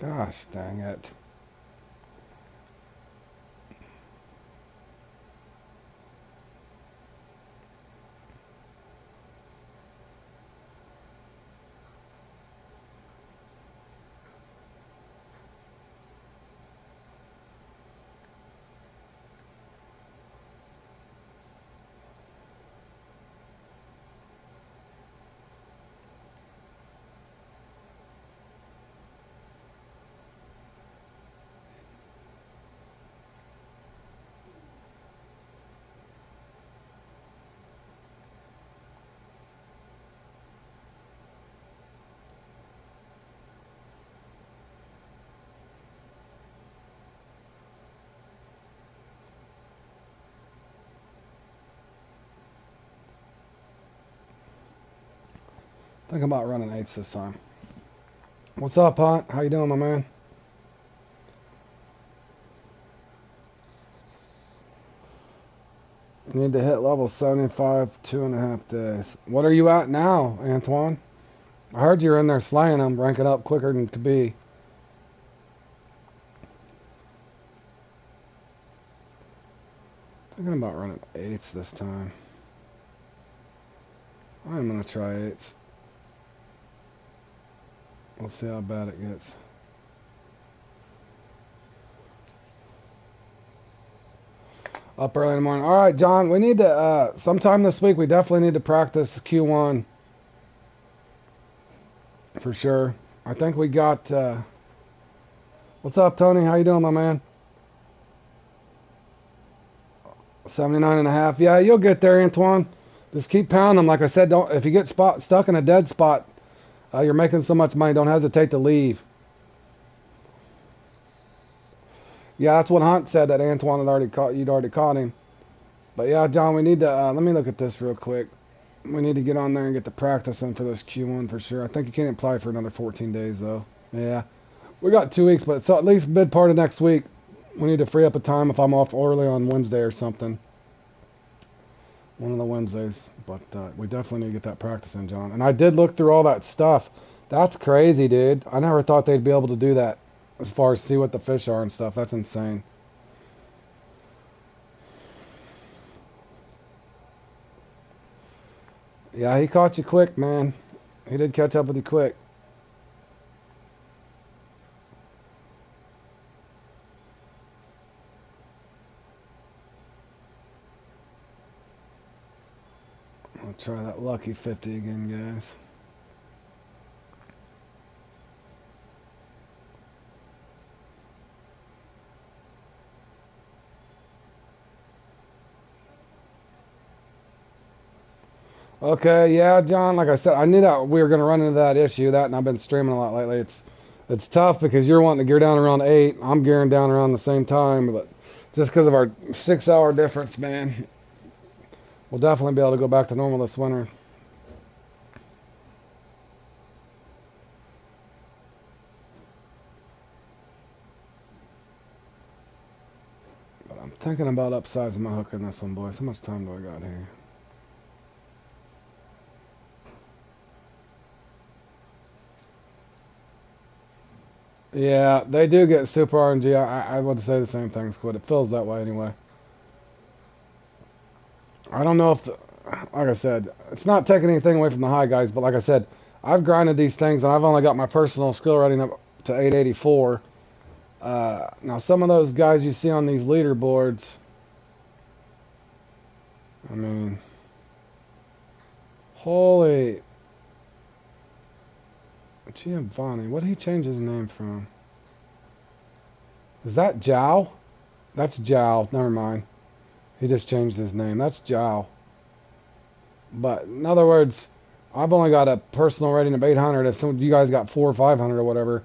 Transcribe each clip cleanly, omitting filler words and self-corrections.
Gosh dang it. Think about running eights this time. What's up, Hunt? How you doing, my man? You need to hit level 75 2.5 days. What are you at now, Antoine? I heard you're in there slaying them, ranking up quicker than could be. Thinking about running eights this time. I'm gonna try eights. Let's see how bad it gets. Up early in the morning. All right, John. We need to sometime this week. We definitely need to practice Q1 for sure. I think we got. What's up, Tony? How you doing, my man? 79.5. Yeah, you'll get there, Antoine. Just keep pounding them. Like I said, don't. If you get stuck in a dead spot, you're making so much money. Don't hesitate to leave. Yeah, that's what Hunt said. That Antoine had already caught. You'd already caught him. But yeah, John, we need to. Let me look at this real quick. We need to get on there and get the practice in for this Q1 for sure. I think you can't apply for another 14 days though. Yeah, we got 2 weeks, but so at least mid part of next week, we need to free up a time if I'm off early on Wednesday or something. One of the Wednesdays. But we definitely need to get that practice in, John. And I did look through all that stuff. That's crazy, dude. I never thought they'd be able to do that as far as see what the fish are and stuff. That's insane. Yeah, he caught you quick, man. He did catch up with you quick. I'll try that lucky 50 again, guys. Okay, yeah, John. Like I said, I knew that we were going to run into that issue. That, and I've been streaming a lot lately. It's tough because you're wanting to gear down around 8. I'm gearing down around the same time, but just because of our 6-hour difference, man, we'll definitely be able to go back to normal this winter. But I'm thinking about upsizing my hook in this one, boys. How much time do I got here? Yeah, they do get super RNG. I would say the same thing, Squid. It feels that way anyway. I don't know if, like I said, it's not taking anything away from the high guys, but like I said, I've grinded these things and I've only got my personal skill rating up to 884. Now, some of those guys you see on these leaderboards, I mean, holy Giovanni, what did he change his name from? Is that Jow? That's Jow. Never mind. He just changed his name. That's Jow. But in other words, I've only got a personal rating of 800. If some of you guys got 400 or 500 or whatever,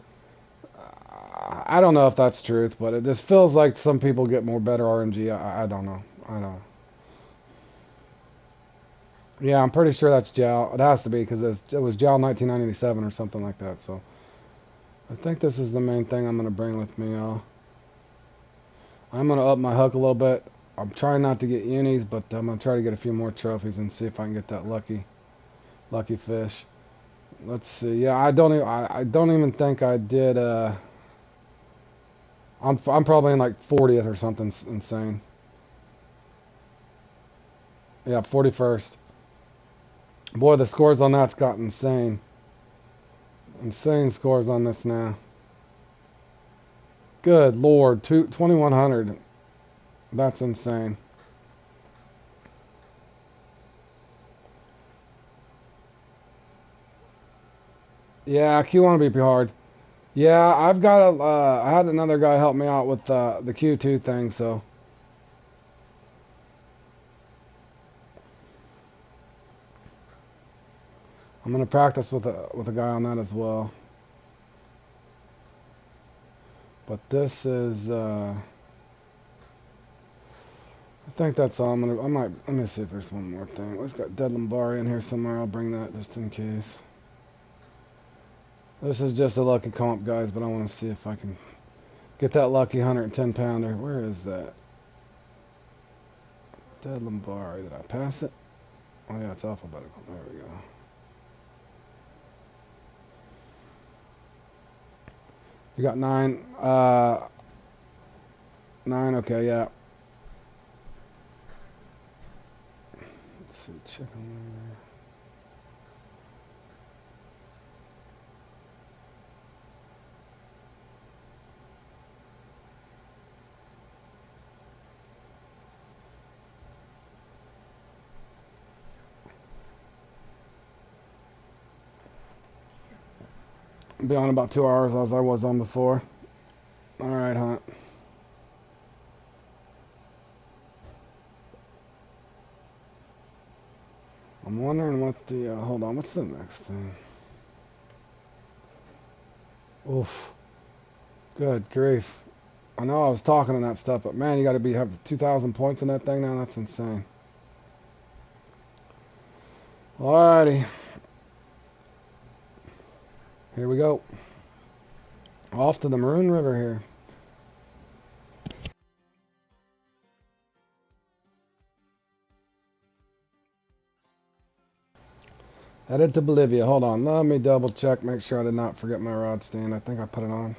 I don't know if that's truth, but it just feels like some people get more better RNG. I don't know. I don't know. Yeah, I'm pretty sure that's Jow. It has to be because it was Jow 1997 or something like that. So I think this is the main thing I'm going to bring with me, y'all. I'm going to up my hook a little bit. I'm trying not to get unis, but I'm going to try to get a few more trophies and see if I can get that lucky fish. Let's see. Yeah, I don't even think I did I'm probably in like 40th or something insane. Yeah, 41st. Boy, the scores on that's got insane. Insane scores on this now. Good Lord, 2100. That's insane. Yeah, Q1 will be hard. Yeah, I've got a. I had another guy help me out with the Q2 thing, so I'm gonna practice with a guy on that as well. But this is. I think that's all. I might. Let me see if there's one more thing. Let's got Dead Lombari in here somewhere. I'll bring that just in case. This is just a lucky comp, guys, but I want to see if I can get that lucky 110 pounder. Where is that? Dead Lombari. Did I pass it? Oh yeah, it's alphabetical. There we go. You got 9. 9. Okay, yeah. Let's see. Check on there. Be on about 2 hours as I was on before. Alright, Hunt. I'm wondering what the, hold on, what's the next thing? Oof. Good grief. I know I was talking on that stuff, but man, you gotta have 2,000 points in that thing now. That's insane. Alrighty. Here we go. Off to the Maroon River here. Headed to Bolivia. Hold on. Let me double check. Make sure I did not forget my rod stand. I think I put it on.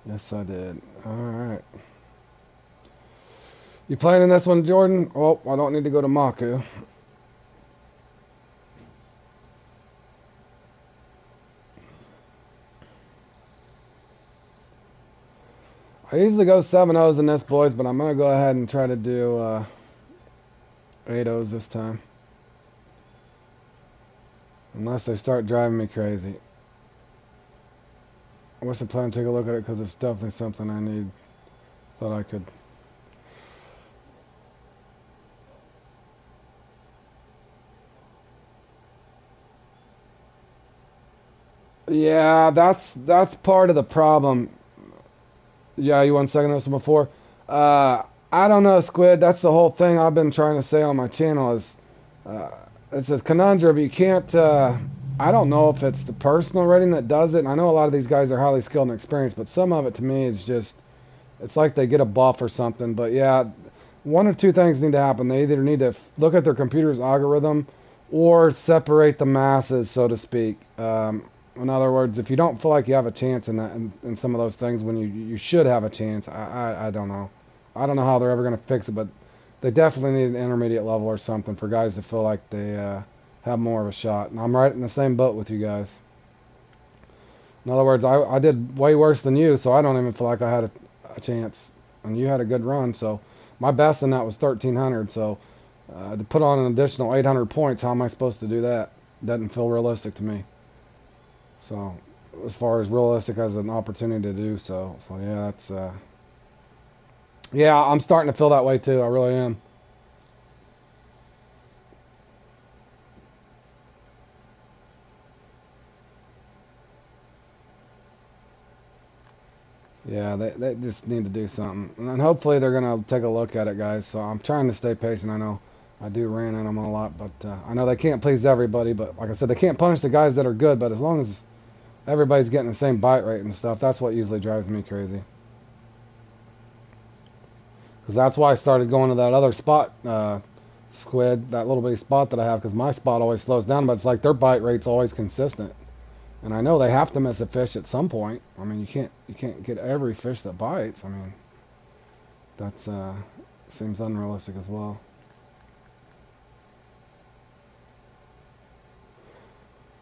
Yes, I did. Alright. You playing in this one, Jordan? Oh, I don't need to go to Maku. I usually go 7-0s in this, boys, but I'm going to go ahead and try to do 8-0s this time. Unless they start driving me crazy. I wish I plan to take a look at it because it's definitely something I need. Thought I could. Yeah, that's part of the problem. Yeah, you won second this one before. I don't know, Squid. That's the whole thing I've been trying to say on my channel is uh, it's a conundrum. You can't. I don't know if it's the personal rating that does it. And I know a lot of these guys are highly skilled and experienced, but some of it to me is just it's like they get a buff or something. But yeah, one or two things need to happen. They either need to look at their computer's algorithm or separate the masses, so to speak. In other words, if you don't feel like you have a chance in that in some of those things when you should have a chance, I don't know. I don't know how they're ever going to fix it, but they definitely need an intermediate level or something for guys to feel like they have more of a shot. And I'm right in the same boat with you guys. In other words, I did way worse than you, so I don't even feel like I had a chance. And you had a good run, so my best in that was 1,300. So to put on an additional 800 points, how am I supposed to do that? Doesn't feel realistic to me. So as far as realistic as an opportunity to do so. So yeah, that's yeah, I'm starting to feel that way too. I really am. Yeah, they just need to do something. And then hopefully they're going to take a look at it, guys. So I'm trying to stay patient. I know I do ran in them a lot, but I know they can't please everybody. But like I said, they can't punish the guys that are good. But as long as everybody's getting the same bite rate and stuff, that's what usually drives me crazy. Because that's why I started going to that other spot, Squid, that little bitty spot that I have, because my spot always slows down, but it's like their bite rate's always consistent. And I know they have to miss a fish at some point. I mean, you can't get every fish that bites. I mean, that's seems unrealistic as well.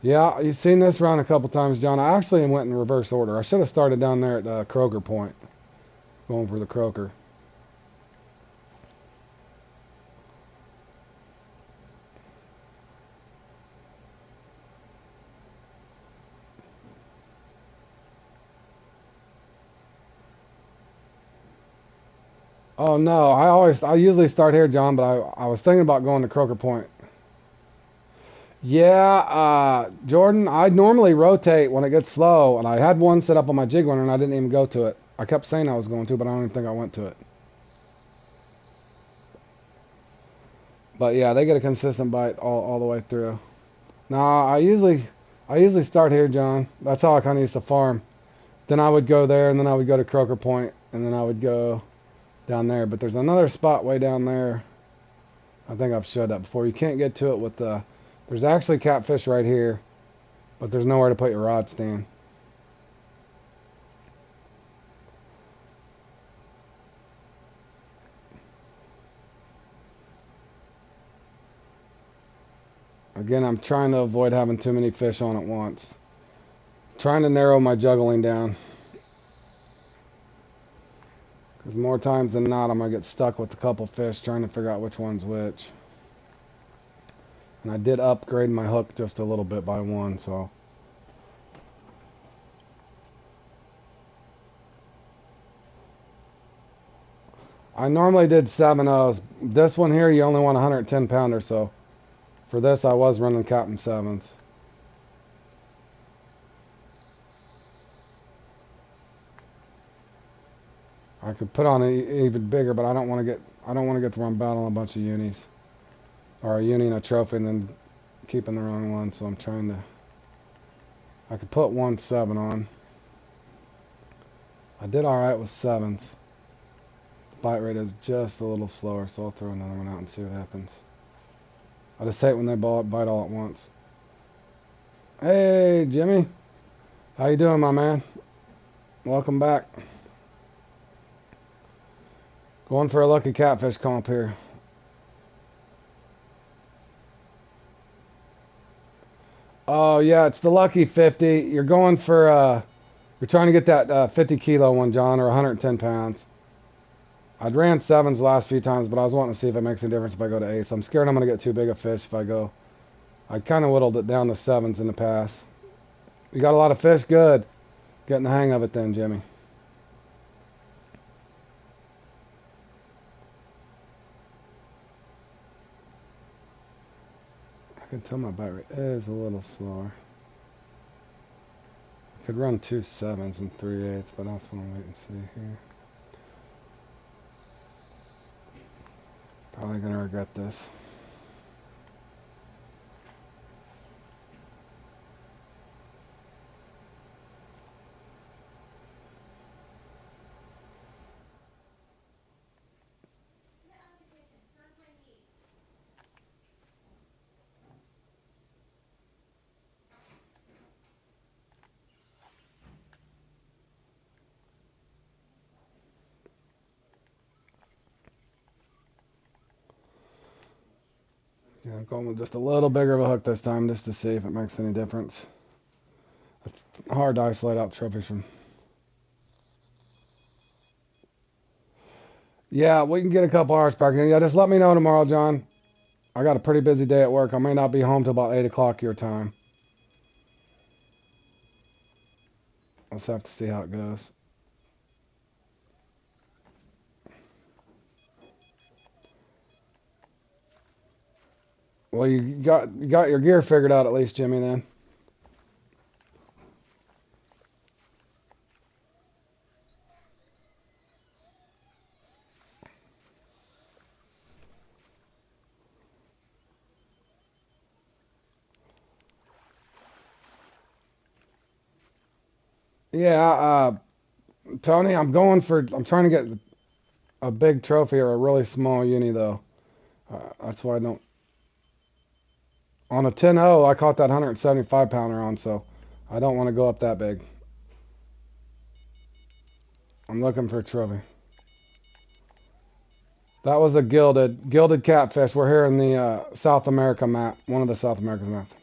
Yeah, you've seen this run a couple times, John. I actually went in reverse order. I should have started down there at Croaker Point, going for the croaker. Oh no, I usually start here, John, but I was thinking about going to Croaker Point. Yeah, Jordan, I normally rotate when it gets slow, and I had one set up on my jig runner, and I didn't even go to it. I kept saying I was going to, but I don't even think I went to it. But yeah, they get a consistent bite all the way through. Now, I usually start here, John. That's how I kind of used to farm. Then I would go there, and then I would go to Croaker Point, and then I would go down there. But there's another spot way down there. I think I've showed that before. You can't get to it with the. There's actually catfish right here, but there's nowhere to put your rod stand. Again, I'm trying to avoid having too many fish on at once. Trying to narrow my juggling down. Because more times than not, I'm going to get stuck with a couple fish trying to figure out which one's which. And I did upgrade my hook just a little bit by one, so. I normally did 7.0s. This one here, you only want 110 pounder, so for this, I was running Captain 7s. I could put on even bigger, but I don't want to get to run battling a bunch of unis. Or a uni and a trophy and then keeping the wrong one, so I'm trying to. I could put 1.7 on. I did alright with 7s. The bite rate is just a little slower, so I'll throw another one out and see what happens. I just hate when they bite all at once. Hey, Jimmy. How you doing, my man? Welcome back. Going for a lucky catfish comp here. Oh, yeah, it's the lucky 50. You're going for, you're trying to get that 50 kilo one, John, or 110 pounds. I'd ran 7s the last few times, but I was wanting to see if it makes any difference if I go to 8s. I'm scared I'm going to get too big a fish if I go. I kind of whittled it down to 7s in the past. You got a lot of fish? Good. Getting the hang of it then, Jimmy. I can tell my bite rate is a little slower. I could run 2 7s and 3/8, but I just want to wait and see here. Probably going to regret this. Yeah, I'm going with just a little bigger of a hook this time just to see if it makes any difference. It's hard to isolate out trophies from. Yeah, we can get a couple hours back. Yeah, just let me know tomorrow, John. I got a pretty busy day at work. I may not be home till about 8 o'clock your time. I'll just have to see how it goes. Well, you got your gear figured out at least, Jimmy, then. Yeah, Tony, I'm trying to get a big trophy or a really small uni, though. That's why I don't. On a 10.0, I caught that 175 pounder on, so I don't want to go up that big. I'm looking for a trophy. That was a gilded catfish. We're here in the South America map, one of the South American maps.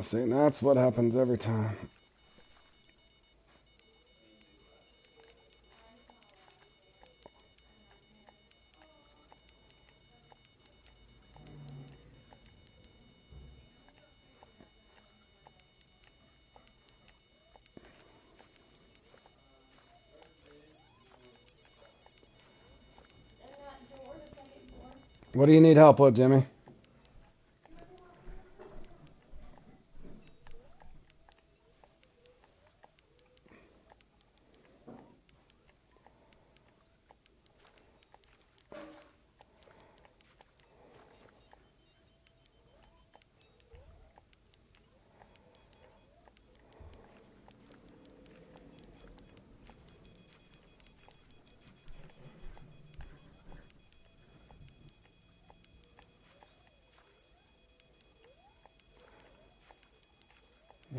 See, that's what happens every time. What do you need help with, Jimmy?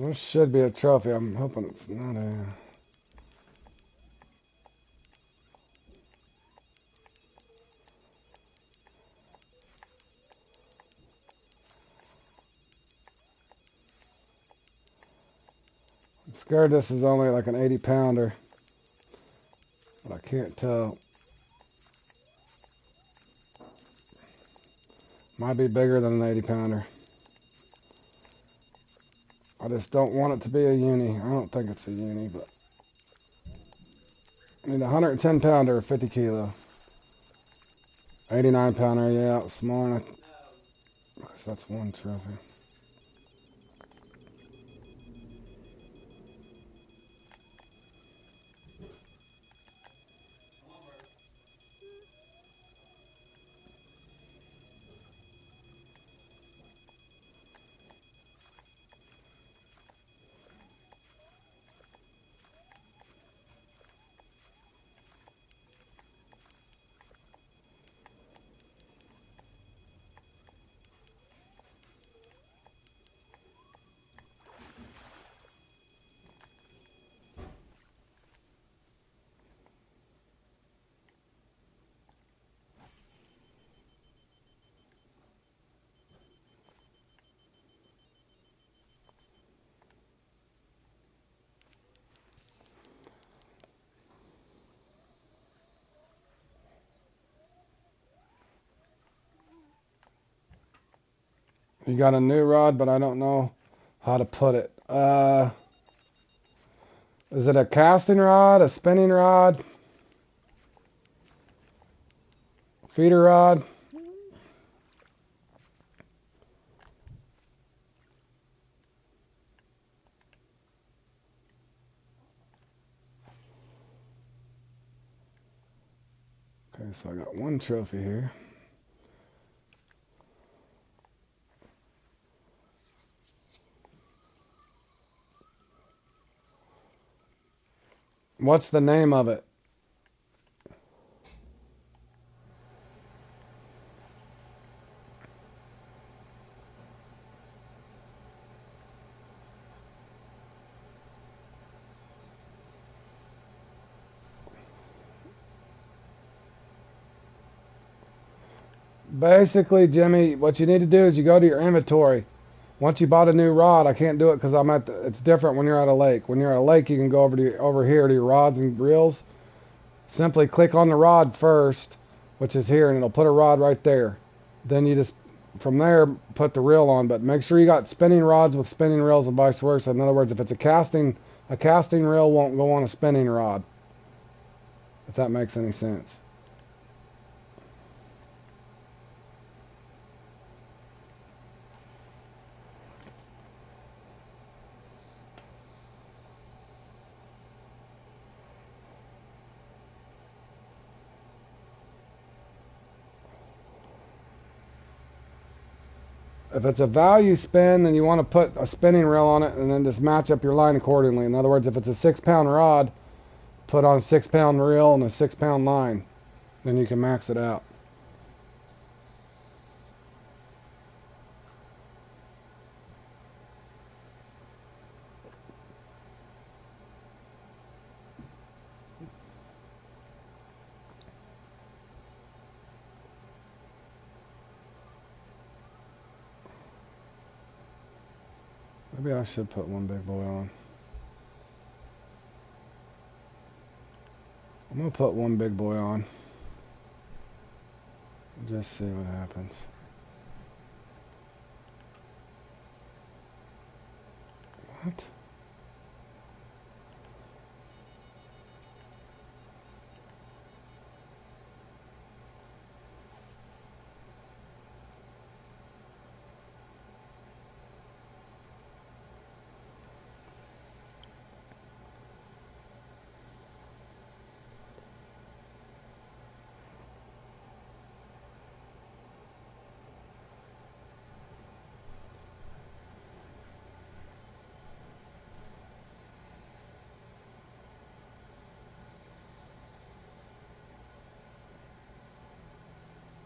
This should be a trophy. I'm hoping it's not a... I'm scared this is only like an 80-pounder. But I can't tell. Might be bigger than an 80-pounder. I just don't want it to be a uni. I don't think it's a uni, but... I need a 110-pounder, 50 kilo. 89-pounder, yeah, smaller than I guess that's one trophy. You got a new rod, but I don't know how to put it. Is it a casting rod, a spinning rod, feeder rod? Okay, so I got one trophy here. What's the name of it? Basically, Jimmy, what you need to do is you go to your inventory. Once you bought a new rod, I can't do it because I'm at the, it's different when you're at a lake. When you're at a lake, you can go over here to your rods and reels. Simply click on the rod first, which is here, and it'll put a rod right there. Then you just, from there, put the reel on. But make sure you got spinning rods with spinning reels and vice versa. In other words, if it's a casting reel won't go on a spinning rod. If that makes any sense. If it's a value spin, then you want to put a spinning reel on it and then just match up your line accordingly. In other words, if it's a 6-pound rod, put on a 6-pound reel and a 6-pound line. Then you can max it out. Maybe I should put one big boy on. I'm gonna put one big boy on. Just see what happens. What?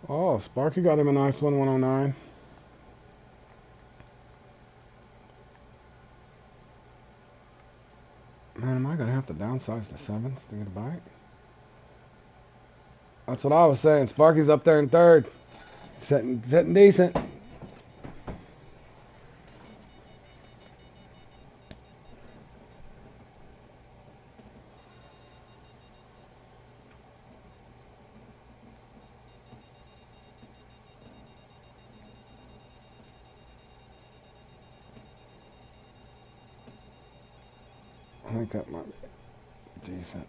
Oh, Sparky got him a nice one, 109. Man, am I gonna have to downsize to 7s to get a bite? That's what I was saying. Sparky's up there in third. Sitting decent. I think that might be decent.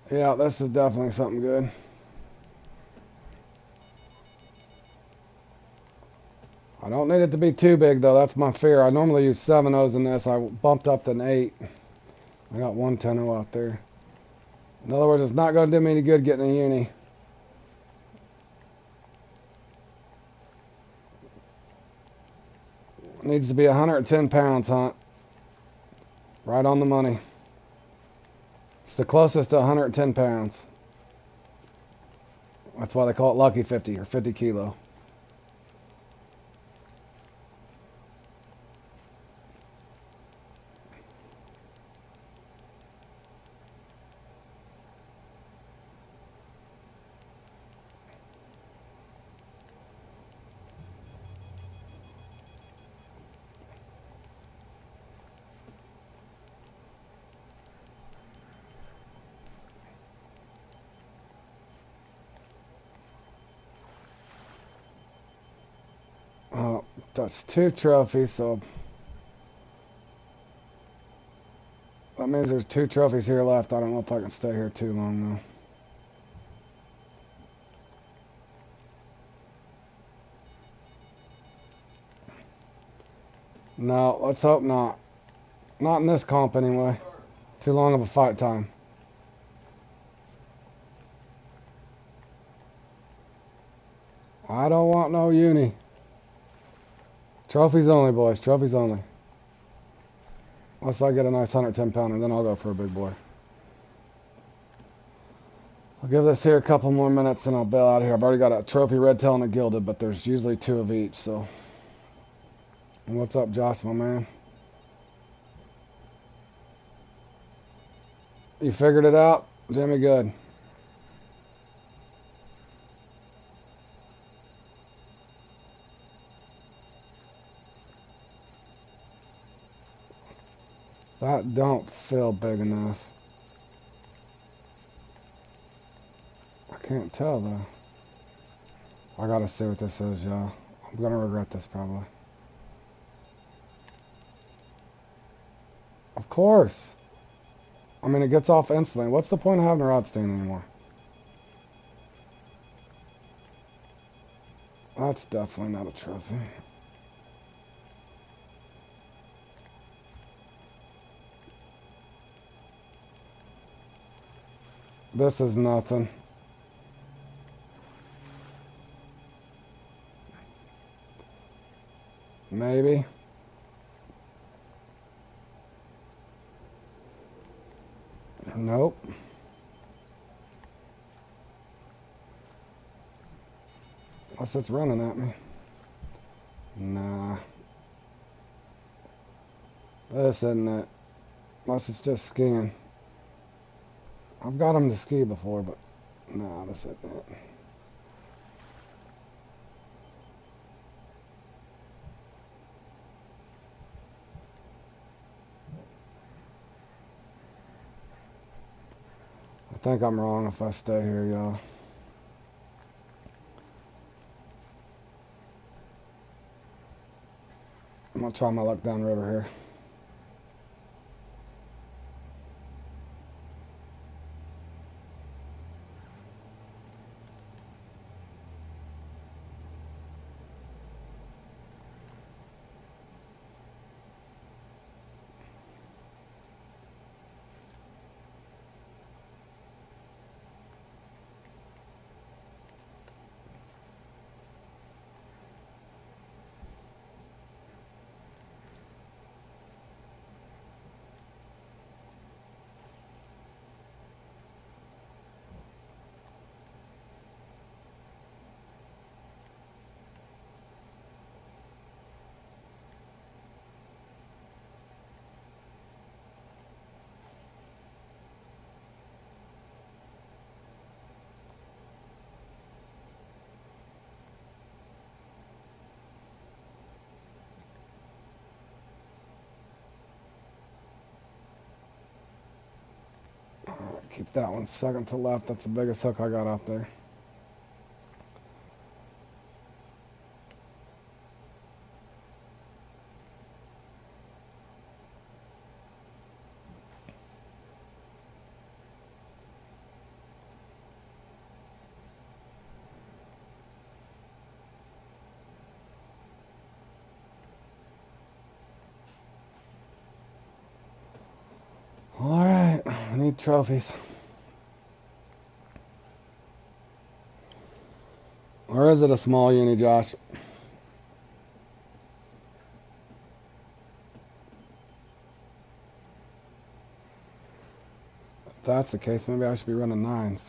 Yeah, this is definitely something good. I don't need it to be too big, though. That's my fear. I normally use 7.0s in this. I bumped up to an 8. I got one 10.0 out there. In other words, it's not going to do me any good getting a uni. It needs to be 110 pounds, Hunt. Right on the money. It's the closest to 110 pounds. That's why they call it Lucky 50 or 50 kilo. That's 2 trophies, so that means there's 2 trophies here left. I don't know if I can stay here too long, though. No, let's hope not. Not in this comp, anyway. Too long of a fight time. I don't want no uni. Trophies only, boys. Trophies only. Unless I get a nice 110 pounder, then I'll go for a big boy. I'll give this here a couple more minutes and I'll bail out of here. I've already got a trophy red tail and a gilded, but there's usually 2 of each, so. And what's up, Josh, my man? You figured it out? Jimmy, good. That don't feel big enough. I can't tell, though. I gotta see what this is, y'all. I'm gonna regret this, probably. Of course. I mean, it gets off instantly. What's the point of having a rod stand anymore? That's definitely not a trophy. This is nothing. Maybe. Nope. Unless it's running at me. Nah. This isn't it. Unless it's just skiing. I've got him to ski before, but nah, this isn't it. I think I'm wrong if I stay here, y'all. I'm gonna try my luck downriver here. Alright, keep that one second to left. That's the biggest hook I got out there. Alright, I need trophies. Or is it a small uni, Josh? If that's the case, maybe I should be running 9s.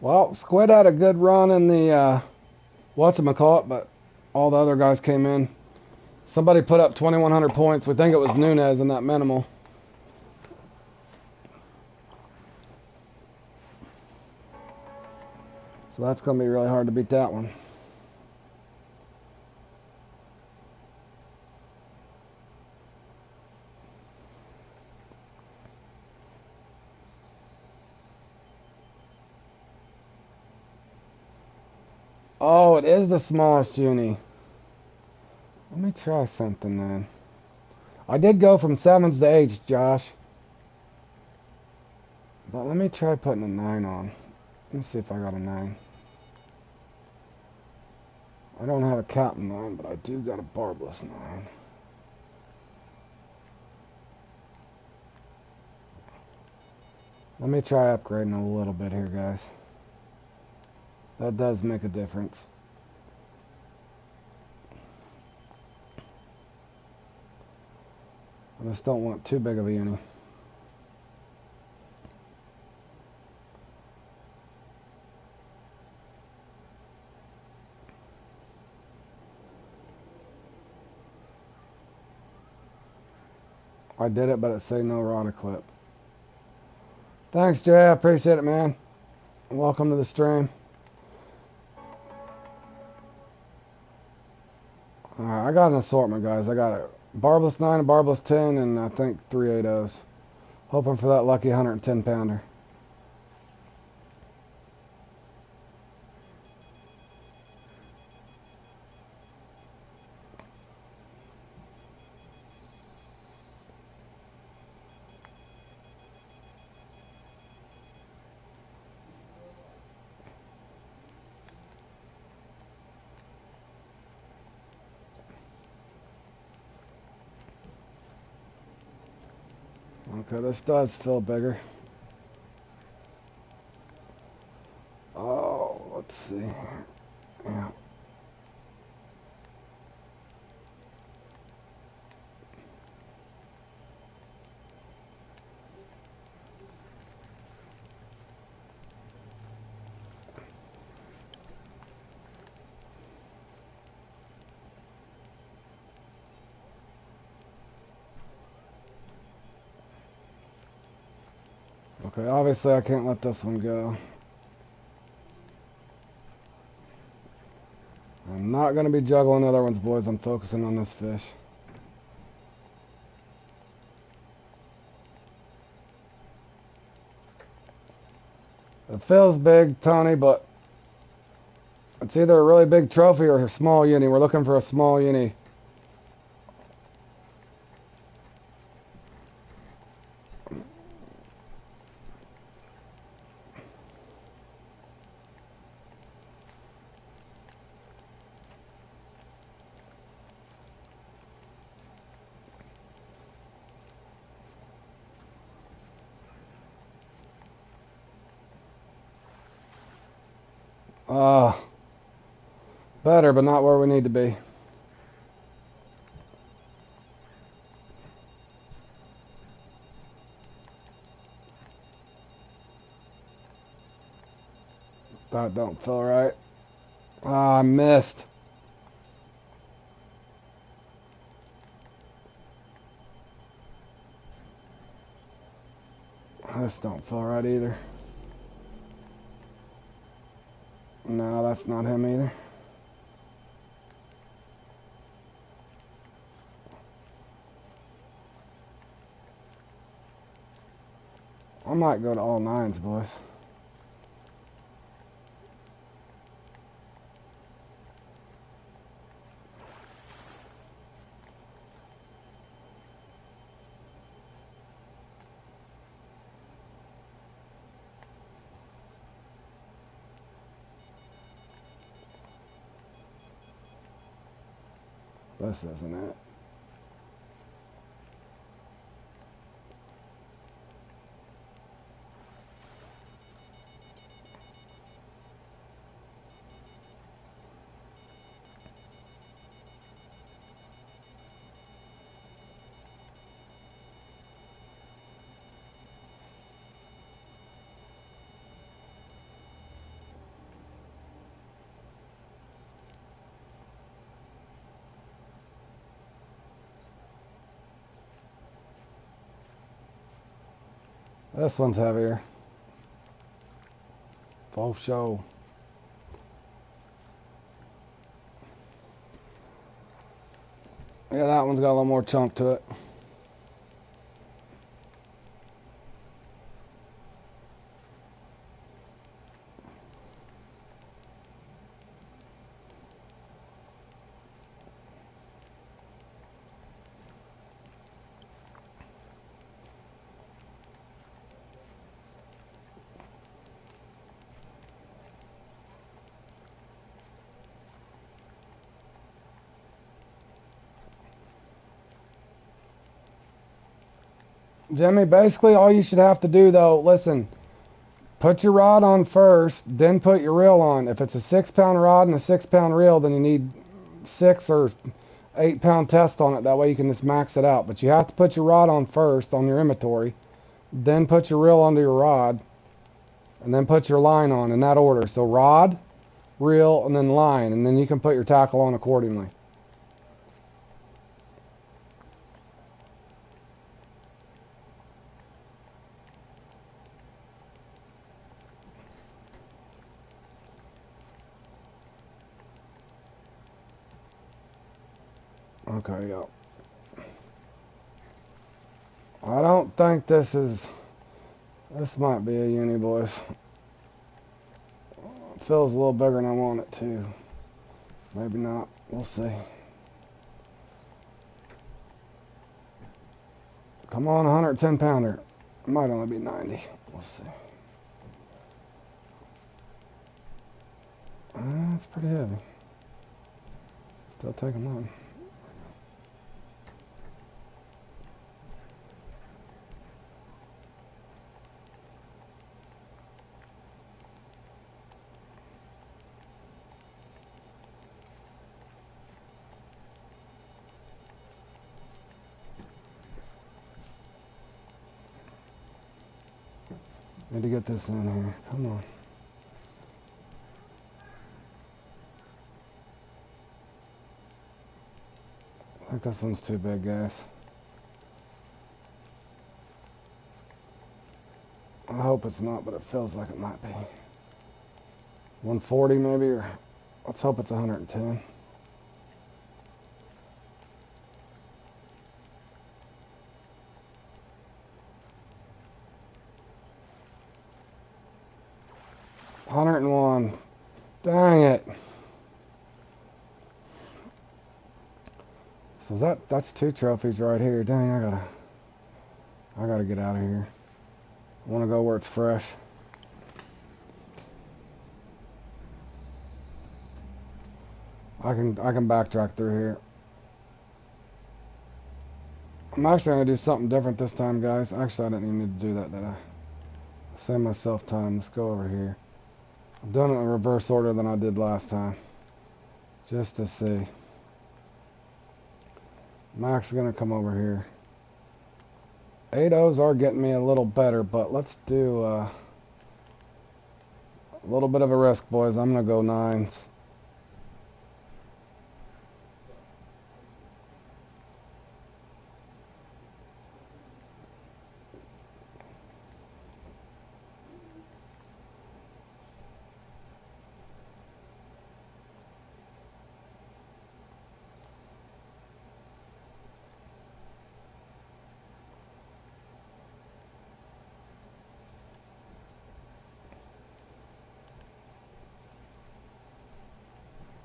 Well, Squid had a good run in the, whatchamacallit, but all the other guys came in. Somebody put up 2,100 points. We think it was Nunez in that minimal. So that's going to be really hard to beat that one. Oh, it is the smallest uni. Let me try something then. I did go from 7s to 8s, Josh. But let me try putting a 9 on. Let me see if I got a 9. I don't have a captain 9, but I do got a barbless 9. Let me try upgrading a little bit here, guys. That does make a difference. I just don't want too big of a uni. I did it, but it say no rod equip. Thanks, Jay. I appreciate it, man. Welcome to the stream. Alright, I got an assortment, guys. I got a barbless 9, a barbless 10, and I think 3 8-0s. Hoping for that lucky 110 pounder. Okay, this does feel bigger. Oh, let's see. Yeah. Okay, obviously I can't let this one go. I'm not going to be juggling other ones, boys. I'm focusing on this fish. It feels big, Tony, but it's either a really big trophy or a small uni. We're looking for a small uni. Better, but not where we need to be. That don't feel right. Ah, I missed. This don't feel right either. No, that's not him either. I might go to all nines, boys. This isn't it. This one's heavier. Full show. Yeah, that one's got a little more chunk to it. Jimmy, basically all you should have to do though, listen, put your rod on first, then put your reel on. If it's a 6-pound rod and a 6-pound reel, then you need 6 or 8-pound test on it. That way you can just max it out. But you have to put your rod on first on your inventory, then put your reel onto your rod, and then put your line on in that order. So rod, reel, and then line, and then you can put your tackle on accordingly. Okay, yeah. I don't think this might be a uni, boys. It feels a little bigger than I want it to. Maybe not. We'll see. Come on, 110 pounder. It might only be 90. We'll see. It's pretty heavy. Still taking long. Need to get this in here. Come on. I think this one's too big, guys. hope it's not, but it feels like it might be. 140 maybe, or let's hope it's 110. $101. Dang it. So that's 2 trophies right here. Dang, I gotta get out of here. I wanna go where it's fresh. I can backtrack through here. I'm actually gonna do something different this time, guys. Actually, I didn't even need to do that, did I? Save myself time. Let's go over here. I've done it in reverse order than I did last time, just to see. I'm actually gonna come over here. 8-0s are getting me a little better, but let's do a little bit of a risk, boys. I'm gonna go 9s.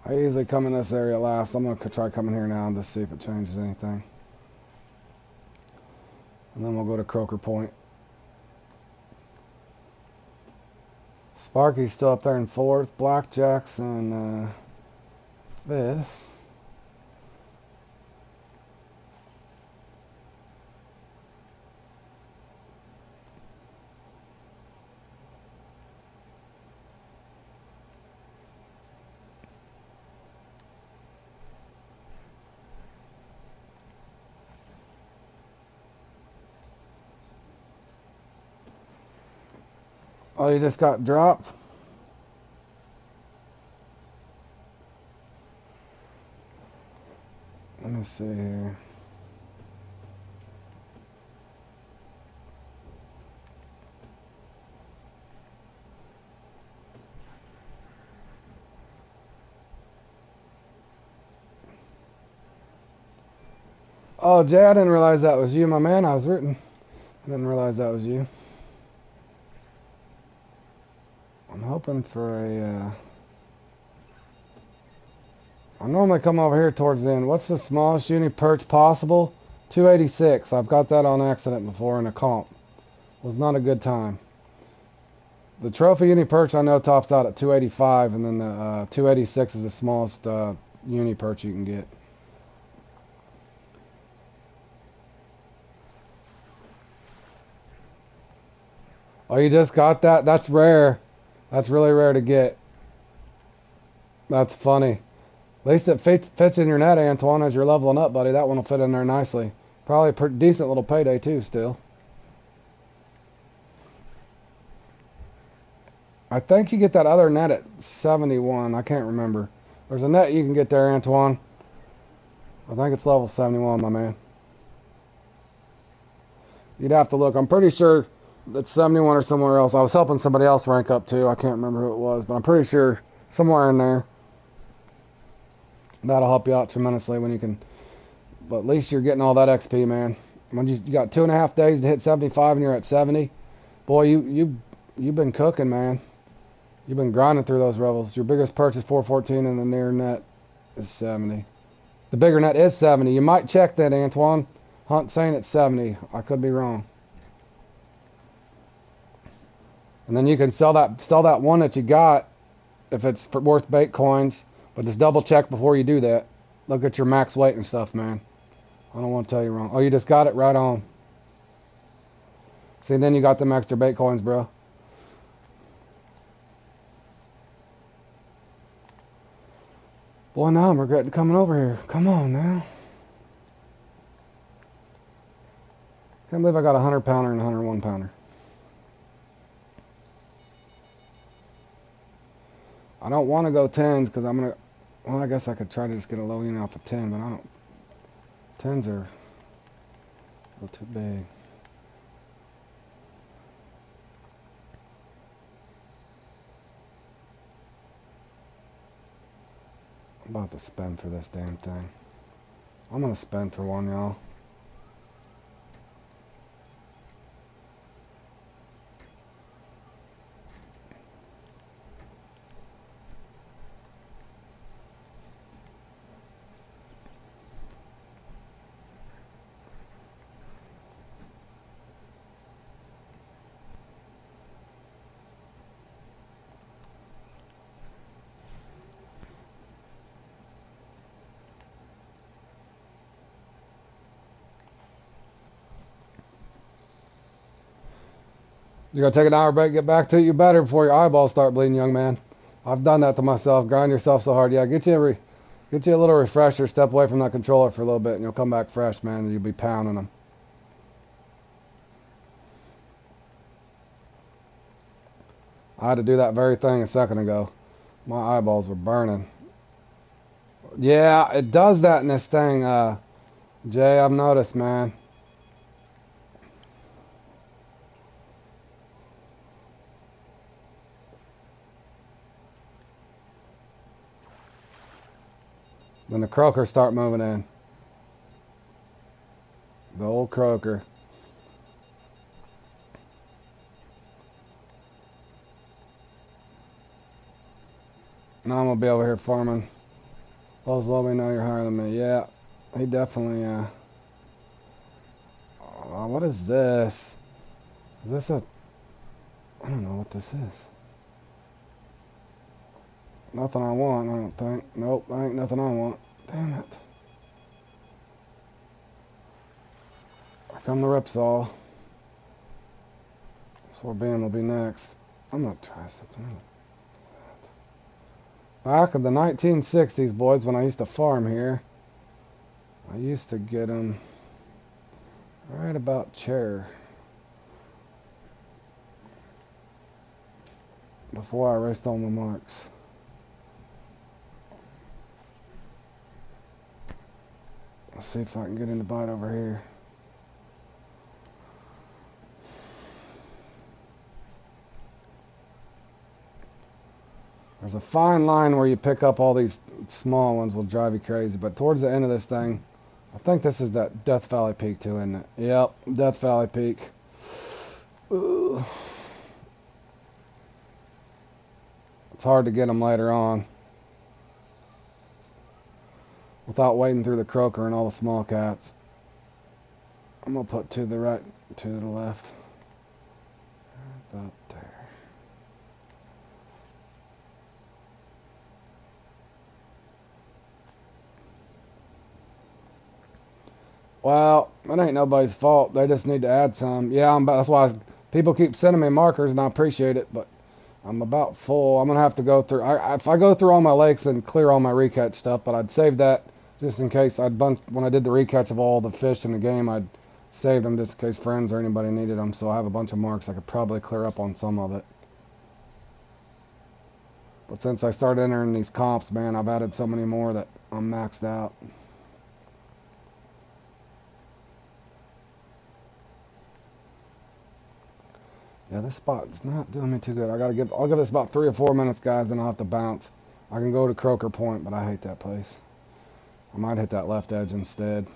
I usually come in this area last. I'm going to try coming here now and just see if it changes anything. And then we'll go to Croker Point. Sparky's still up there in 4th. Blackjack's in 5th. Oh, you just got dropped? Let me see here. Oh, Jay, I didn't realize that was you, my man. I was rooting. I didn't realize that was you. I'm hoping for a... I normally come over here towards the end. What's the smallest uni perch possible? 286. I've got that on accident before in a comp. Was not a good time. The trophy uni perch I know tops out at 285, and then the 286 is the smallest uni perch you can get. Oh, you just got that? That's rare. That's really rare to get. That's funny. At least it fits in your net, Antoine, as you're leveling up, buddy. That one will fit in there nicely. Probably a pretty decent little payday, too, still. I think you get that other net at 71. I can't remember. There's a net you can get there, Antoine. I think it's level 71, my man. You'd have to look. I'm pretty sure it's 71 or somewhere else. I was helping somebody else rank up, too. I can't remember who it was, but I'm pretty sure somewhere in there. That'll help you out tremendously when you can. But at least you're getting all that XP, man. When you got 2.5 days to hit 75 and you're at 70, boy, you've been cooking, man. You've been grinding through those levels. Your biggest perch is 414 and the near net is 70. The bigger net is 70. You might check that, Antoine. Hunt saying it's 70. I could be wrong. And then you can sell that one that you got if it's worth bait coins. But just double check before you do that. Look at your max weight and stuff, man. I don't want to tell you wrong. Oh, you just got it right on. See, then you got them extra bait coins, bro. Boy, now I'm regretting coming over here. Come on now. Can't believe I got a 100-pounder and a 101-pounder. I don't want to go 10s because I'm going to... Well, I guess I could try to just get a low unit off of 10, but I don't... 10s are a little too big. I'm about to spend for this damn thing. I'm gonna spend for one, y'all. You gotta take an hour break, get back to it. You better before your eyeballs start bleeding, young man. I've done that to myself. Grind yourself so hard. Yeah, get you a little refresher. Step away from that controller for a little bit, and you'll come back fresh, man. And you'll be pounding them. I had to do that very thing a second ago. My eyeballs were burning. Yeah, it does that in this thing, Jay. I've noticed, man. Then the croakers start moving in. The old croaker. Now I'm gonna be over here farming. Those love me know you're higher than me. Yeah, he definitely. What is this? Is this a? I don't know what this is. Nothing I want, I don't think. Nope, that ain't nothing I want. Damn it. Here come the Ripsaw. Sorbeam will be next. I'm gonna try something. Back in the 1960s, boys, when I used to farm here, I used to get them right about chair. Before I erased all my marks. Let's see if I can get in the bite over here. There's a fine line where you pick up all these small ones will drive you crazy, but towards the end of this thing, I think this is that Death Valley Peak too, isn't it? Yep, Death Valley Peak. Ooh. It's hard to get them later on without wading through the croaker and all the small cats. I'm gonna put two to the right, two to the left. About there. Well, it ain't nobody's fault. They just need to add some. Yeah, that's why people keep sending me markers, and I appreciate it, but I'm about full. I'm gonna have to go through. If I go through all my lakes and clear all my recatch stuff, but I'd save that just in case. When I did the recatch of all the fish in the game, I'd save them just in case friends or anybody needed them. So I have a bunch of marks. I could probably clear up on some of it. But since I started entering these comps, man, I've added so many more that I'm maxed out. Yeah, this spot's not doing me too good. I'll give this about 3 or 4 minutes, guys, then I'll have to bounce. I can go to Croaker Point, but I hate that place. I might hit that left edge instead.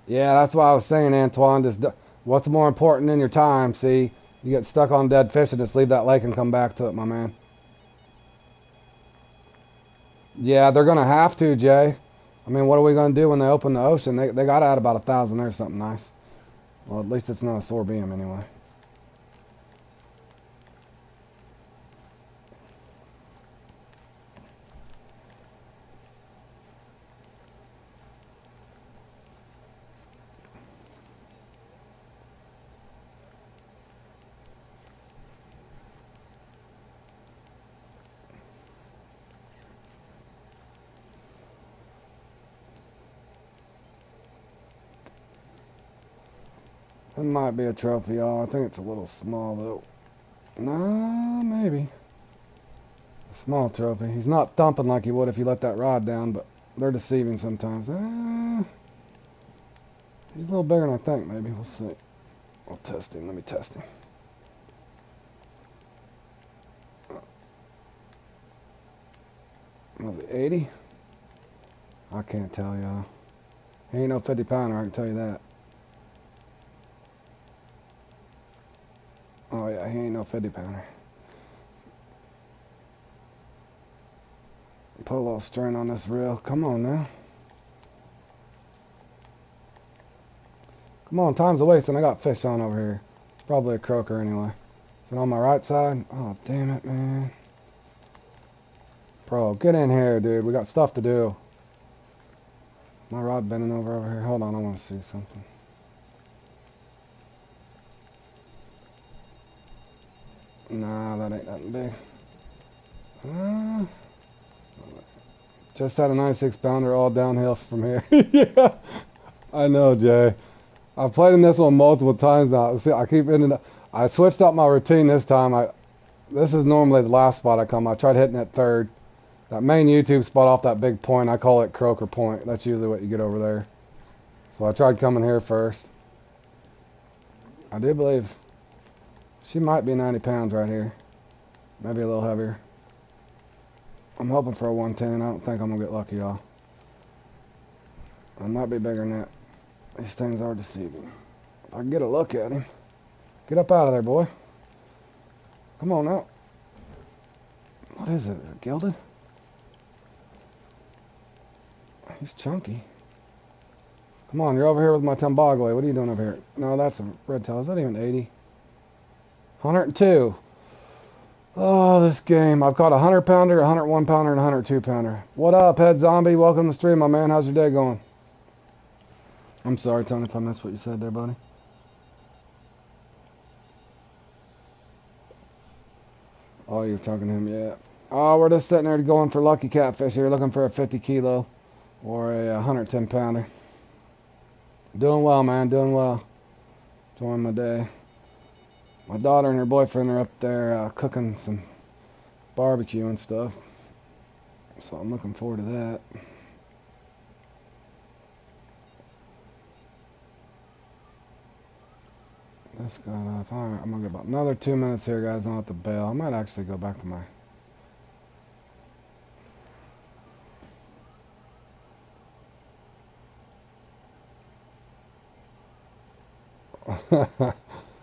Yeah, that's why I was saying, Antoine, what's more important than your time? See, you get stuck on dead fish and just leave that lake and come back to it, my man. Yeah, they're gonna have to, Jay. I mean, what are we gonna do when they open the ocean? They gotta add about 1,000 there, something nice. Well, at least it's not a sorbeam anyway. It might be a trophy, y'all. I think it's a little small, though. Nah, maybe. Small trophy. He's not thumping like he would if you let that rod down, but they're deceiving sometimes. He's a little bigger than I think, maybe. We'll see. We'll test him. Let me test him. Was it 80? I can't tell y'all. He ain't no 50 pounder, I can tell you that. Oh yeah, he ain't no 50 pounder. Put a little strain on this reel. Come on now. Come on, time's a wasting. I got fish on over here. Probably a croaker anyway. Is it on my right side? Oh, damn it, man. Bro, get in here, dude. We got stuff to do. My rod bending over here. Hold on, I want to see something. Nah, that ain't nothing big. Just had a 96 pounder all downhill from here. Yeah, I know, Jay. I've played in this one multiple times now. See, I keep ending up. I switched up my routine this time. This is normally the last spot I come. I tried hitting it third. That main YouTube spot off that big point, I call it Croaker Point. That's usually what you get over there. So I tried coming here first. I do believe she might be 90 pounds right here. Maybe a little heavier. I'm hoping for a 110. I don't think I'm going to get lucky, y'all. I might be bigger than that. These things are deceiving. If I can get a look at him. Get up out of there, boy. Come on out. What is it? Is it gilded? He's chunky. Come on, you're over here with my Tembagwe. What are you doing over here? No, that's a red tail. Is that even 80? 102. Oh, this game. I've caught a 100 pounder, a 101 pounder, and a 102 pounder. What up, Head Zombie? Welcome to the stream, my man. How's your day going? I'm sorry, Tony, if I missed what you said there, buddy. Oh, you're talking to him, yeah. Oh, we're just sitting there going for lucky catfish here, looking for a 50 kilo or a 110 pounder. Doing well, man, doing well. Enjoying my day. My daughter and her boyfriend are up there cooking some barbecue and stuff. So I'm looking forward to that. This got off. Alright, I'm going to get about another 2 minutes here, guys. I'll have to bail. I might actually go back to my...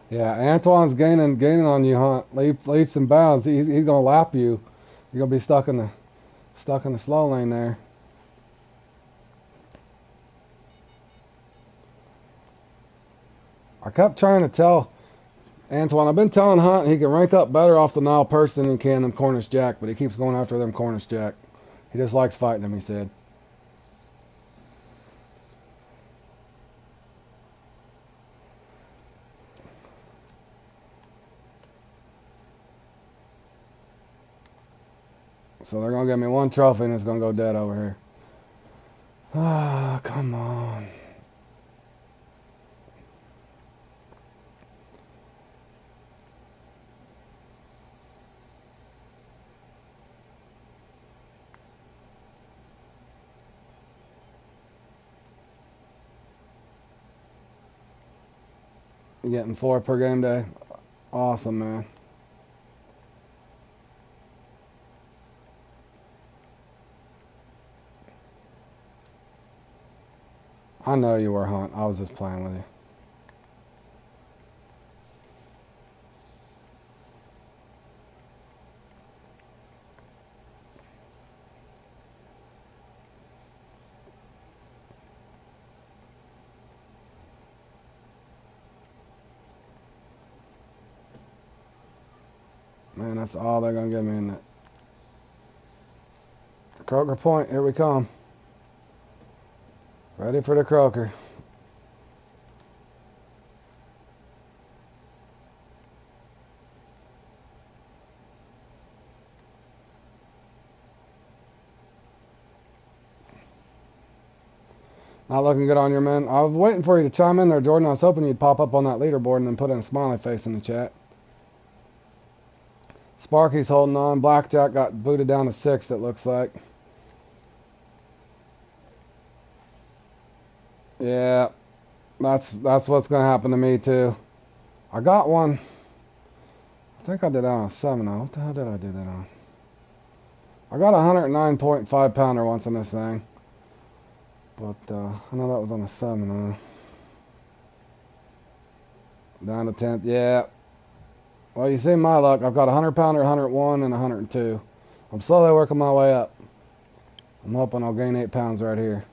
Yeah, Antoine's gaining on you, Hunt. Leaps and bounds. He's gonna lap you. You're gonna be stuck in the slow lane there. I kept trying to tell Antoine. I've been telling Hunt he can rank up better off the Nile Perch than he can them Cornish Jack, but he keeps going after them Cornish Jack. He just likes fighting them, he said. So they're going to give me one trophy and it's going to go dead over here. Ah, come on. You getting 4 per game day? Awesome, man. I know you were, Hunt. I was just playing with you. Man, that's all they're going to give me in it. Croaker Point, here we come. Ready for the croaker. Not looking good on your man. I was waiting for you to chime in there, Jordan. I was hoping you'd pop up on that leaderboard and then put in a smiley face in the chat. Sparky's holding on. Blackjack got booted down to 6th, it looks like. Yeah, that's what's going to happen to me, too. I got one. I think I did that on a 7-0. What the hell did I do that on? I got a 109.5 pounder once on this thing. But I know that was on a 7-0. Down to 10th. Yeah. Well, you see my luck. I've got a 100 pounder, 101, and 102. I'm slowly working my way up. I'm hoping I'll gain 8 pounds right here.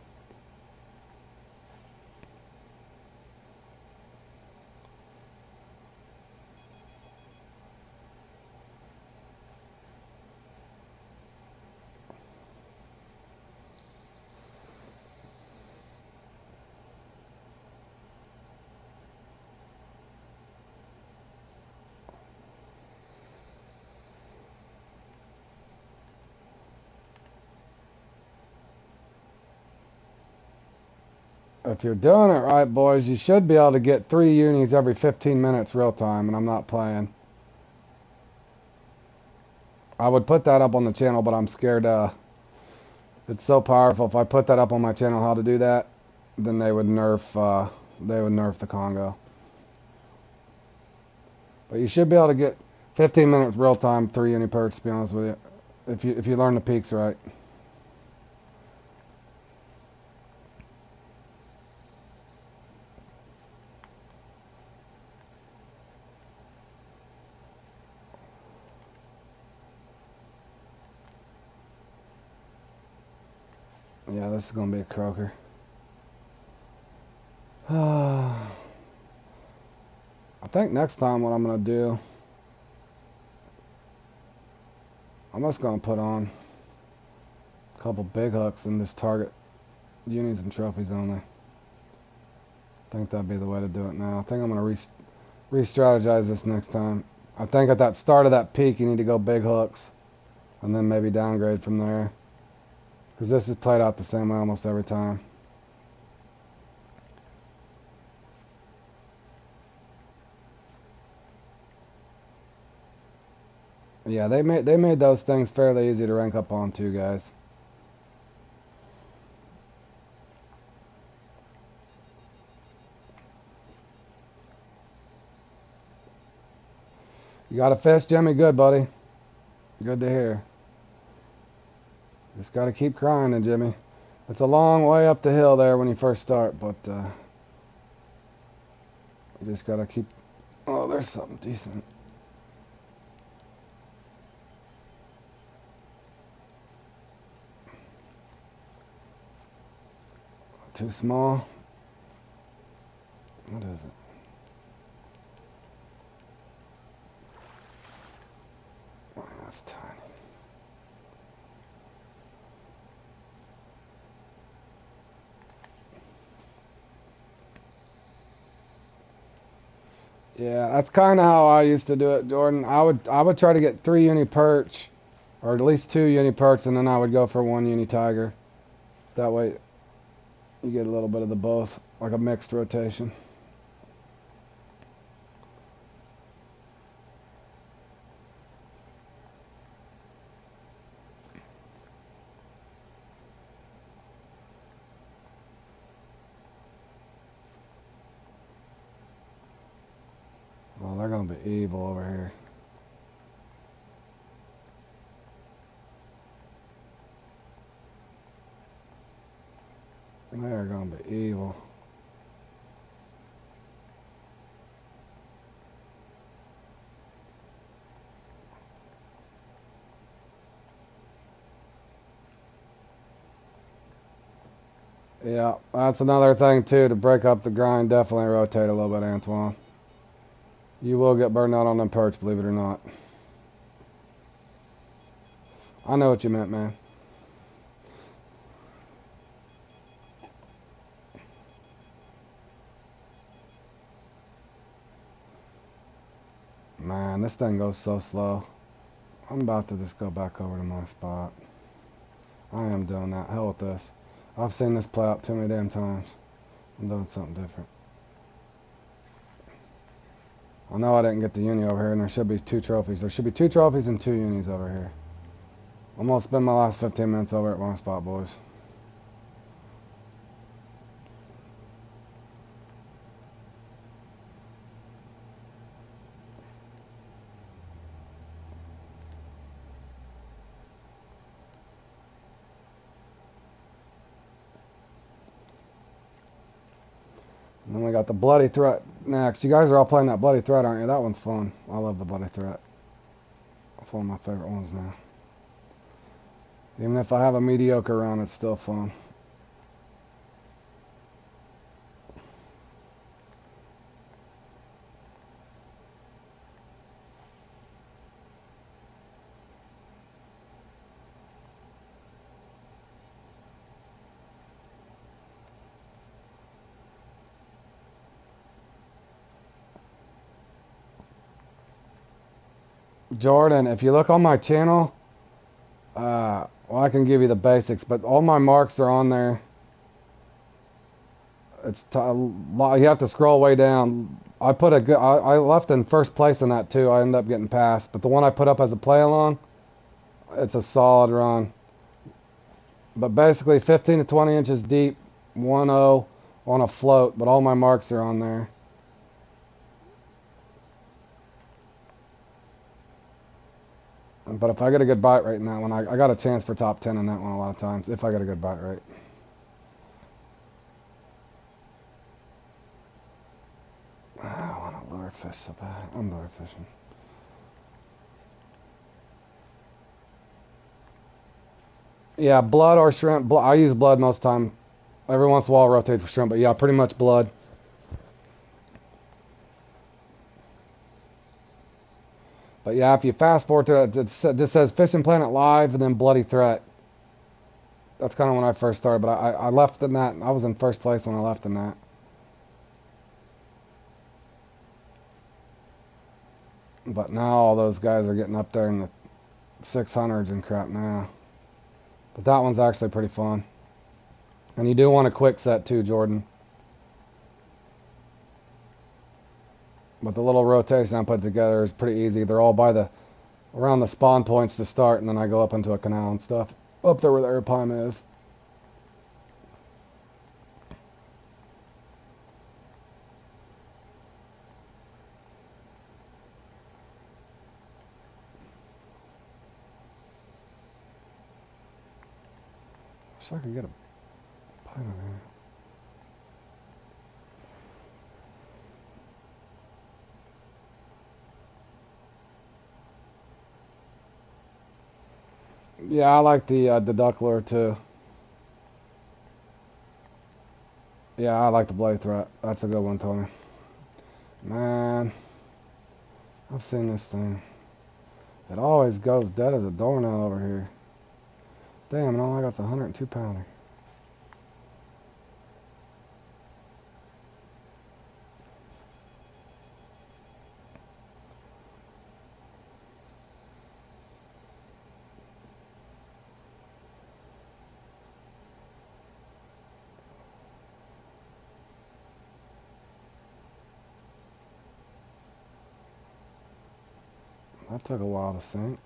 If you're doing it right, boys, you should be able to get 3 unis every 15 minutes real time, and I'm not playing. I would put that up on the channel, but I'm scared it's so powerful. If I put that up on my channel how to do that, then they would nerf the Congo. But you should be able to get 15 minutes real time 3 uni perks, to be honest with you. If you learn the peaks right. Yeah, this is going to be a croaker. I think next time what I'm going to do, I'm just going to put on a couple big hooks and just target unis and trophies only. I think that'd be the way to do it now. I think I'm going to re-strategize this next time. I think at that start of that peak, you need to go big hooks and then maybe downgrade from there. Because this is played out the same way almost every time. Yeah, they made those things fairly easy to rank up on too, guys. You got a fish, Jimmy? Good, buddy. Good to hear. Just got to keep crying, Jimmy. It's a long way up the hill there when you first start, but you just got to keep... Oh, there's something decent. Too small. What is it? Oh, that's tiny. Yeah, that's kind of how I used to do it, Jordan. I would try to get 3 uni perch, or at least 2 uni perks, and then I would go for 1 uni tiger. That way, you get a little bit of the both, like a mixed rotation. Well, they're gonna be evil over here. They're gonna be evil. Yeah, that's another thing too, to break up the grind. Definitely rotate a little bit, Antoine. You will get burned out on them perks, believe it or not. I know what you meant, man. Man, this thing goes so slow. I'm about to just go back over to my spot. I am doing that. Hell with this. I've seen this play out too many damn times. I'm doing something different. I know I didn't get the uni over here, and there should be 2 trophies. There should be 2 trophies and 2 unis over here. I'm gonna spend my last 15 minutes over at one spot, boys. And then we got the Bloody Threat next. You guys are all playing that Bloody Threat, aren't you? That one's fun. I love the Bloody Threat. That's one of my favorite ones now. Even if I have a mediocre round, it's still fun. Jordan, if you look on my channel, well, I can give you the basics, but all my marks are on there. You have to scroll way down. I left in first place in that too. I ended up getting passed, but the one I put up as a play along, it's a solid run. But basically 15 to 20 inches deep, 1-0 on a float, but all my marks are on there. But if I get a good bite rate in that one, I got a chance for top 10 in that one a lot of times, if I get a good bite rate. I want to lure fish so bad. I'm lure fishing. Yeah, blood or shrimp. I use blood most of the time. Every once in a while I'll rotate for shrimp, but yeah, pretty much blood. But yeah, if you fast forward to it, it just says Fishing Planet Live and then Bloody Threat. That's kind of when I first started, but I left in that. I was in first place when I left in that. But now all those guys are getting up there in the 600s and crap now. But that one's actually pretty fun. And you do want a quick set too, Jordan. But the little rotation I put together is pretty easy. They're all around the spawn points to start, and then I go up into a canal and stuff. Up there where the airplane is. Wish I could get a pine in here. Yeah, I like the duck lure too. Yeah, I like the Bloody Threat. That's a good one, Tony. Man, I've seen this thing. It always goes dead as a doornail over here. Damn, and all I got's a 102 pounder. That took a while to sink.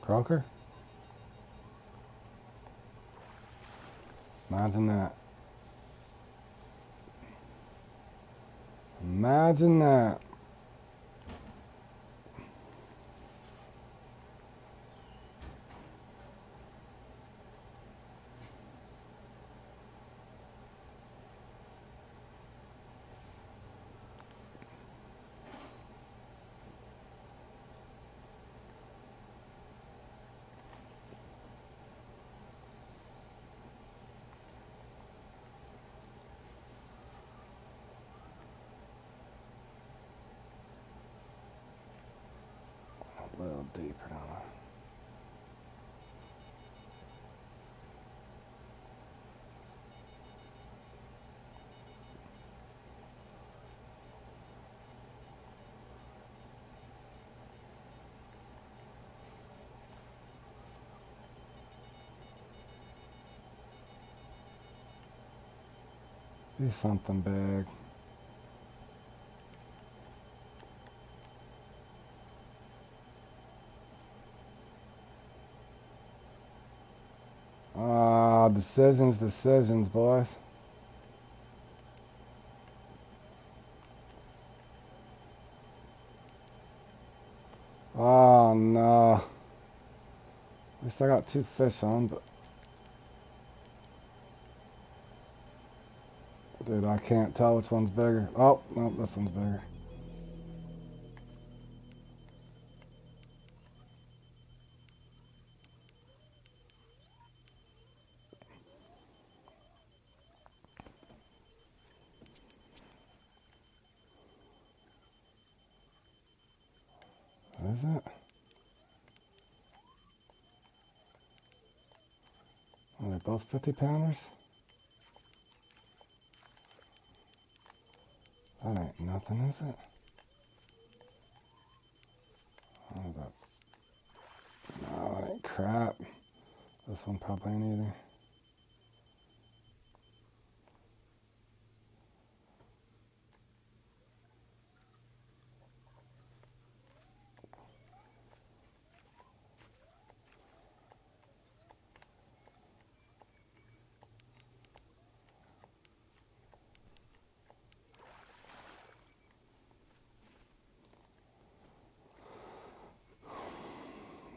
Croaker? Imagine that. Imagine that. deeper down there. Do something big. Decisions, boys. Oh, no. At least I got 2 fish on, but... Dude, I can't tell which one's bigger. Oh, no, this one's bigger. What is it? Are they both 50-pounders? That ain't nothing, is it? Oh, that... No, that ain't crap. This one probably ain't either.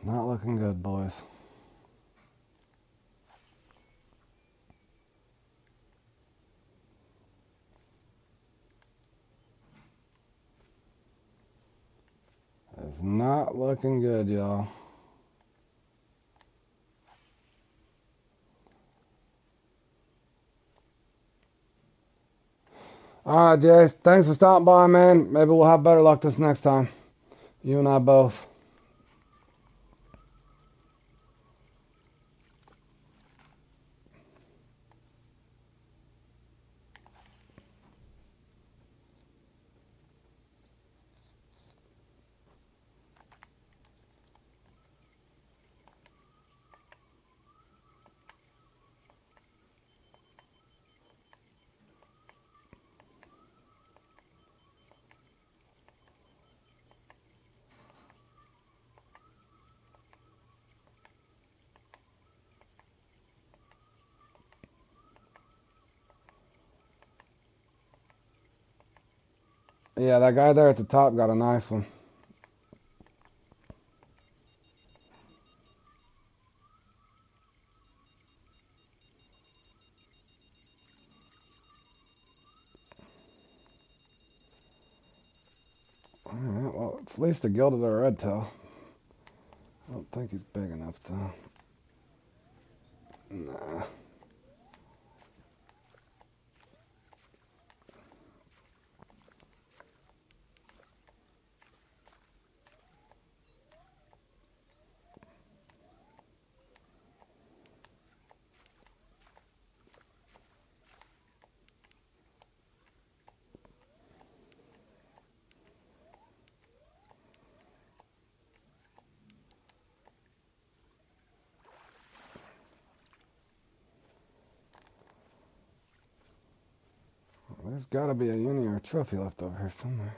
Not looking good, boys. It's not looking good, y'all. Alright, Jace. Thanks for stopping by, man. Maybe we'll have better luck this next time. You and I both. Yeah, that guy there at the top got a nice one. Alright, well, it's at least a gilded or a red tail. I don't think he's big enough to... Nah. There's gotta be a uni or a trophy left over here somewhere.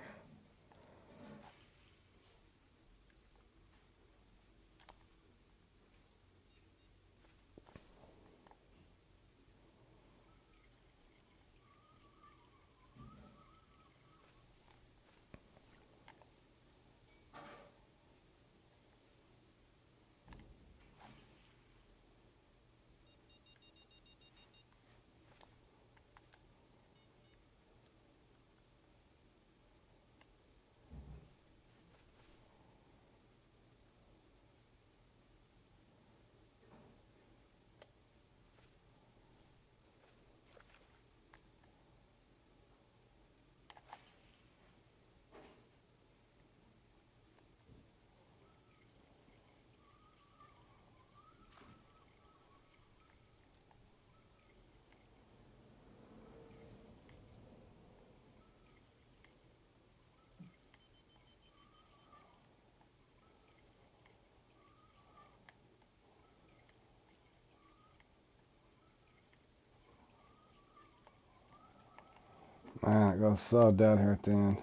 Man, it goes so dead here at the end.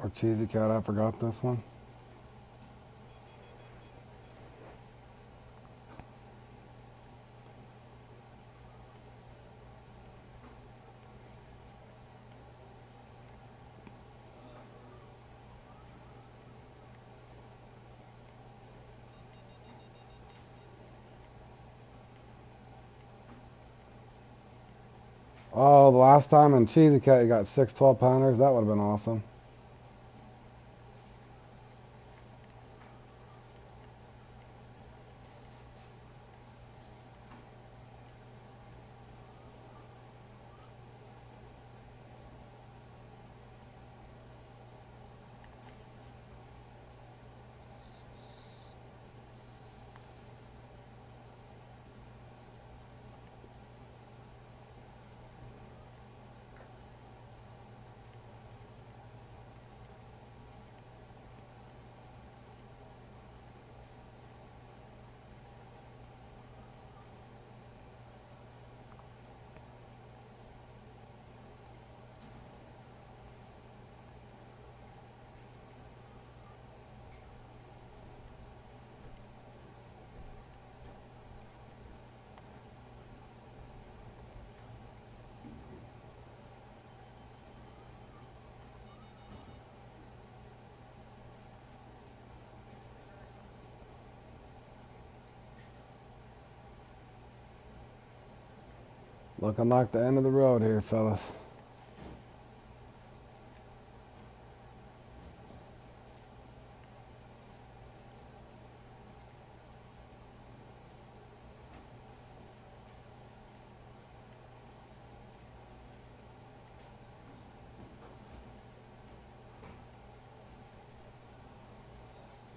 Or Cheesy Cat, I forgot this one. Oh, the last time in Cheesy Cat you got 6 12-pounders. That would have been awesome. Looking like the end of the road here, fellas.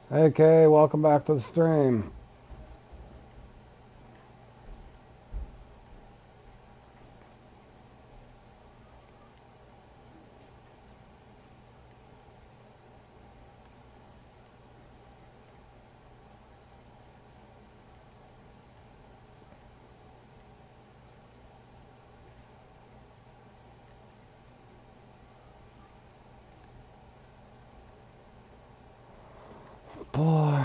Hey Kay, welcome back to the stream. Boy.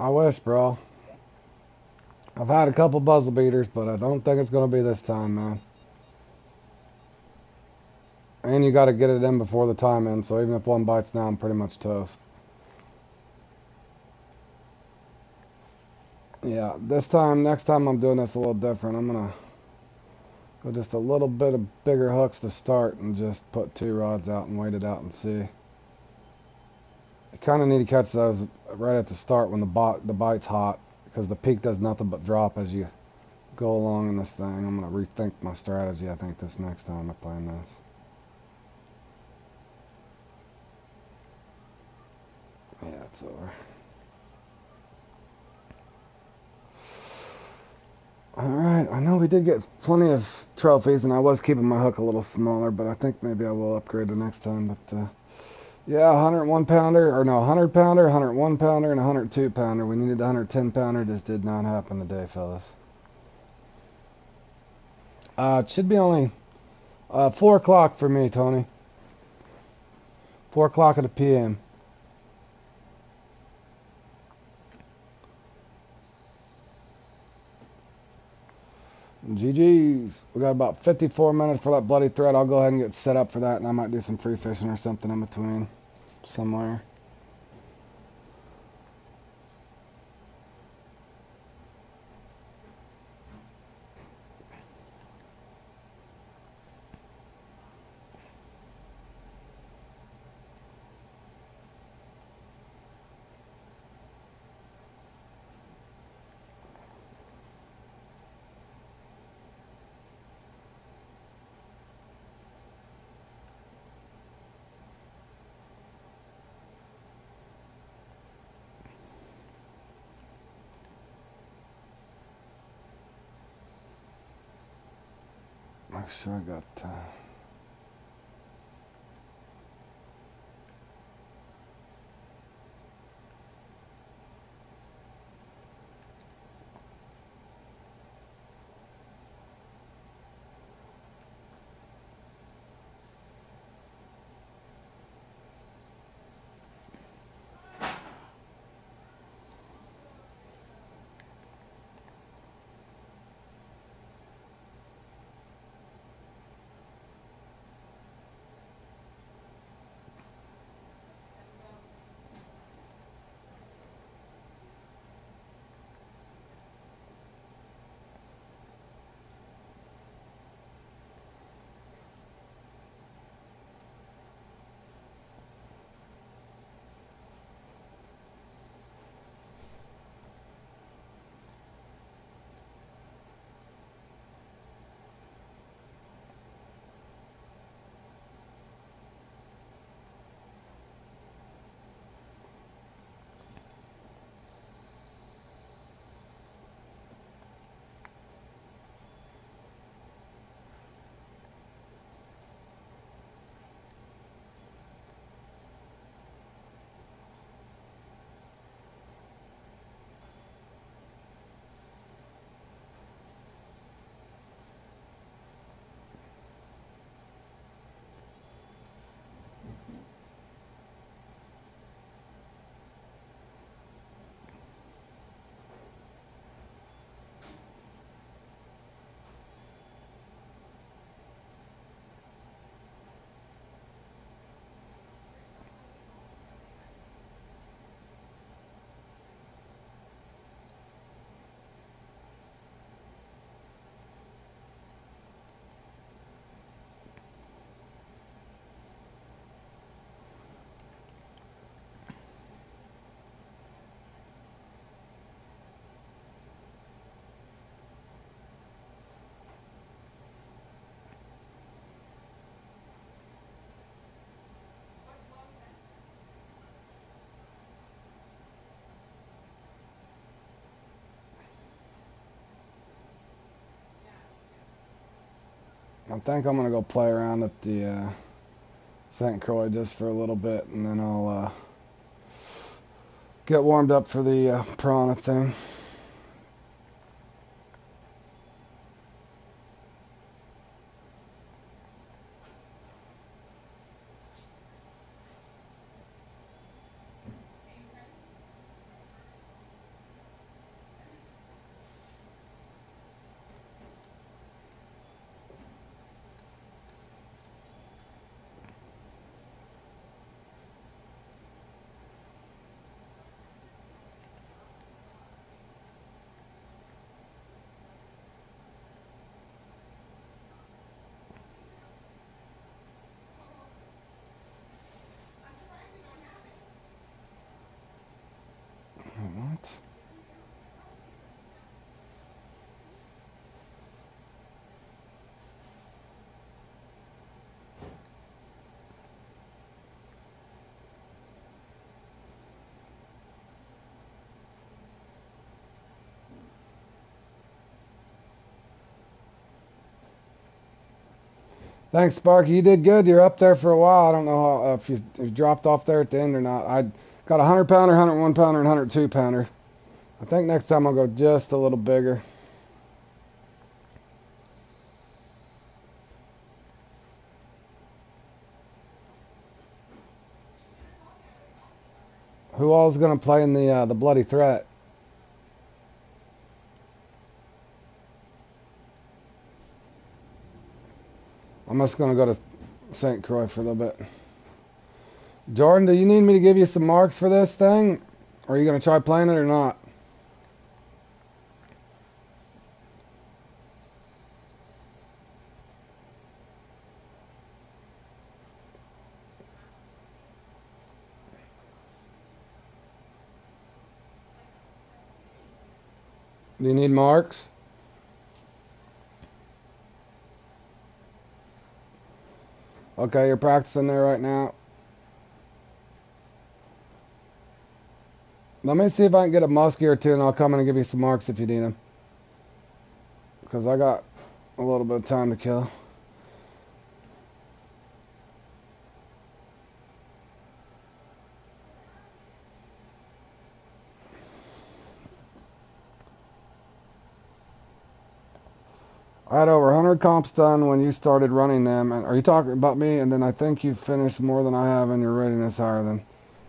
I wish, bro. I've had a couple buzzer beaters, but I don't think it's going to be this time, man. And you got to get it in before the time ends, so even if one bites now, I'm pretty much toast. Yeah, next time I'm doing this a little different. I'm going to go just a little bit of bigger hooks to start and just put 2 rods out and wait it out and see. You kind of need to catch those right at the start when the bite's hot, because the peak does nothing but drop as you go along in this thing. I'm going to rethink my strategy, I think, this next time I play this. Yeah, it's over. Alright, I know we did get plenty of trophies, and I was keeping my hook a little smaller, but I think maybe I will upgrade the next time. But, yeah, 101 pounder, or no, 100 pounder, 101 pounder, and 102 pounder. We needed the 110 pounder, just did not happen today, fellas. It should be only 4 o'clock for me, Tony. 4 o'clock at the p.m. GG's. We got about 54 minutes for that bloody thread. I'll go ahead and get set up for that, and I might do some free fishing or something in between somewhere. Make sure I got... I think I'm going to go play around at the St. Croix just for a little bit, and then I'll get warmed up for the piranha thing. Thanks, Sparky. You did good. You're up there for a while. I don't know how, if you dropped off there at the end or not. I got a 100 pounder, 101 pounder, and 102 pounder. I think next time I'll go just a little bigger. Who all is going to play in the Bloody Threat? I'm just going to go to St. Croix for a little bit. Jordan, do you need me to give you some marks for this thing? Or are you going to try playing it or not? Do you need marks? Okay, you're practicing there right now. Let me see if I can get a muskie or two, and I'll come in and give you some marks if you need them. Because I got a little bit of time to kill. I had over 100 comps done when you started running them. And are you talking about me? And then I think you finished more than I have, and your rating is higher than.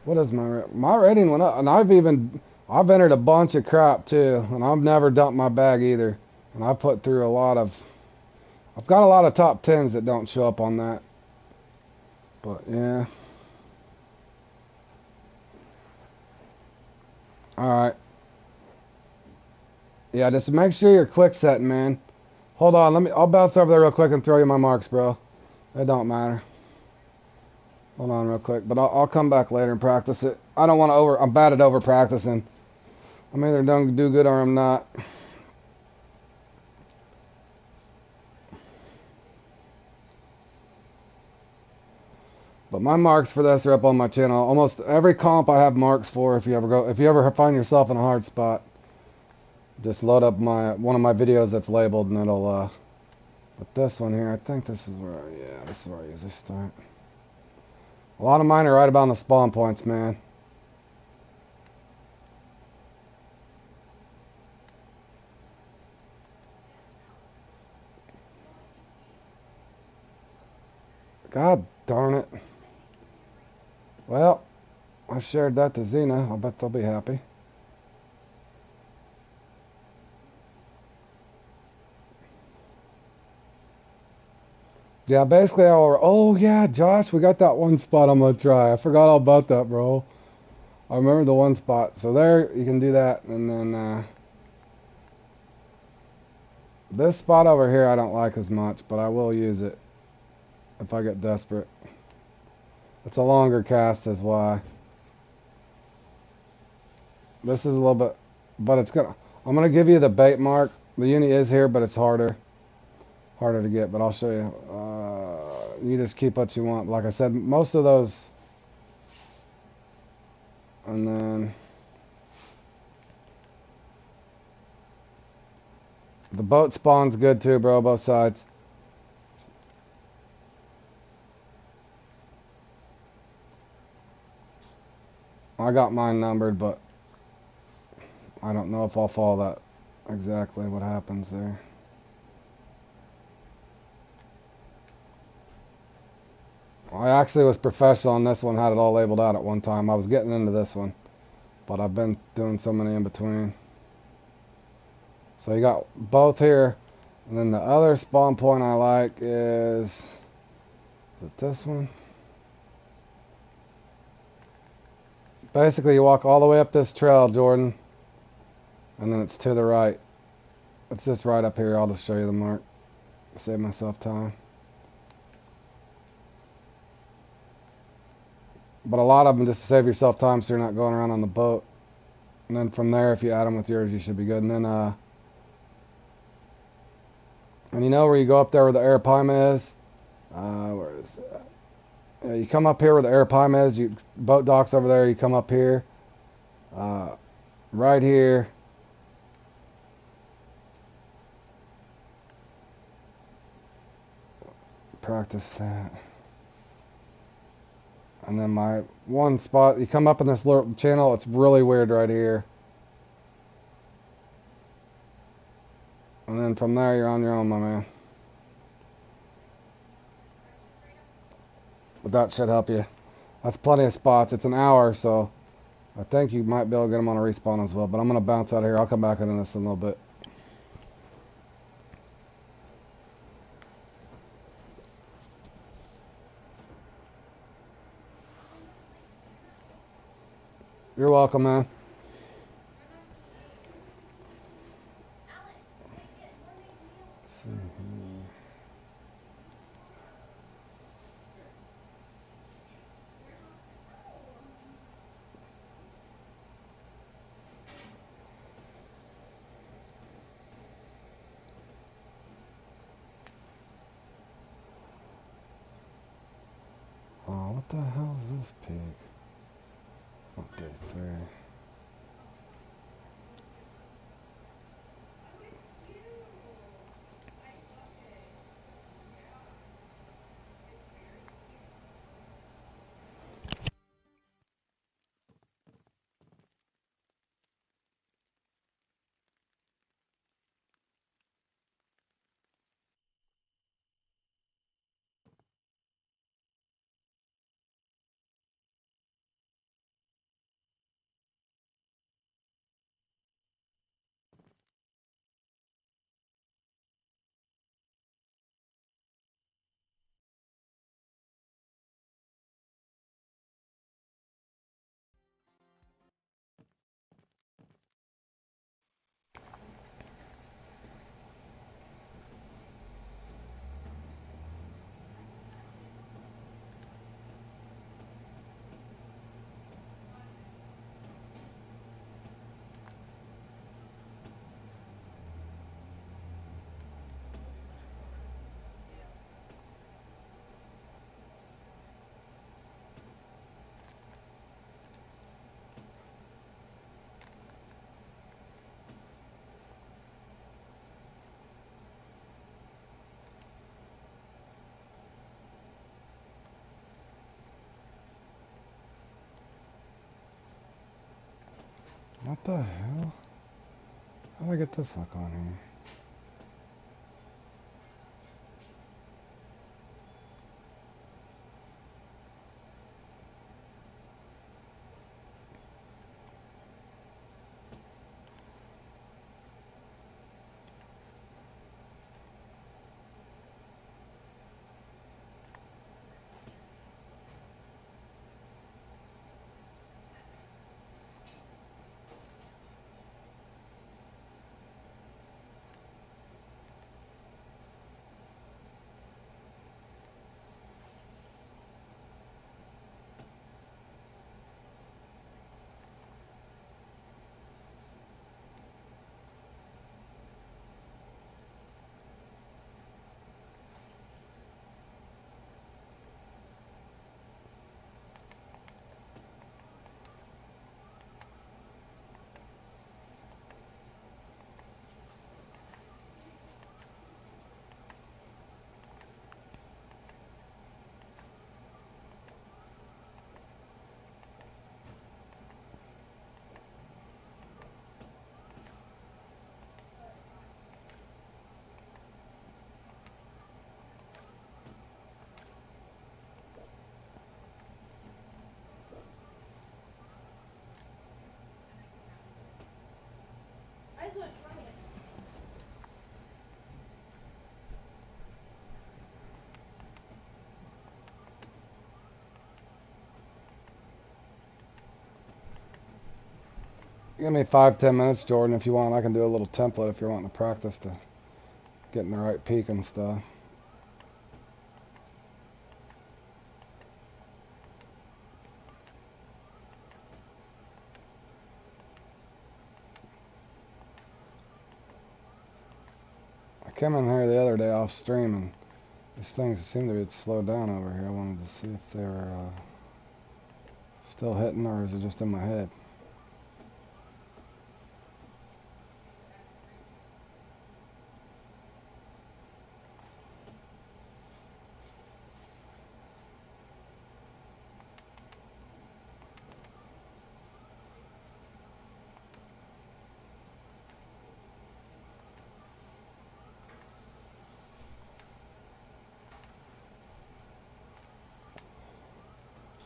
What is my rating went up, and I've entered a bunch of crap too, and I've never dumped my bag either, and I've put through I've got a lot of top tens that don't show up on that, but yeah. All right. Yeah, just make sure you're quick setting, man. Hold on, I'll bounce over there real quick and throw you my marks, bro. It don't matter. Hold on real quick, but I'll come back later and practice it. I don't want to I'm bad at over practicing. I'm either don't do good or I'm not. But my marks for this are up on my channel. Almost every comp I have marks for. If you ever find yourself in a hard spot, just load up one of my videos that's labeled, and it'll. But this one here, I think this is where I usually start. A lot of mine are right about the spawn points, man. God darn it. Well, I shared that to Xena. I'll bet they'll be happy. Yeah, basically, oh yeah, Josh, we got that one spot I'm gonna try. I forgot all about that, bro. I remember the one spot. So there, you can do that, and then this spot over here I don't like as much, but I will use it if I get desperate. It's a longer cast is why. This is a little bit, but I'm gonna give you the bait mark. The uni is here, but it's harder to get. But I'll show you. You just keep what you want. Like I said, most of those, and then the boat spawn's good too, bro. Both sides. I got mine numbered, but I don't know if I'll follow that exactly what happens there. I actually was professional on this one, had it all labeled out at one time. I was getting into this one, but I've been doing so many in between. So you got both here, and then the other spawn point I like is it this one? Basically, you walk all the way up this trail, Jordan, and then it's to the right. It's just right up here. I'll just show you the mark. Save myself time. But a lot of them just to save yourself time so you're not going around on the boat. And then from there, if you add them with yours, you should be good. And then, and you know where you go up there where the Arapaima is? Where is that? Yeah, you come up here where the Arapaima is. Boat docks over there. You come up here. Right here. practice that. And then my one spot, you come up in this little channel, it's really weird right here. And then from there, you're on your own, my man. But that should help you. That's plenty of spots. It's an hour, so I think you might be able to get them on a respawn as well. But I'm going to bounce out of here. I'll come back into this in a little bit. You're welcome, man. Let's see here. Oh, what the hell is this pig? Update 3. What the hell? How do I get this hook on here? Give me 5-10 minutes, Jordan, if you want. I can do a little template if you're wanting to practice to getting the right peak and stuff. I came in here the other day off stream and these things seem to be slowed down over here. I wanted to see if they were still hitting or is it just in my head.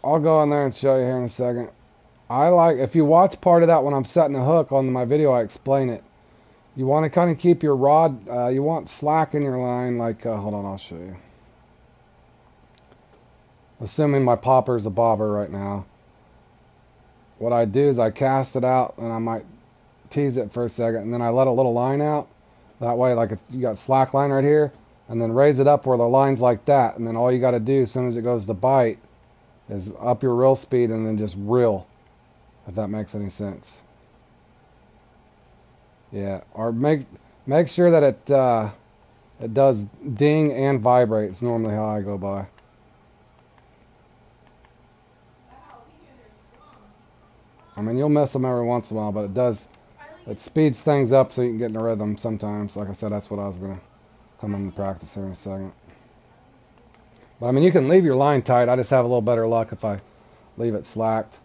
I'll go in there and show you here in a second. I like, if you watch part of that when I'm setting a hook on my video, I explain it. You want to kind of keep your rod, you want slack in your line, like, hold on, I'll show you. Assuming my popper is a bobber right now. What I do is I cast it out, and I might tease it for a second, and then I let a little line out. That way, like, if you got slack line right here, and then raise it up where the line's like that, and then all you got to do as soon as it goes to bite is up your reel speed and then just reel, if that makes any sense. Yeah, or make sure that it does ding and vibrate. It's normally how I go by. I mean, you'll miss them every once in a while, but it speeds things up so you can get in a rhythm sometimes. Like I said, that's what I was going to come in and practice here in a second. But I mean, you can leave your line tight. I just have a little better luck if I leave it slacked.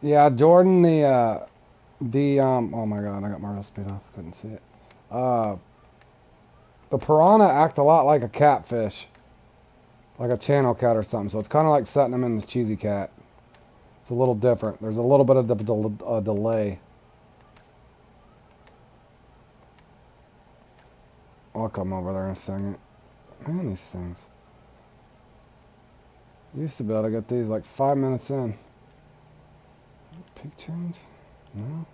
Yeah, Jordan, oh my God, I got my reel speed off. Couldn't see it. Uh, the piranha act a lot like a catfish, like a channel cat or something. So it's kind of like setting them in the cheesy cat. It's a little different. There's a little bit of delay. I'll come over there in a second. Man, these things. Used to be able to get these like 5 minutes in. Peak change? No.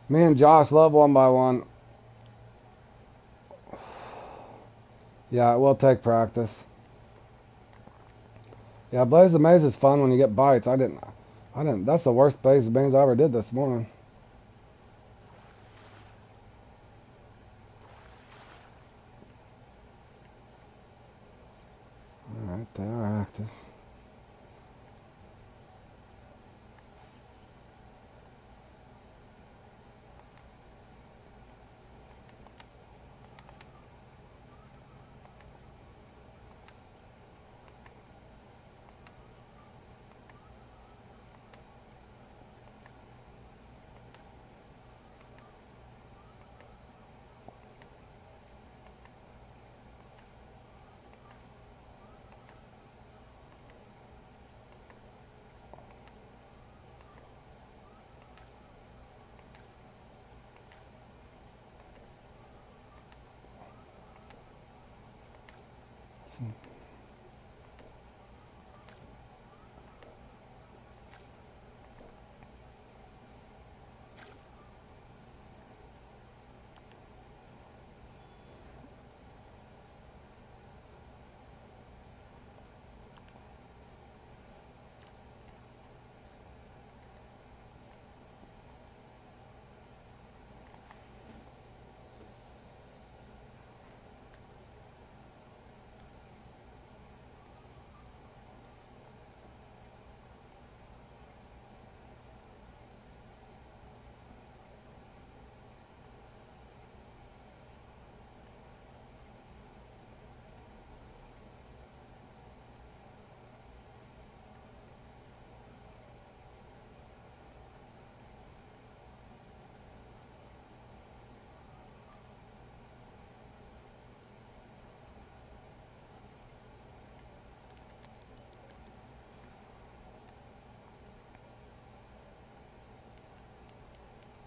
Me and Josh love one by one. Yeah, it will take practice. Yeah, Blaze the Maze is fun when you get bites. I didn't, that's the worst Blaze the Maze I ever did this morning. Alright, they are active.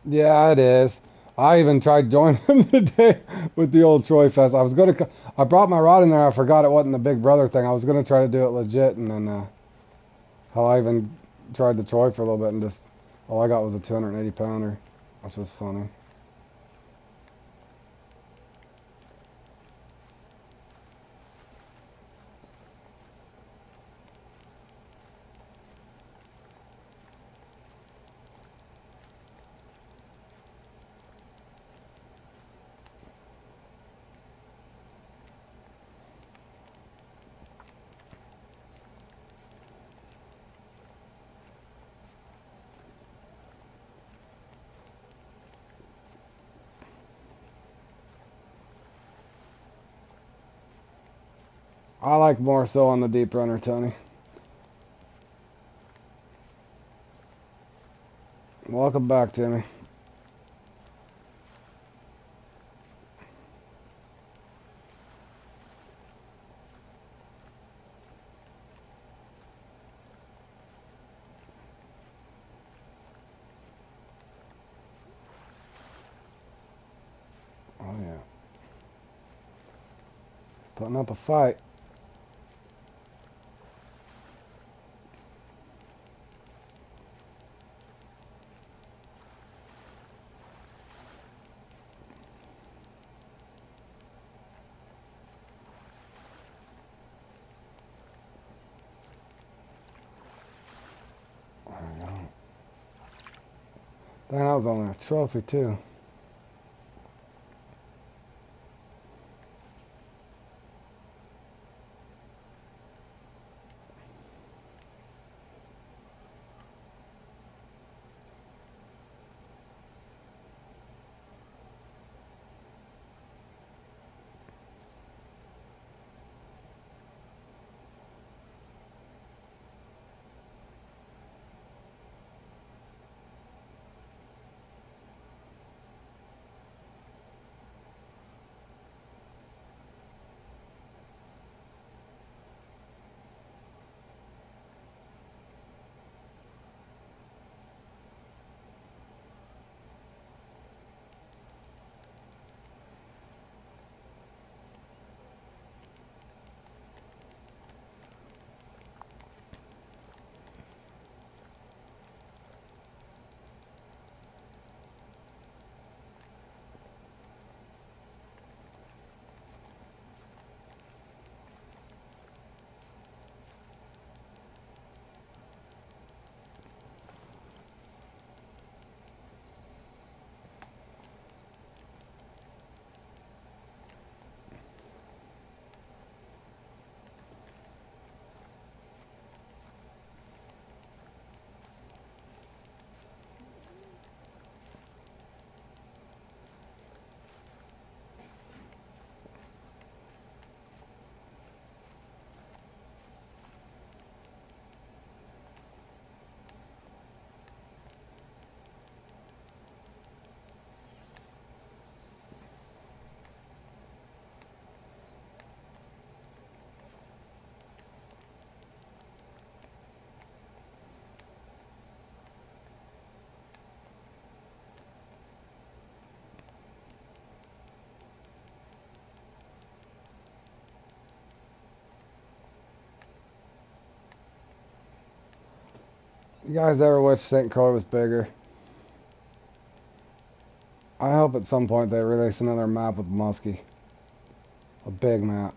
Yeah, it is. I even tried joining them today with the old Troy Fest. I brought my rod in there. I forgot it wasn't the Big Brother thing. I was gonna try to do it legit, and then hell, I even tried the Troy for a little bit, and just all I got was a 280 pounder, which was funny. I like more so on the deep runner, Tony. Welcome back, Timmy. Oh yeah, putting up a fight. There we go. Dang, that was only a trophy too. You guys ever wish St. Croix was bigger? I hope at some point they release another map with Muskie. A big map.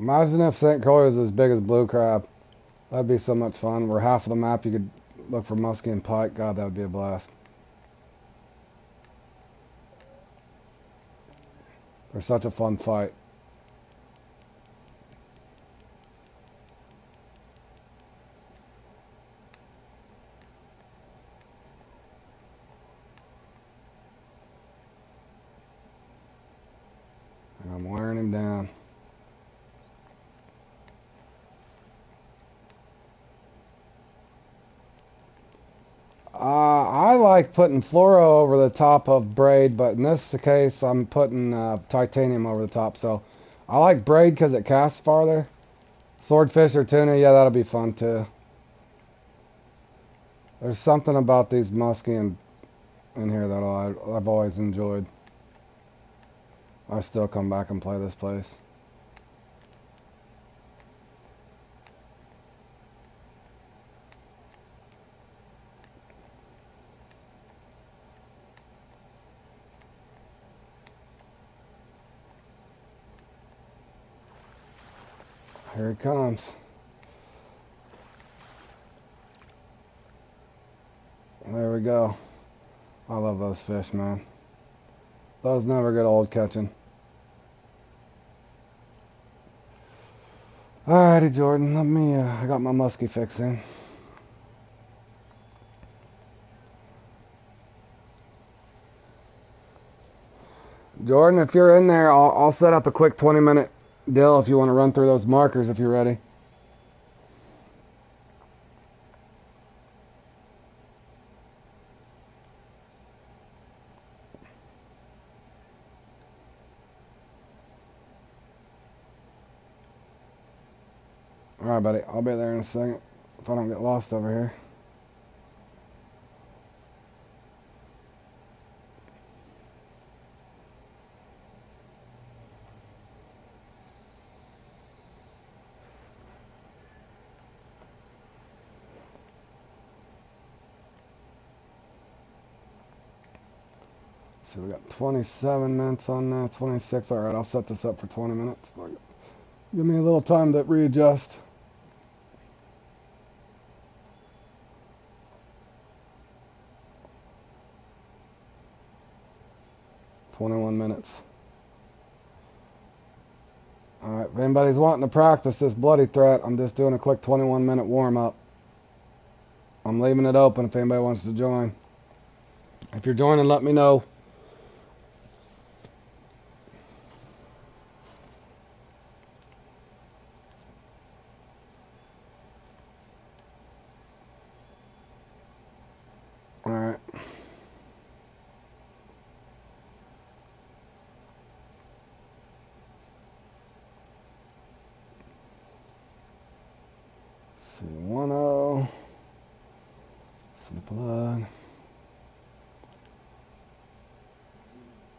Imagine if St. Croix was as big as Blue Crab. That'd be so much fun. Where half of the map you could look for Muskie and Pike. God, that would be a blast. They're such a fun fight. And I'm wearing him down. I like putting fluoro over the top of braid, but in this case, I'm putting titanium over the top. So I like braid because it casts farther. Swordfish or tuna, yeah, that'll be fun too. There's something about these muskie in here that I've always enjoyed. I still come back and play this place. Here he comes. There we go. I love those fish, man. Those never get old catching. Alrighty, Jordan. Let me, I got my muskie fix in. Jordan, if you're in there, I'll set up a quick 20-minute deal if you want to run through those markers if you're ready. Alright, buddy. I'll be there in a second if I don't get lost over here. So we got 27 minutes on that, 26. Alright, I'll set this up for 20 minutes. Give me a little time to readjust. "21 minutes. Alright, if anybody's wanting to practice this bloody threat, I'm just doing a quick 21-minute warm-up. I'm leaving it open if anybody wants to join. If you're joining, let me know. Alright. See, 1-0. Some blood.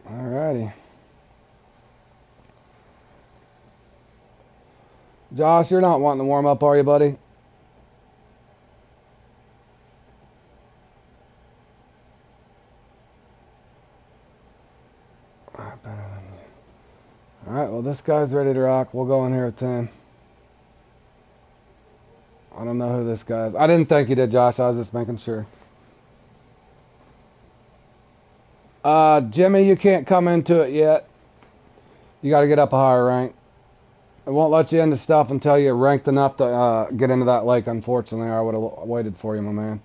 Alrighty. Josh, you're not wanting to warm up, are you, buddy? Alright, better than you. Alright, well, this guy's ready to rock. We'll go in here with Tim. I don't know who this guy is. I didn't think you did, Josh. I was just making sure. Jimmy, you can't come into it yet. You got to get up a higher rank. It won't let you into stuff until you're ranked enough to get into that lake, unfortunately. I would have waited for you, my man.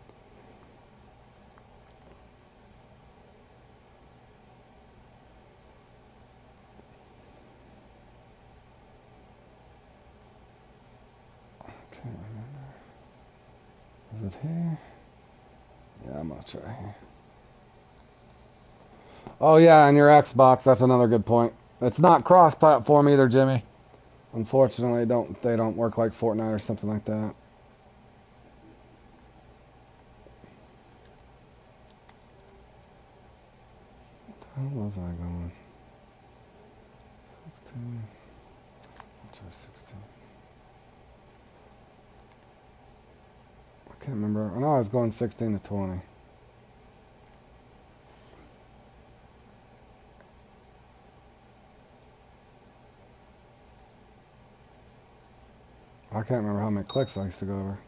Okay, is it here? Yeah, I'm going to try here. Oh, yeah, and your Xbox, that's another good point. It's not cross-platform either, Jimmy. Unfortunately, they don't work like Fortnite or something like that. How was I going? 16. I'll try 16. I can't remember. I know I was going 16 to 20. I can't remember how many clicks I used to go over.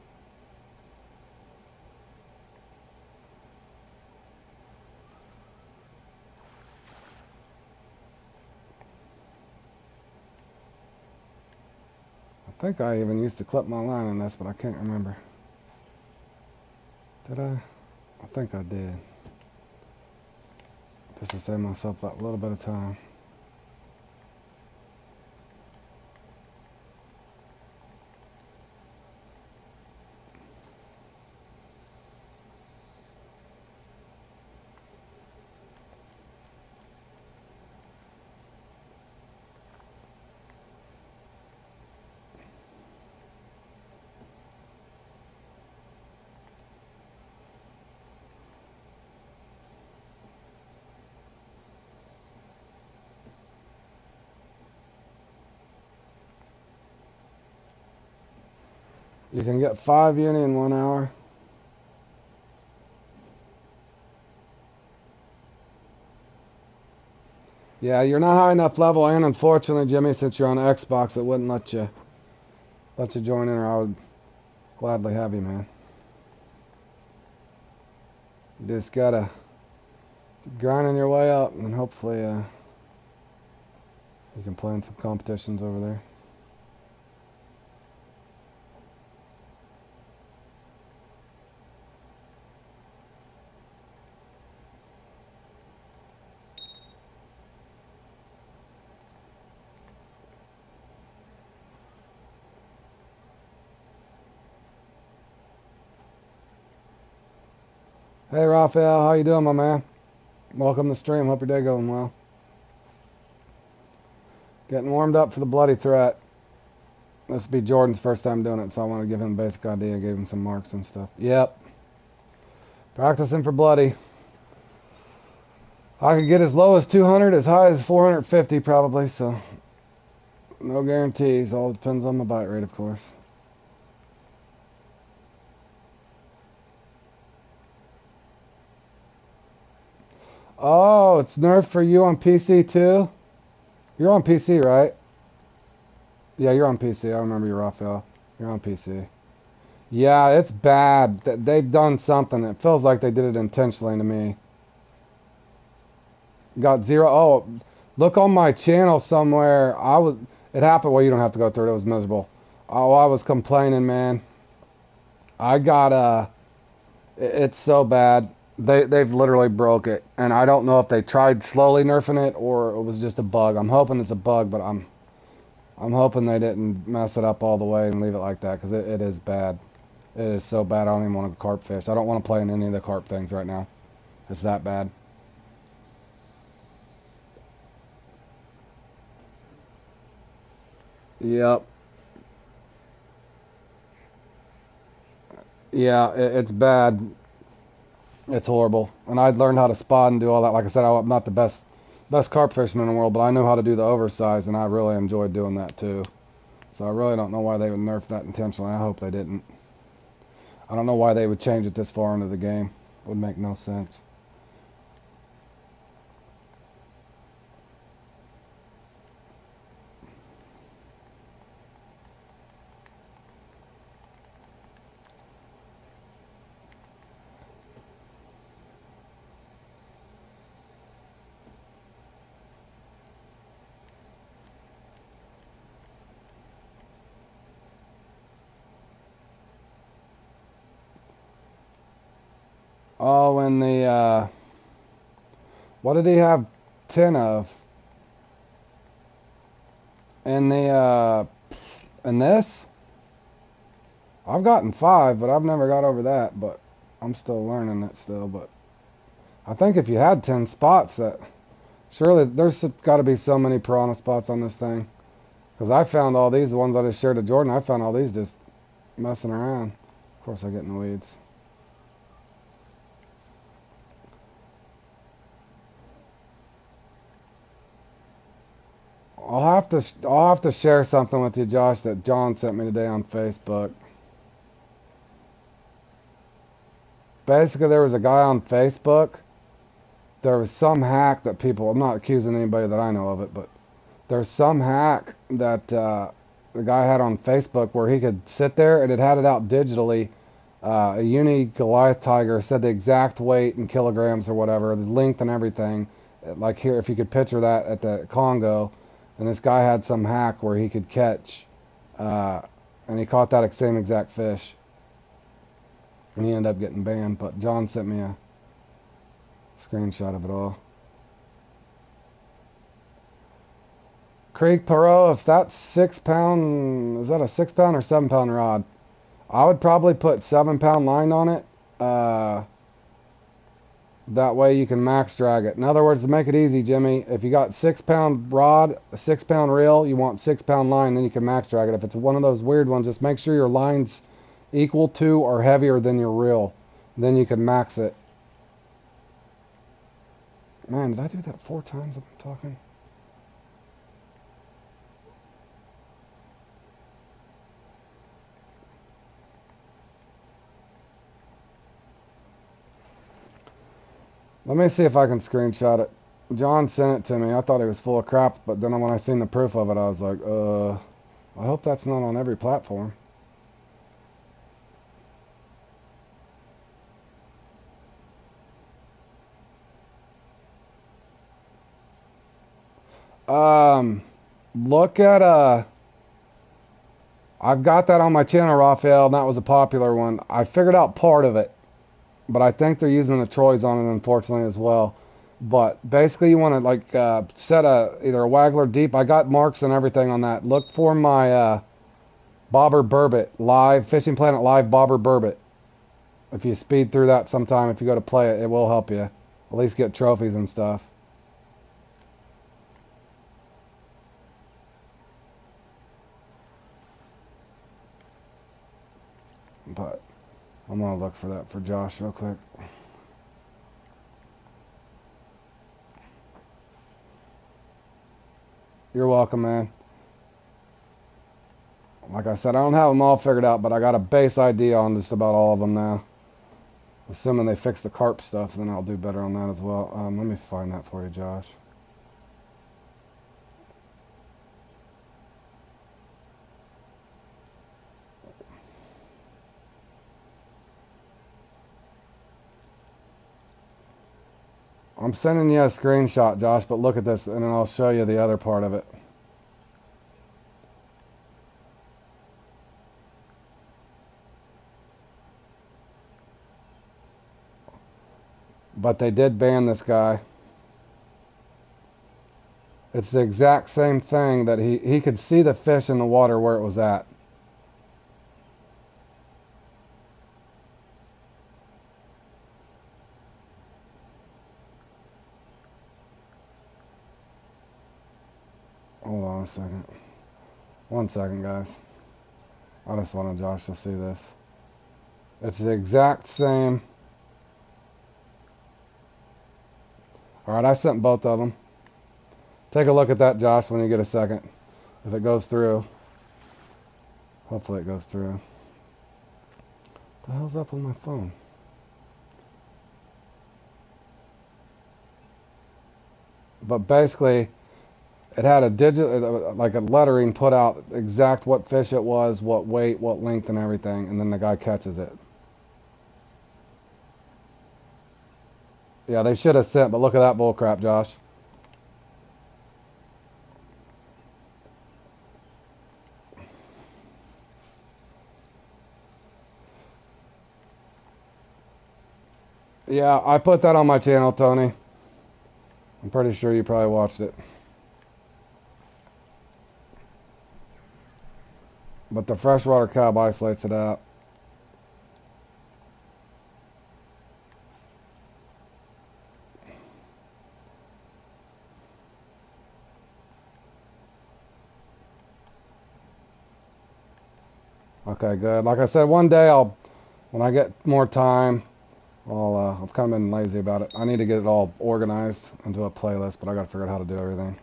I think I even used to clip my line on this, but I can't remember. Did I? I think I did. Just to save myself that little bit of time. You can get 5 uni in 1 hour. Yeah, you're not high enough level, and unfortunately, Jimmy, since you're on Xbox, it wouldn't let you join in, or I would gladly have you, man. You just gotta keep grinding your way up, and hopefully, you can play in some competitions over there. Hey, Raphael, how you doing, my man? Welcome to the stream. Hope your day going well. Getting warmed up for the bloody threat. This will be Jordan's first time doing it, so I want to give him a basic idea. Gave him some marks and stuff. Yep. Practicing for bloody. I could get as low as 200, as high as 450 probably, so no guarantees. All depends on my bite rate, of course. Oh, it's nerfed for you on PC too? You're on PC, right? Yeah, you're on PC. I remember you, Raphael. You're on PC. Yeah, it's bad. They've done something. It feels like they did it intentionally to me. Got 0. Oh, look on my channel somewhere. It happened. Well, you don't have to go through it. It was miserable. Oh, I was complaining, man. I got it's so bad. They've literally broke it, and I don't know if they tried slowly nerfing it or it was just a bug. I'm hoping it's a bug, but I'm hoping they didn't mess it up all the way and leave it like that, because it is bad. It is so bad. I don't even want to carp fish. I don't want to play in any of the carp things right now. It's that bad. Yep. Yeah, it's bad. It's horrible. And I'd learned how to spot and do all that. Like I said, I'm not the best carp fisherman in the world, but I knew how to do the oversize, and I really enjoyed doing that too. So I really don't know why they would nerf that intentionally. I hope they didn't. I don't know why they would change it this far into the game. It would make no sense. Oh, and what did he have 10 of? In in this? I've gotten 5, but I've never got over that, but I'm still learning it still, but I think if you had 10 spots, that surely there's got to be so many piranha spots on this thing. Because I found all these, the ones I just shared to Jordan, I found all these just messing around. Of course I get in the weeds. I'll have to share something with you, Josh, that John sent me today on Facebook. Basically, there was a guy on Facebook. There was some hack that people. I'm not accusing anybody that I know of it, but there's some hack that the guy had on Facebook where he could sit there and it had it out digitally. A uni Goliath tiger said the exact weight in kilograms or whatever, the length and everything. Like here, if you could picture that at the Congo, and this guy had some hack where he could catch, and he caught that same exact fish, and he ended up getting banned. But John sent me a screenshot of it all. Creek Perot, if that's 6 pound, is that a 6 pound or 7 pound rod? I would probably put 7 pound line on it. That way you can max drag it. In other words, to make it easy, Jimmy, if you got 6 pound rod, a 6 pound reel, you want 6 pound line, then you can max drag it. If it's one of those weird ones, just make sure your line's equal to or heavier than your reel. Then you can max it. Man, did I do that 4 times I'm talking? Let me see if I can screenshot it. John sent it to me. I thought it was full of crap, but then when I seen the proof of it, I was like, I hope that's not on every platform. Look at, I've got that on my channel, Raphael, and that was a popular one. I figured out part of it, but I think they're using the Troys on it, unfortunately, as well. But basically, you want to like set either a waggler deep. I got marks and everything on that. Look for my Bobber Burbot live Fishing Planet live Bobber Burbot. If you speed through that sometime, if you go to play it, it will help you at least get trophies and stuff. But I'm gonna look for that for Josh real quick. You're welcome, man. Like I said, I don't have them all figured out, but I got a base idea on just about all of them now. Assuming they fix the carp stuff, then I'll do better on that as well. Let me find that for you, Josh. I'm sending you a screenshot, Josh, but look at this, and then I'll show you the other part of it. But they did ban this guy. It's the exact same thing that he could see the fish in the water where it was at. Hold on a second. 1 second, guys. I just wanted Josh to see this. It's the exact same. Alright, I sent both of them. Take a look at that, Josh, when you get a second. If it goes through. Hopefully it goes through. What the hell's up with my phone? But basically, it had a digital, like a lettering put out exact what fish it was, what weight, what length, and everything, and then the guy catches it. Yeah, they should have sent, but look at that bullcrap, Josh. Yeah, I put that on my channel, Tony. I'm pretty sure you probably watched it. But the freshwater cab isolates it out. Okay, good. Like I said, one day when I get more time, I've kind of been lazy about it. I need to get it all organized into a playlist, but I got to figure out how to do everything.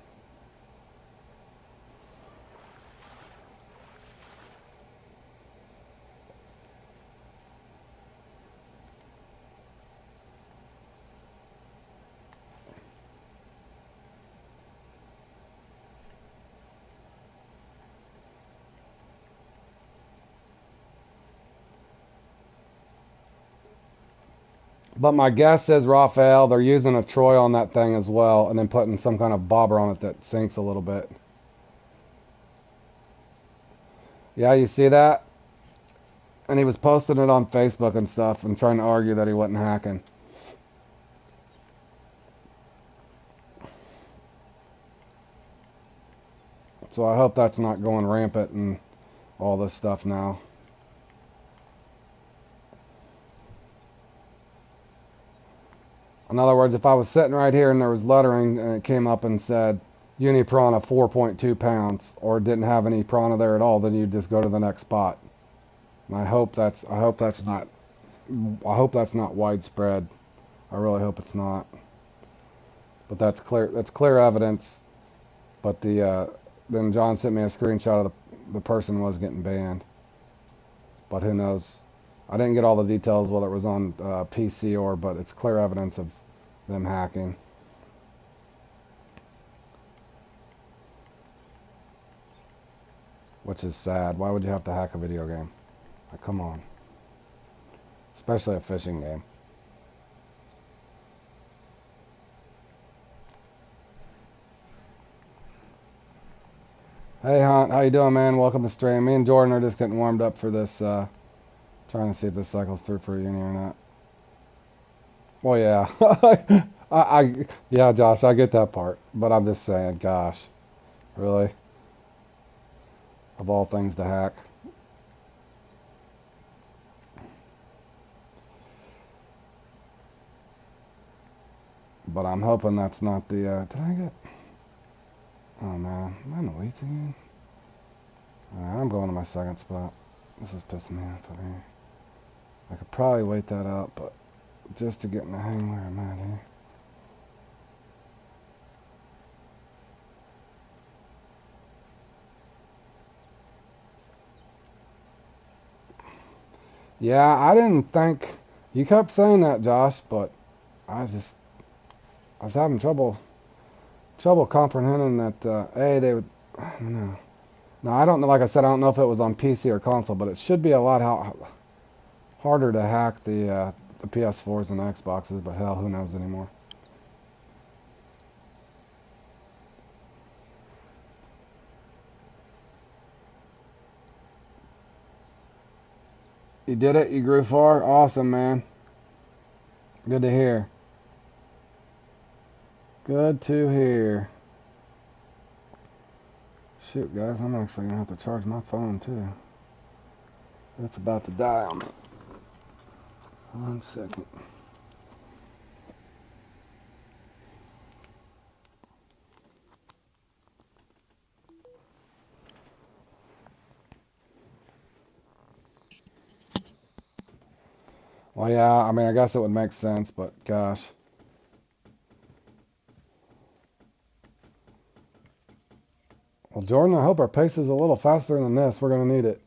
But my guess is, Raphael, they're using a Troy on that thing as well, and then putting some kind of bobber on it that sinks a little bit. Yeah, you see that? And he was posting it on Facebook and stuff and trying to argue that he wasn't hacking. So I hope that's not going rampant and all this stuff now. In other words, if I was sitting right here and there was lettering and it came up and said uni prana 4.2 pounds or didn't have any prana there at all, then you'd just go to the next spot. And I hope that's not widespread. I really hope it's not. But that's clear evidence. But then John sent me a screenshot of the person was getting banned. But who knows? I didn't get all the details whether it was on PC but it's clear evidence of them hacking. Which is sad. Why would you have to hack a video game? Like, come on. Especially a fishing game. Hey Hunt, how you doing, man? Welcome to stream. Me and Jordan are just getting warmed up for this, trying to see if this cycles through for uni or not. Well, yeah. Yeah, Josh, I get that part. But I'm just saying, gosh. Really? Of all things to hack. But I'm hoping that's not the, did I get... Oh, man. Am I in the weeds again? Alright, I'm going to my second spot. This is pissing me off over here. I could probably wait that out, but just to get in the hang where I'm at here. Yeah, I didn't think... You kept saying that, Josh, but I was having trouble comprehending that, A, they would... I don't know. No, I don't know. Like I said, I don't know if it was on PC or console, but it should be a lot harder to hack the PS4s and the Xboxes, but hell, who knows anymore. You did it? You grew far? Awesome, man. Good to hear. Good to hear. Shoot, guys, I'm actually going to have to charge my phone, too. It's about to die on me. 1 second. Well, yeah, I mean, I guess it would make sense, but gosh. Well, Jordan, I hope our pace is a little faster than this. We're going to need it.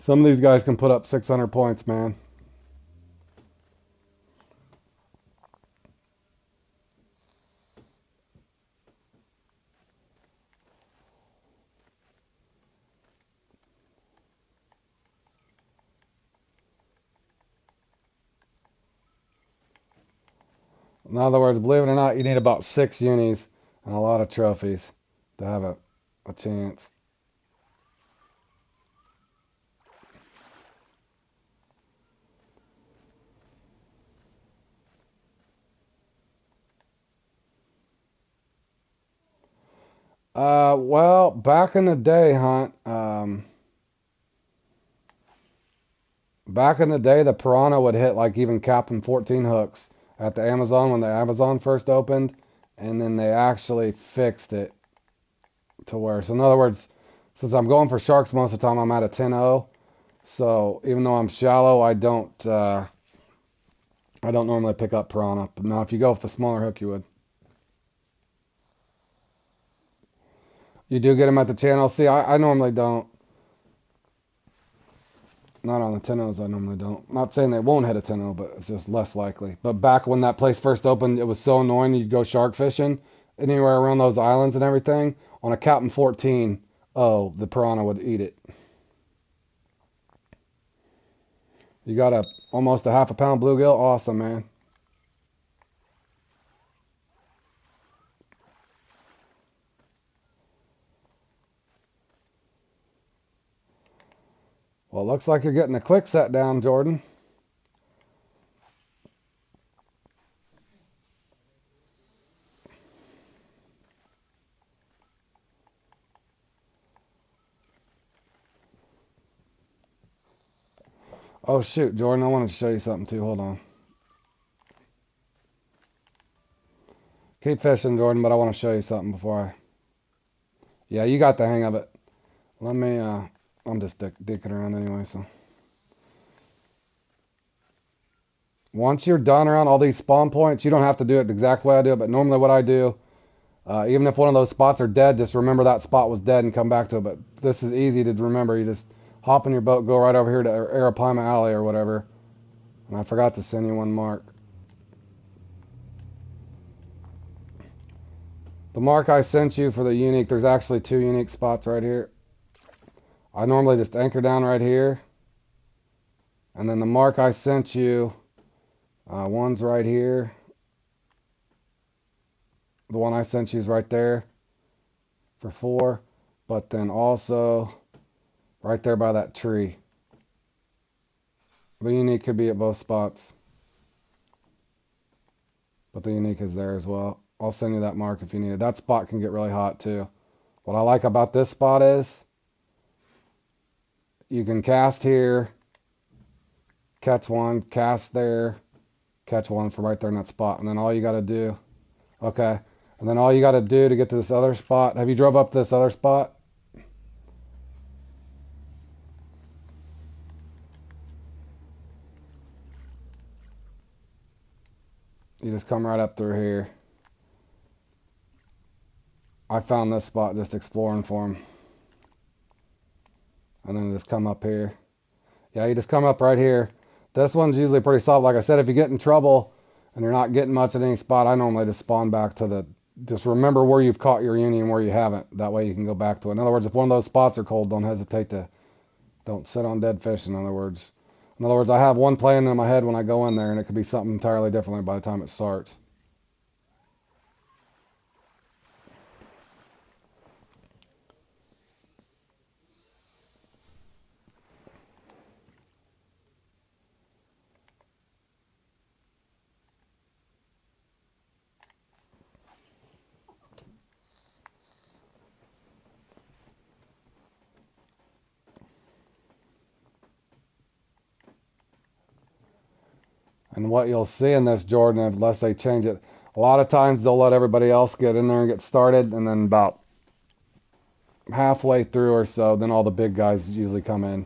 Some of these guys can put up 600 points, man. In other words, believe it or not, you need about 6 unis and a lot of trophies to have a chance. Well, back in the day, Hunt, back in the day, the Piranha would hit like even Captain 14 hooks at the Amazon when the Amazon first opened, and then they actually fixed it to where, so in other words, since I'm going for sharks most of the time, I'm at a 10-0. So even though I'm shallow, I don't normally pick up Piranha. But now if you go with the smaller hook, you would. You do get them at the channel. See, I normally don't. Not on the 10-0s, I normally don't. Not saying they won't hit a 10-0, but it's just less likely. But back when that place first opened, it was so annoying. You'd go shark fishing anywhere around those islands and everything. On a Captain 14, oh, the Piranha would eat it. You got almost a half a pound bluegill? Awesome, man. Well, it looks like you're getting a quick set down, Jordan. Oh, shoot, Jordan, I wanted to show you something, too. Hold on. Keep fishing, Jordan, but I want to show you something before I... Yeah, you got the hang of it. Let me, I'm just dicking around anyway, so... Once you're done around all these spawn points, you don't have to do it the exact way I do it, but normally what I do, even if one of those spots are dead, just remember that spot was dead and come back to it. But this is easy to remember. You just hop in your boat, go right over here to Arapaima Alley or whatever. And I forgot to send you one mark. The mark I sent you for the unique, there's actually 2 unique spots right here. I normally just anchor down right here. And then the mark I sent you, one's right here. The one I sent you is right there for 4. But then also right there by that tree. The unique could be at both spots. But the unique is there as well. I'll send you that mark if you need it. That spot can get really hot too. What I like about this spot is you can cast here, catch one, cast there, catch one from right there in that spot. And then all you got to do, okay, and then all you got to do to get to this other spot, have you drove up to this other spot? You just come right up through here. I found this spot just exploring for them. And then just come up here. Yeah, you just come up right here. This one's usually pretty solid. Like I said, if you get in trouble and you're not getting much at any spot, I normally just spawn back to the... Just remember where you've caught your uni and where you haven't. That way you can go back to it. In other words, if one of those spots are cold, don't hesitate to... Don't sit on dead fish, in other words. In other words, I have one plan in my head when I go in there, and it could be something entirely different by the time it starts. And what you'll see in this, Jordan, unless they change it, a lot of times they'll let everybody else get in there and get started, and then about halfway through or so, then all the big guys usually come in.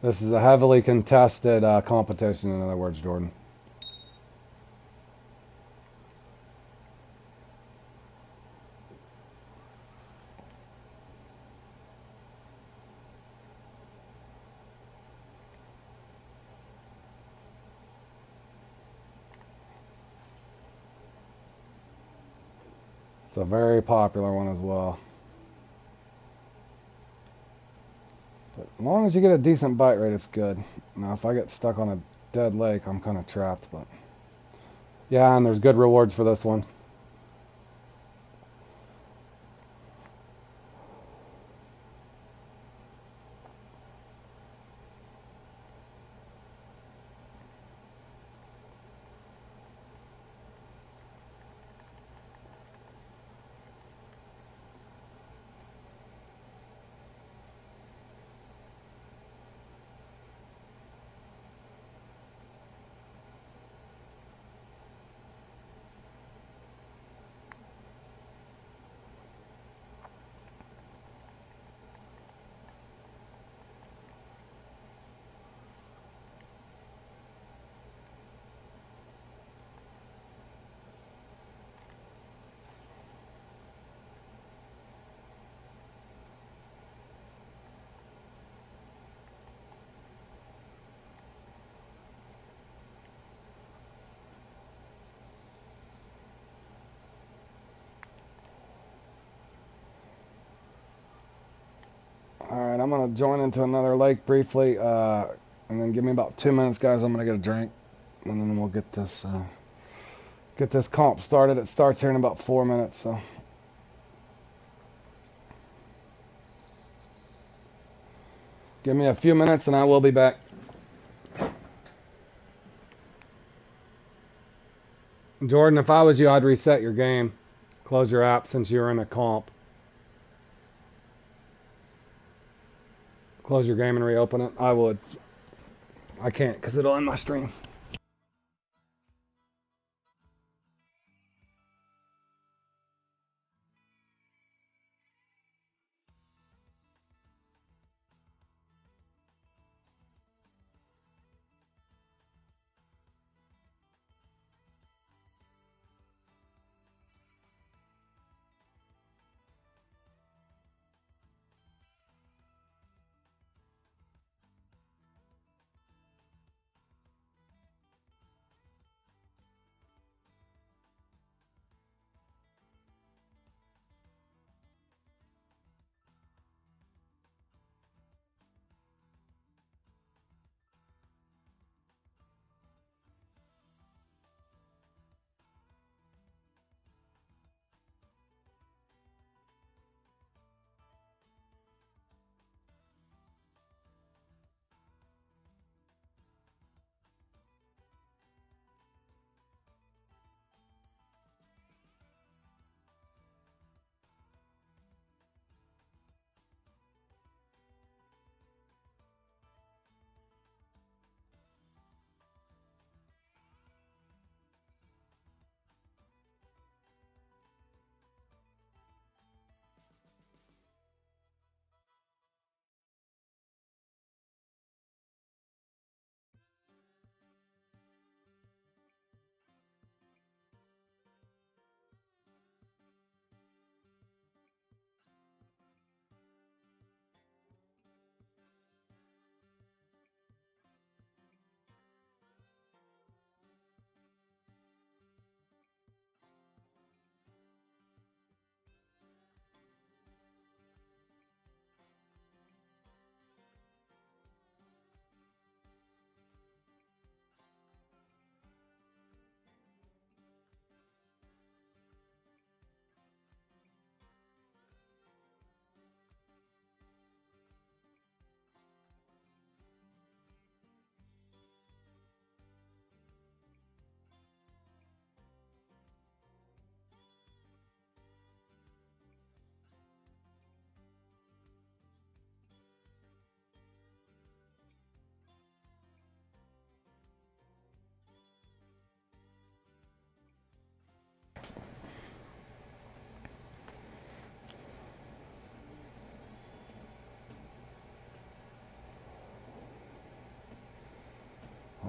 This is a heavily contested competition, in other words, Jordan. It's a very popular one as well. But as long as you get a decent bite rate, it's good. Now, if I get stuck on a dead lake, I'm kind of trapped, but... Yeah, and there's good rewards for this one. Alright, I'm going to join into another lake briefly, and then give me about 2 minutes, guys. I'm going to get a drink, and then we'll get this comp started. It starts here in about 4 minutes, so... Give me a few minutes and I will be back. Jordan, if I was you, I'd reset your game. Close your app since you're in a comp. Close your game and reopen it. I would. I can't because it'll end my stream.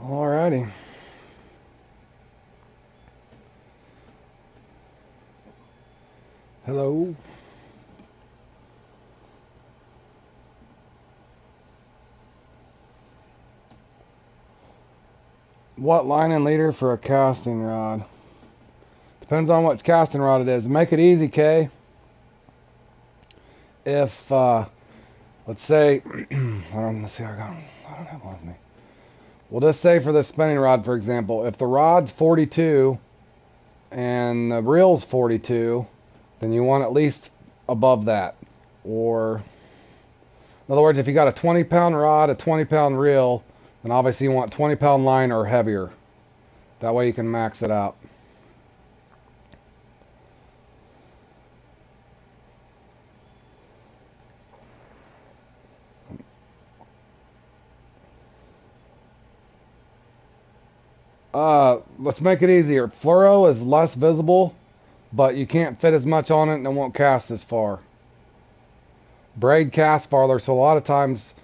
Alrighty. Hello. What line and leader for a casting rod? Depends on what casting rod it is. Make it easy, Kay. If, let's say, let's see, I don't have one with me. We'll just say for the spinning rod, for example, if the rod's 42 and the reel's 42, then you want at least above that. Or, in other words, if you got a 20-pound rod, a 20-pound reel, then obviously you want 20-pound line or heavier. That way you can max it out. Let's make it easier. Fluoro is less visible, but you can't fit as much on it and it won't cast as far. Braid casts farther, so a lot of times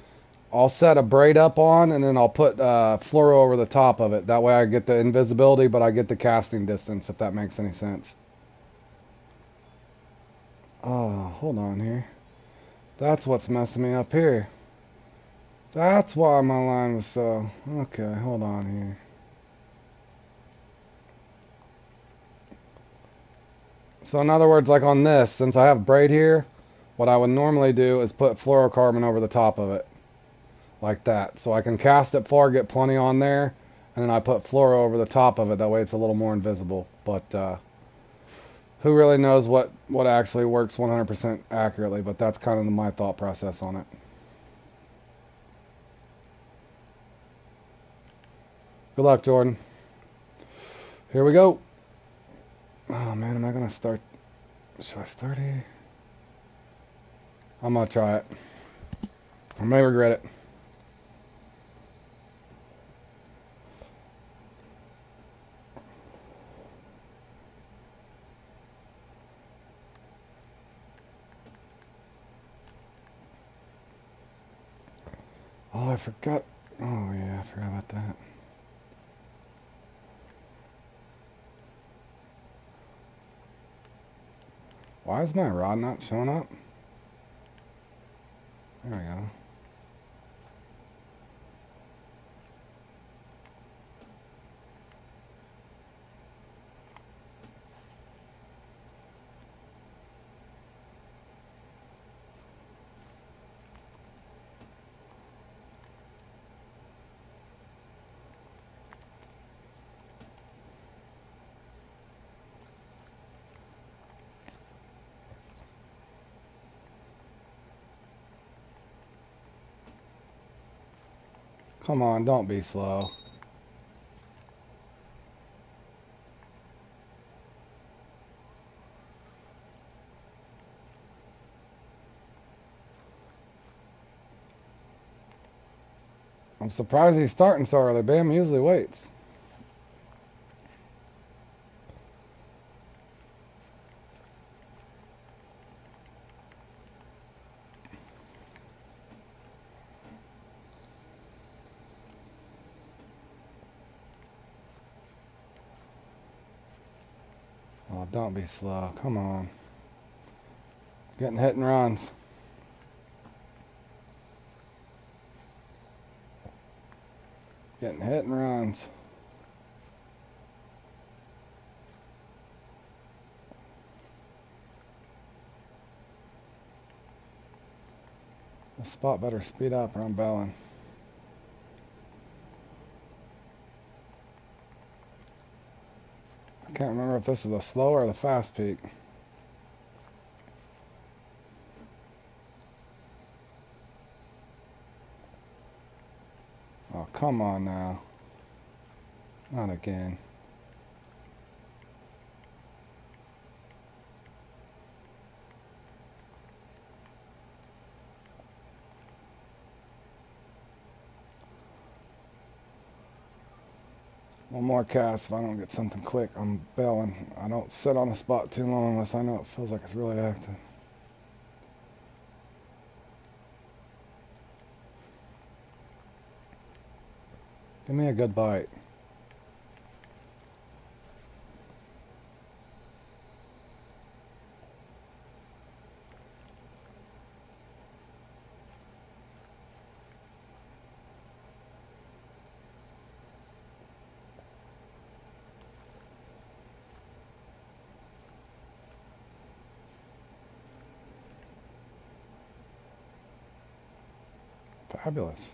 I'll set a braid up on and then I'll put fluoro over the top of it. That way I get the invisibility, but I get the casting distance, if that makes any sense. Oh, hold on here. That's what's messing me up here. That's why my line was so... Okay, hold on here. So in other words, like on this, since I have braid here, what I would normally do is put fluorocarbon over the top of it. Like that. So I can cast it far, get plenty on there, and then I put fluoro over the top of it. That way it's a little more invisible. But who really knows what actually works 100% accurately, but that's kind of my thought process on it. Good luck, Jordan. Here we go. Oh man, am I gonna start? Should I start here? I'm gonna try it. I may regret it. Oh, I forgot. Oh yeah, I forgot about that. Why is my rod not showing up? There we go. Come on, don't be slow. I'm surprised he's starting so early. Bam usually waits. Oh, don't be slow. Come on. Getting hit and runs. Getting hit and runs. The spot better speed up or I'm bailing. I can't remember if this is the slow or the fast peak. Oh, come on now. Not again. One more cast. If I don't get something quick, I'm bailing. I don't sit on a spot too long unless I know it feels like it's really active. Give me a good bite. Fabulous.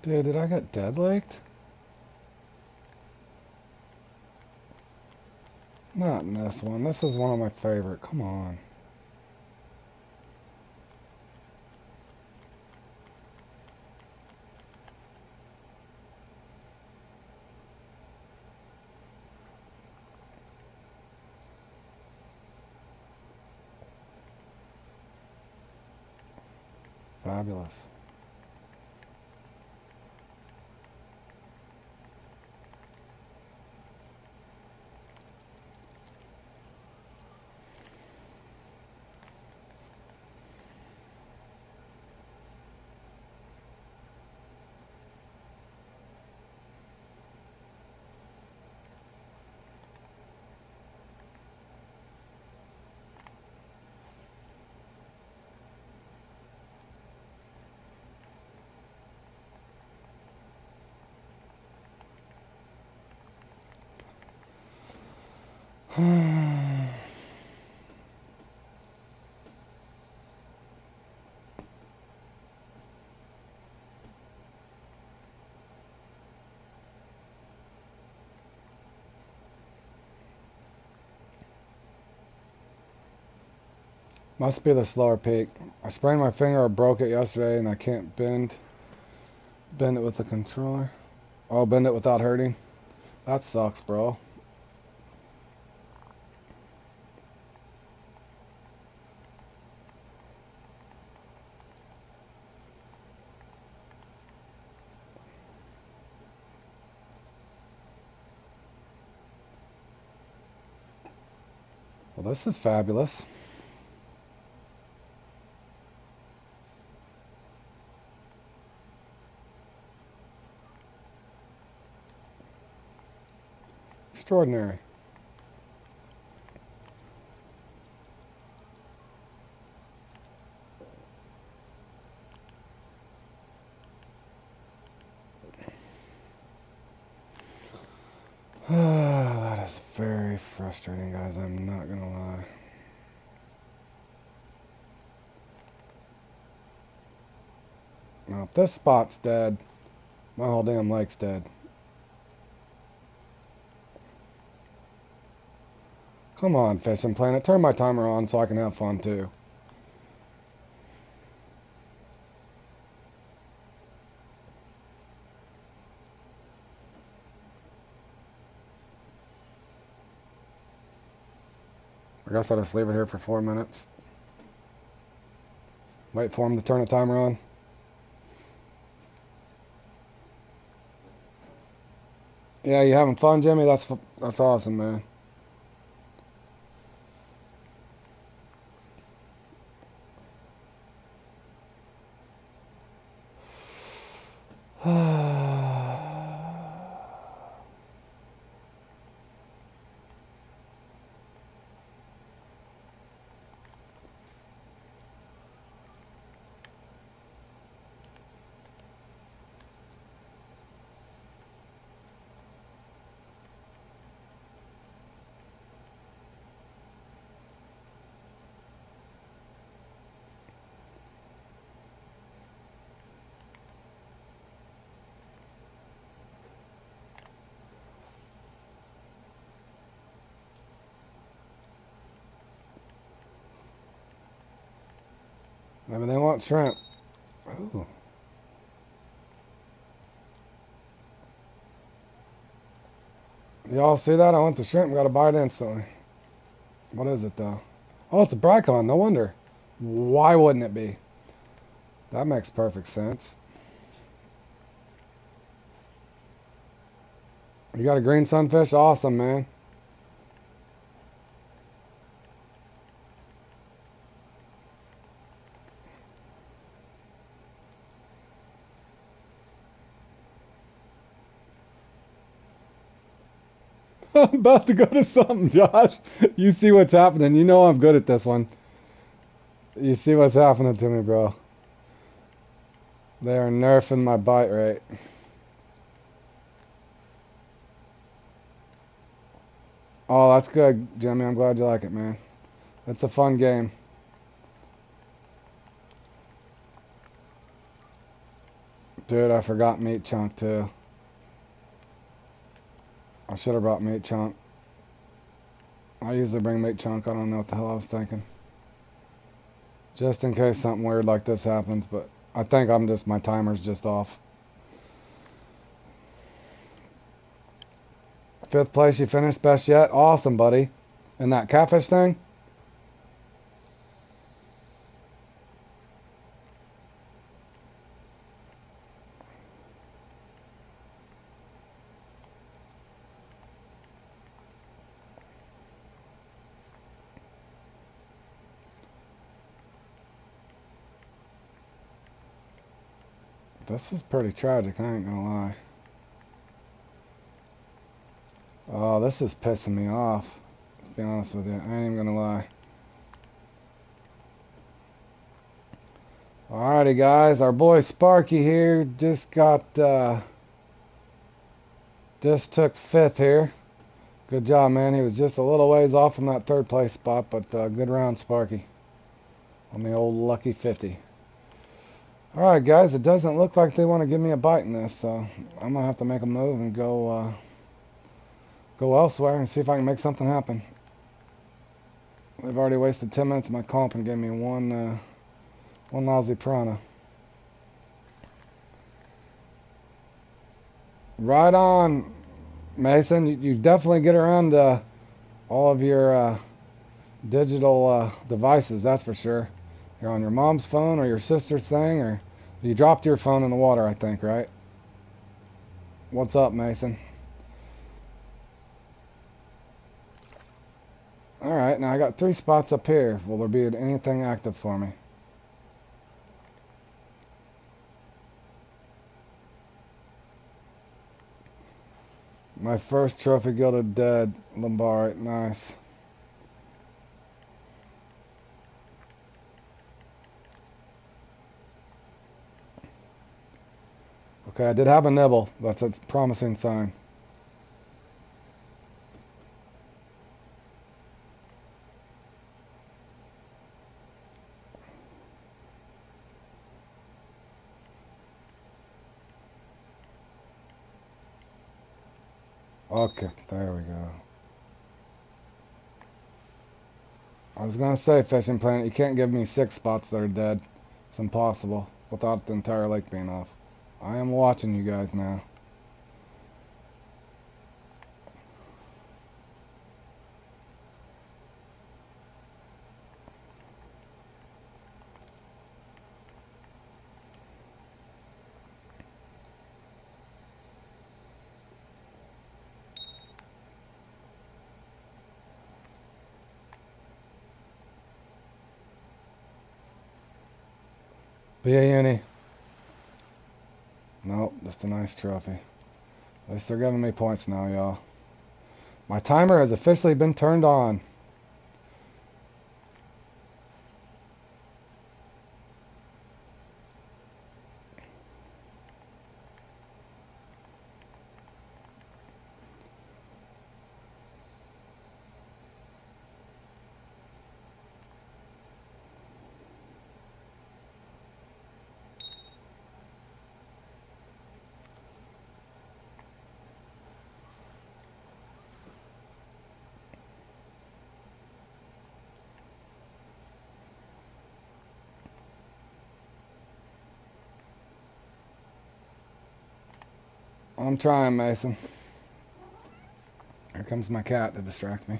Dude, did I get dead legged? Not in this one. This is one of my favorite. Come on. Fabulous. Must be the slower peak. I sprained my finger or broke it yesterday and I can't bend it with the controller. Oh, bend it without hurting. That sucks, bro. Well, this is fabulous. Extraordinary. That is very frustrating, guys. I'm not gonna lie. Now, if this spot's dead, my whole damn leg's dead. Come on, Fishing Planet. Turn my timer on so I can have fun, too. I guess I'll just leave it here for 4 minutes. Wait for him to turn the timer on. Yeah, you having fun, Jimmy? That's awesome, man. Maybe they want shrimp. Ooh. Y'all see that? I want the shrimp. Got to buy it instantly. What is it, though? Oh, it's a Bricon. No wonder. Why wouldn't it be? That makes perfect sense. You got a green sunfish? Awesome, man. I'm about to go to something, Josh. You see what's happening. You know I'm good at this one. You see what's happening to me, bro. They are nerfing my bite rate. Oh, that's good, Jimmy. I'm glad you like it, man. It's a fun game. Dude, I forgot meat chunk, too. I should have brought meat chunk. I usually bring meat chunk. I don't know what the hell I was thinking. Just in case something weird like this happens, but I think my timer's just off. 5th place, you finished best yet? Awesome, buddy. And that catfish thing? This is pretty tragic, I ain't gonna lie. Oh, this is pissing me off. To be honest with you, I ain't even gonna lie. Alrighty, guys, our boy Sparky here just took fifth here. Good job, man. He was just a little ways off from that third place spot, but good round, Sparky, on the old lucky 50. Alright, guys, it doesn't look like they want to give me a bite in this, so I'm gonna have to make a move and go elsewhere and see if I can make something happen. They've already wasted 10 minutes of my comp and gave me one lousy piranha. Right on, Mason. You definitely get around all of your digital devices, that's for sure. You're on your mom's phone or your sister's thing, or you dropped your phone in the water, I think, right? What's up, Mason? Alright, now I got 3 spots up here. Will there be anything active for me? My first trophy gilded dead Lombard. Nice. Okay, I did have a nibble. That's a promising sign. Okay, there we go. I was gonna say, Fishing Planet, you can't give me 6 spots that are dead. It's impossible without the entire lake being off. I am watching you guys now. Be a uni. Nope, just a nice trophy. At least they're giving me points now, y'all. My timer has officially been turned on. I'm trying, Mason. Here comes my cat to distract me.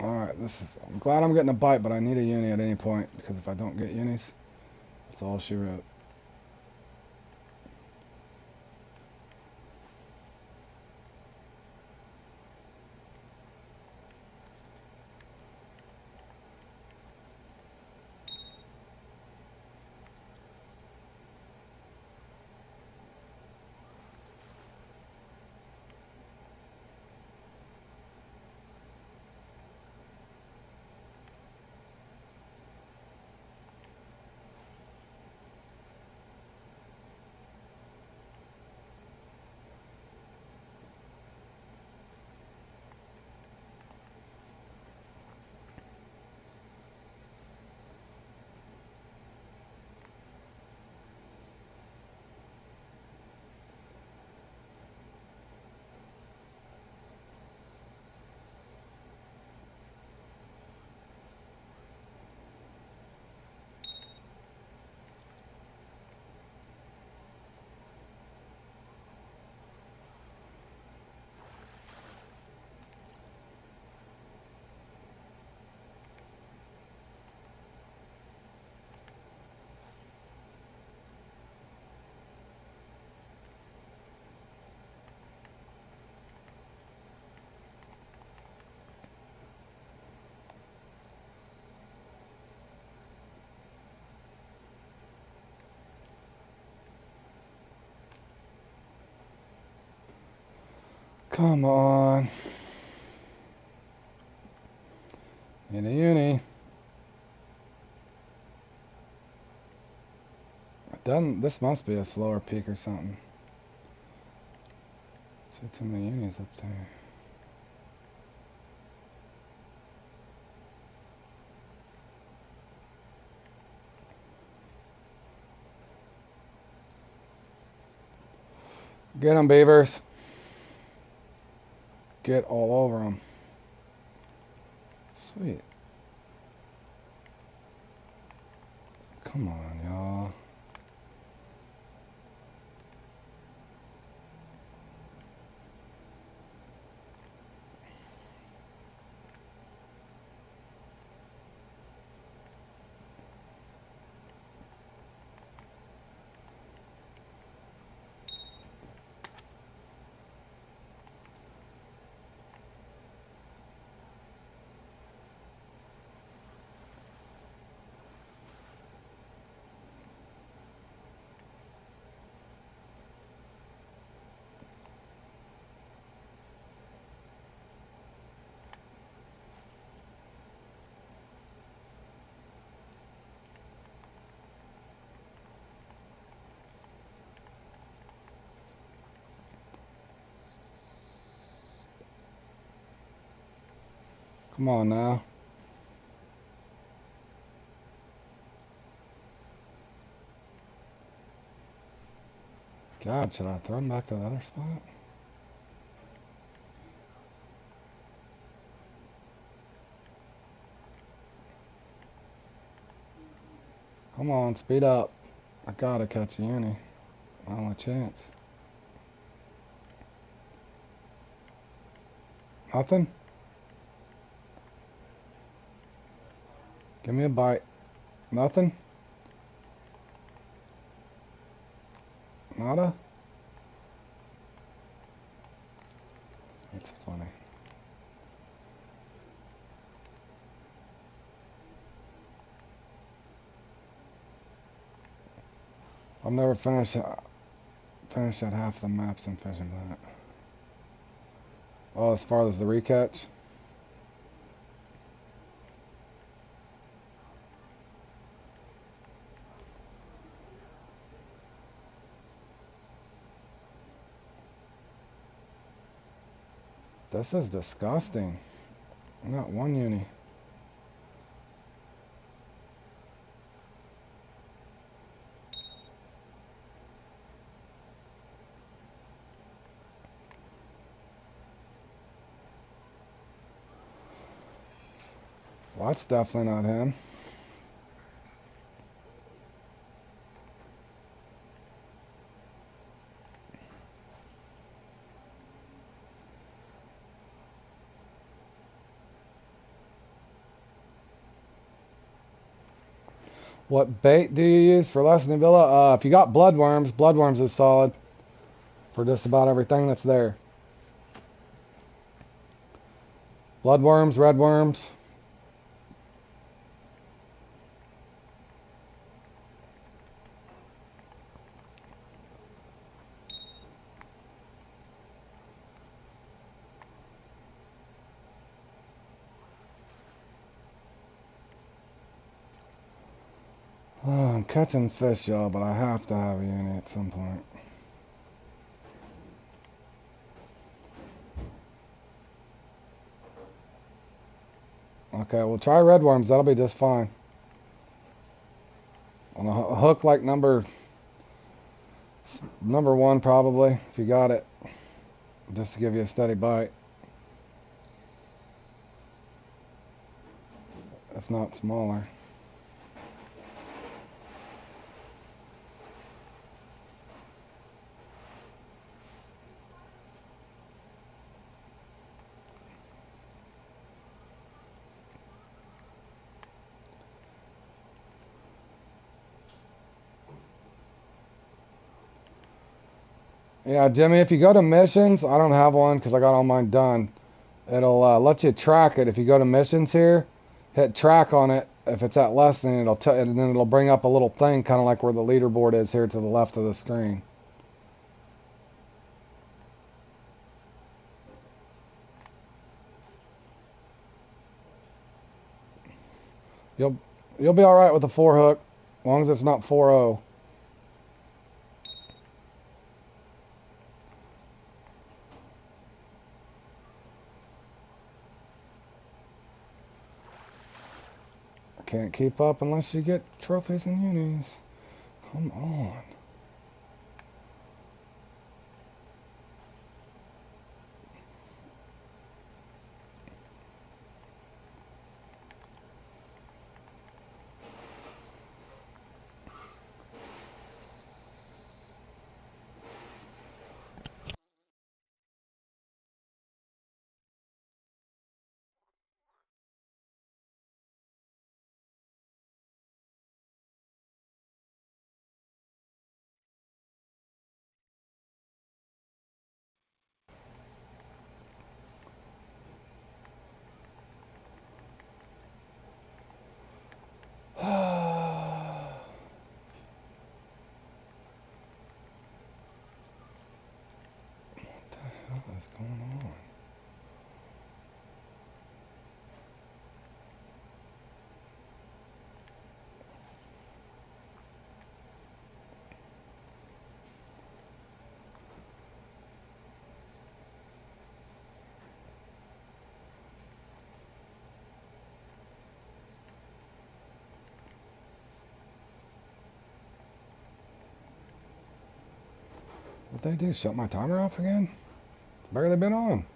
Alright, I'm glad I'm getting a bite, but I need a uni at any point, because if I don't get unis, that's all she wrote. Come on. Uni. This must be a slower peak or something. See too many unis up there. Get them, Beavers. Get all over them. Sweet. Come on, y'all. Come on now. God, should I throw him back to the other spot? Come on, speed up. I gotta catch a uni. I don't have a chance. Nothing? Give me a bite. Nothing? Nada? That's funny. I'll never finish that half of the map since fishing that. Oh, as far as the recatch? This is disgusting. Not one uni. Well, that's definitely not him. What bait do you use for Leslie Villa? If you got bloodworms is solid for just about everything that's there. Bloodworms, redworms. Oh, I'm catching fish, y'all, but I have to have a uni at some point. Okay, we'll try redworms. That'll be just fine. On a hook like number one, probably, if you got it. Just to give you a steady bite. If not smaller. Yeah, Jimmy, if you go to missions, I don't have one because I got all mine done. It'll let you track it. If you go to missions here, hit track on it. If it's at less, then and then it'll bring up a little thing, kind of like where the leaderboard is here to the left of the screen. You'll you'll be all right with the 4 hook, as long as it's not 4-0. Can't keep up unless you get trophies and unis. Come on. What's going on? What they do? Shut my timer off again? It's barely been on.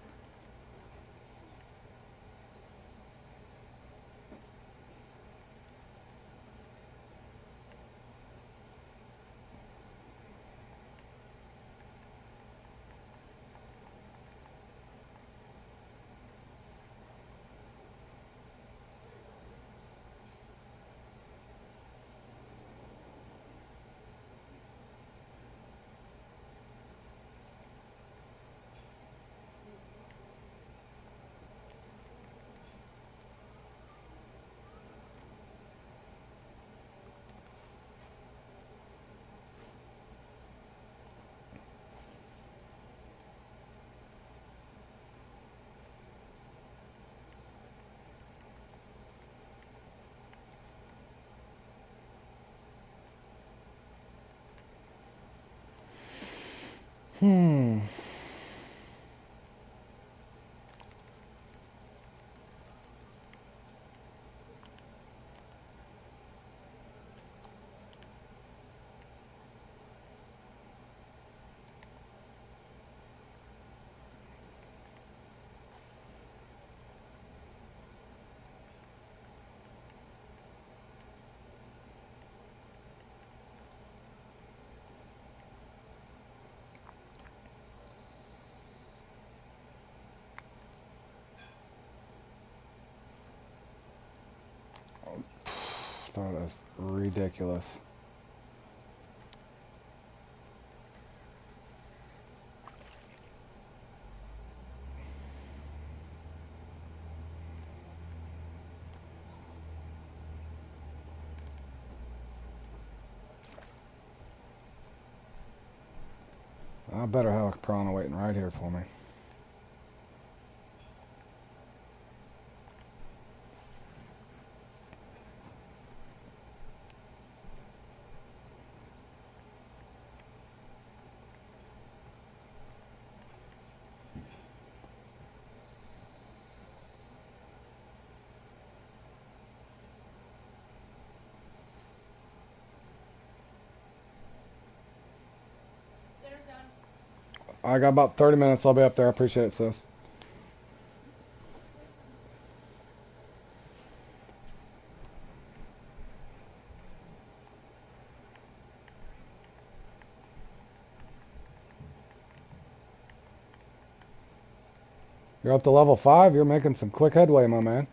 Hmm. That is ridiculous. I better have a piranha waiting right here for me. I got about 30 minutes. I'll be up there. I appreciate it, sis. You're up to level 5. You're making some quick headway, my man.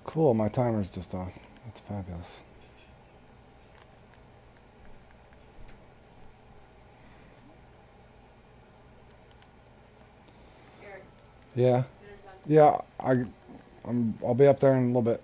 Cool. My timer's just off. That's fabulous. Yeah. Yeah. I'll be up there in a little bit.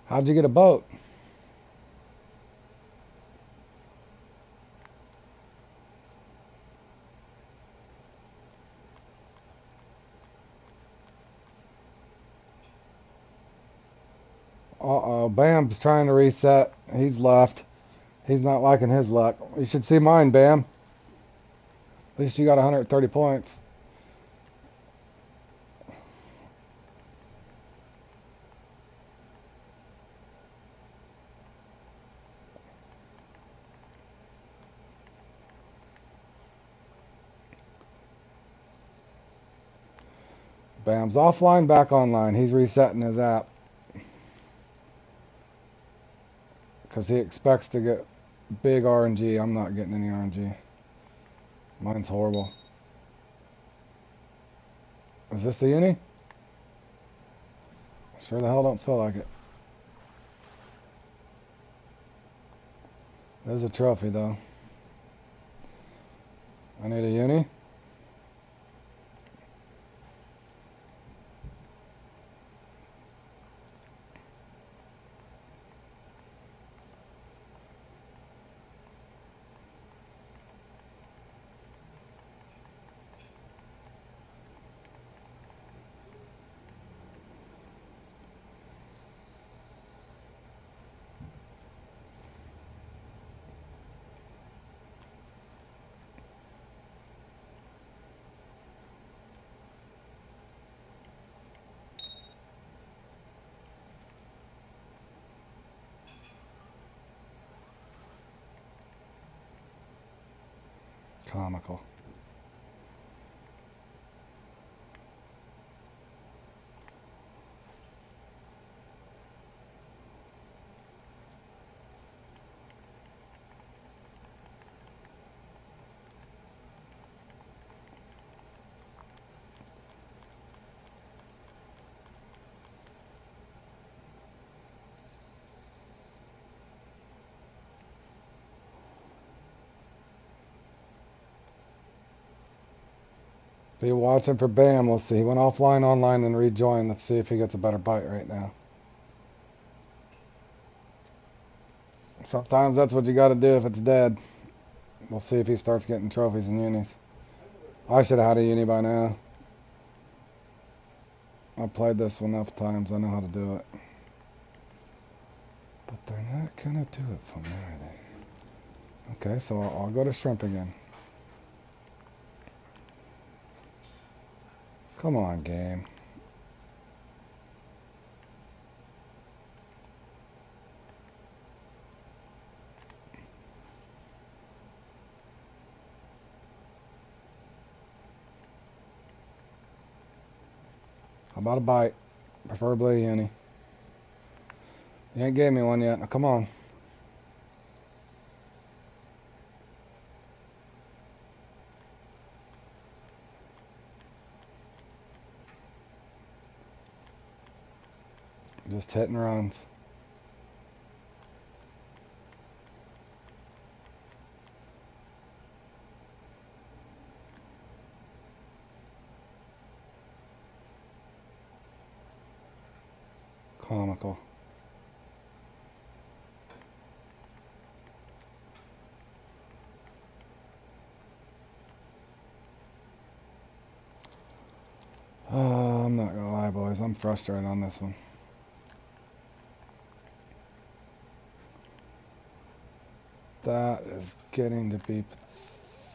How'd you get a boat? Uh-oh, Bam's trying to reset. He's left. He's not liking his luck. You should see mine, Bam. At least you got 130 points. Bam's offline, back online. He's resetting his app. Because he expects to get big RNG. I'm not getting any RNG. Mine's horrible. Is this the uni? Sure the hell don't feel like it. There's a trophy though. I need a uni. Comical. Be watching for Bam. Let's see. He went offline, online, and rejoined. Let's see if he gets a better bite right now. Sometimes that's what you got to do if it's dead. We'll see if he starts getting trophies and unis. I should have had a uni by now. I've played this one enough times. I know how to do it. But they're not going to do it for me, are they? Okay, so I'll go to shrimp again. Come on, game. How about a bite? Preferably a uni. You ain't gave me one yet. Now, come on. Just hitting runs. Comical. I'm not gonna lie, boys. I'm frustrated on this one. That is getting to be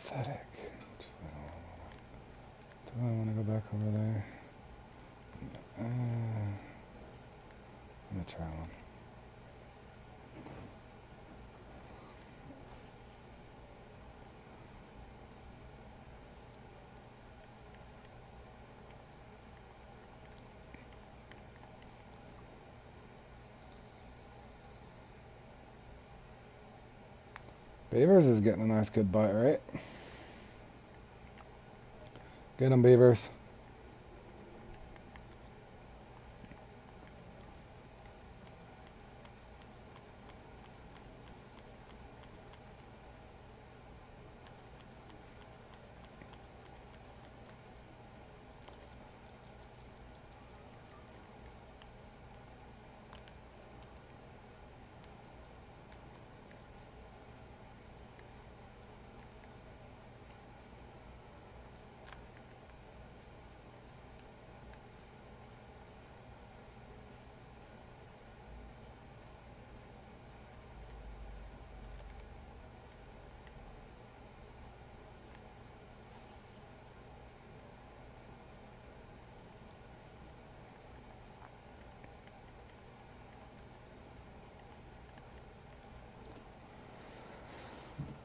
pathetic. Do I want to go back over there? Let me try one. Beavers is getting a nice good bite, right? Get 'em, Beavers.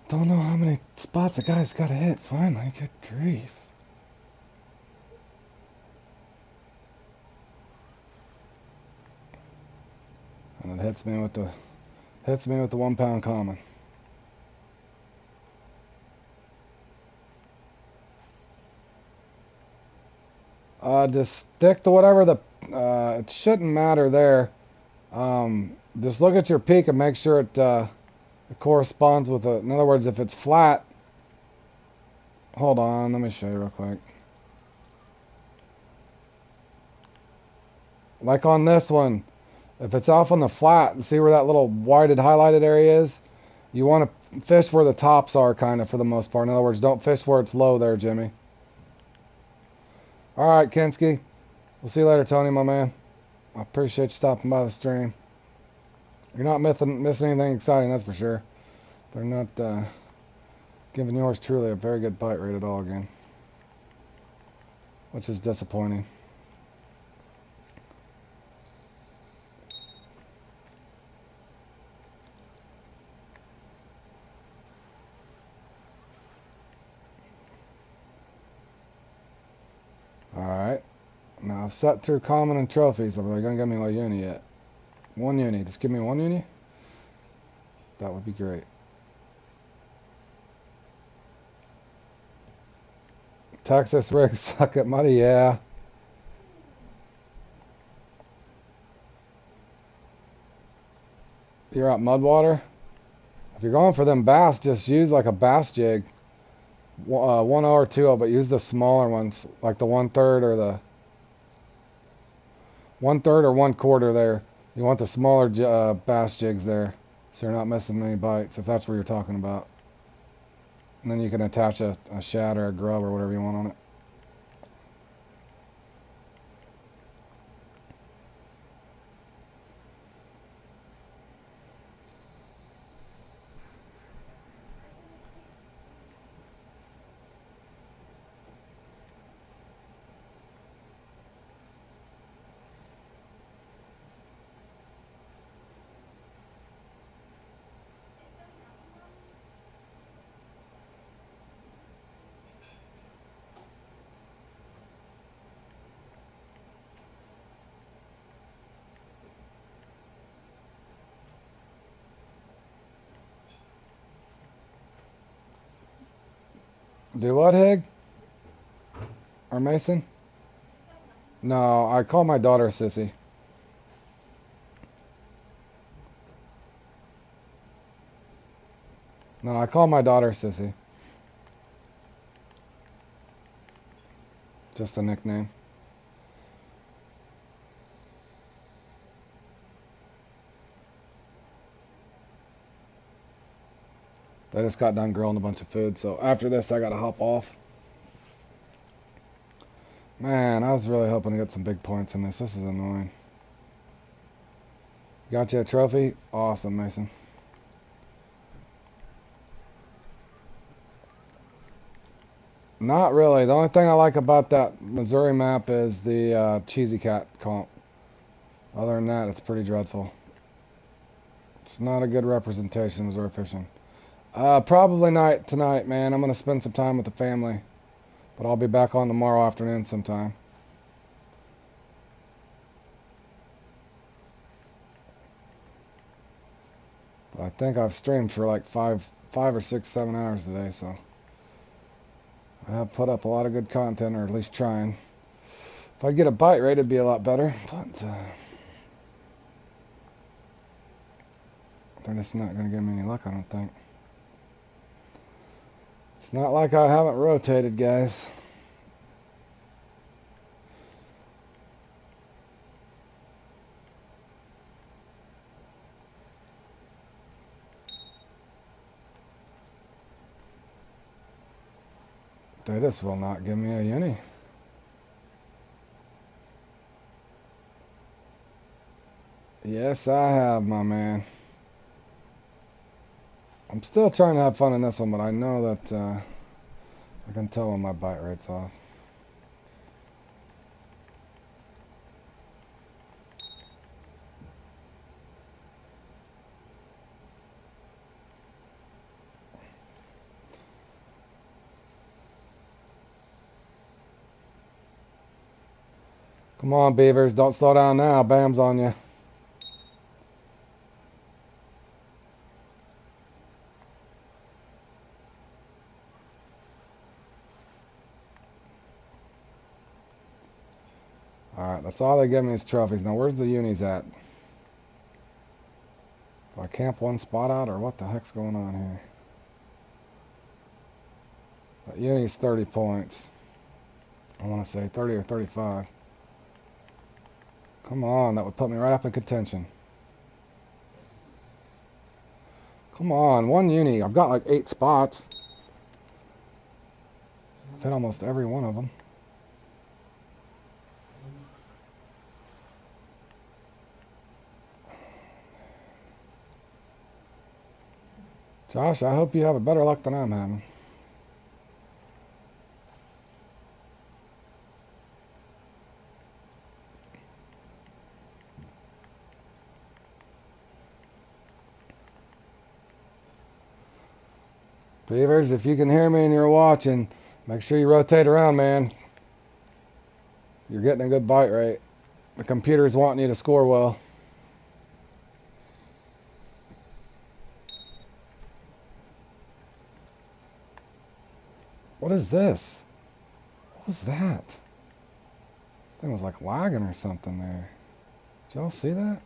Don't know how many spots a guy's got to hit finally. Good grief. And it hits me with the 1 pound common. Just stick to whatever it shouldn't matter there. Just look at your peak and make sure it corresponds with in other words, if it's flat, hold on, let me show you real quick. Like on this one, if it's off on the flat, and see where that little whited highlighted area is? You want to fish where the tops are, kind of, for the most part. In other words, don't fish where it's low there, Jimmy. All right, Kensky. We'll see you later, Tony, my man. I appreciate you stopping by the stream. You're not missing anything exciting, that's for sure. They're not giving yours truly a very good bite rate at all again, which is disappointing. Alright. Now I've set through common and trophies. Are they going to give me a uni yet? 1 uni. Just give me 1 uni? That would be great. Texas rigs suck at muddy, yeah. You're at Mudwater? If you're going for them bass, just use like a bass jig. 1 or 2, but use the smaller ones, like the 1/3 or the 1/3 or 1/4 there. You want the smaller bass jigs there, so you're not missing any bites, if that's what you're talking about. And then you can attach a shad or a grub or whatever you want on it. Do what, Hig? Or Mason? No, I call my daughter Sissy. No, I call my daughter Sissy. Just a nickname. I just got done grilling a bunch of food, so after this I gotta hop off. Man, I was really hoping to get some big points in this. This is annoying. Got you a trophy? Awesome, Mason. Not really. The only thing I like about that Missouri map is the Cheesy Cat comp. Other than that, it's pretty dreadful. It's not a good representation of Missouri fishing. Probably not tonight, man. I'm going to spend some time with the family. But I'll be back on tomorrow afternoon sometime. But I think I've streamed for like 5 or 6, 7 hours today, so I have put up a lot of good content, or at least trying. If I get a bite rate, it'd be a lot better, but they're just not going to give me any luck, I don't think. It's not like I haven't rotated, guys. They just will not give me a uni. Yes, I have, my man. I'm still trying to have fun in this one, but I know that I can tell when my bite rate's off. Come on, Beavers. Don't slow down now. Bam's on you. Alright, that's all they give me is trophies. Now, where's the unis at? Do I camp one spot out, or what the heck's going on here? That uni's 30 points. I want to say 30 or 35. Come on, that would put me right up in contention. Come on, one uni. I've got like 8 spots. I've hit almost every one of them. Josh, I hope you have a better luck than I'm having. Beavers, if you can hear me and you're watching, make sure you rotate around, man. You're getting a good bite rate. The computer's wanting you to score well. What is this? What was that? Thing was like lagging or something there. Did y'all see that?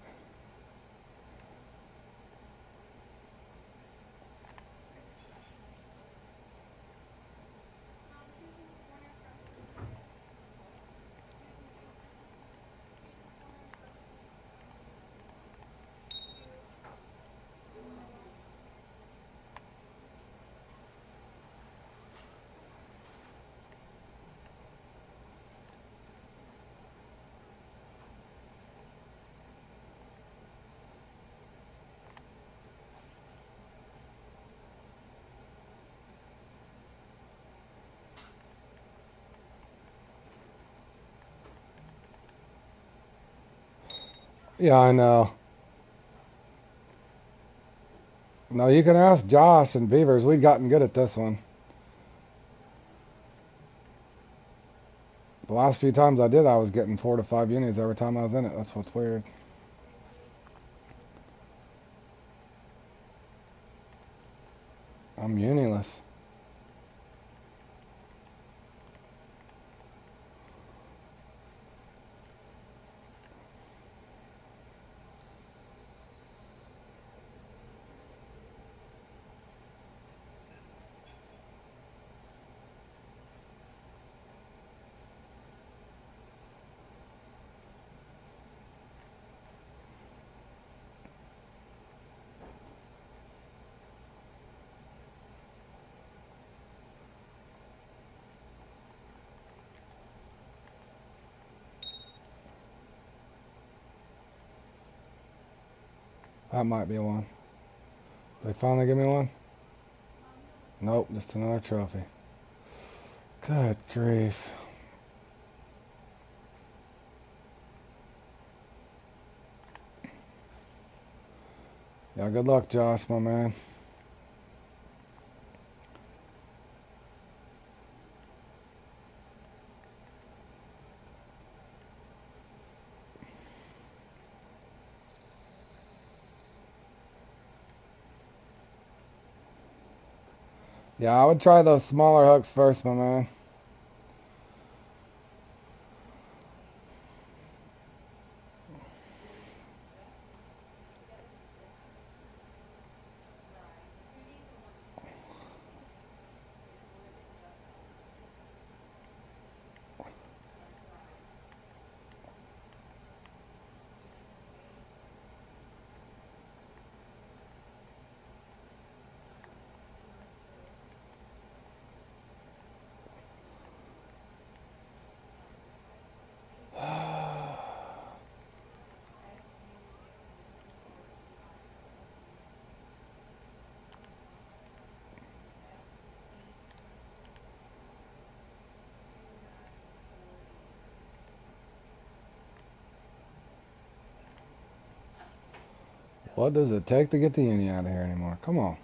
Yeah, I know. No, you can ask Josh and Beavers. We've gotten good at this one. The last few times I did, I was getting 4 to 5 units every time I was in it. That's what's weird. I'm uniless. That might be one. They finally give me one? Nope, just another trophy. Good grief. Yeah, good luck, Josh, my man. Yeah, I would try those smaller hooks first, my man. What does it take to get the uni out of here anymore? Come on.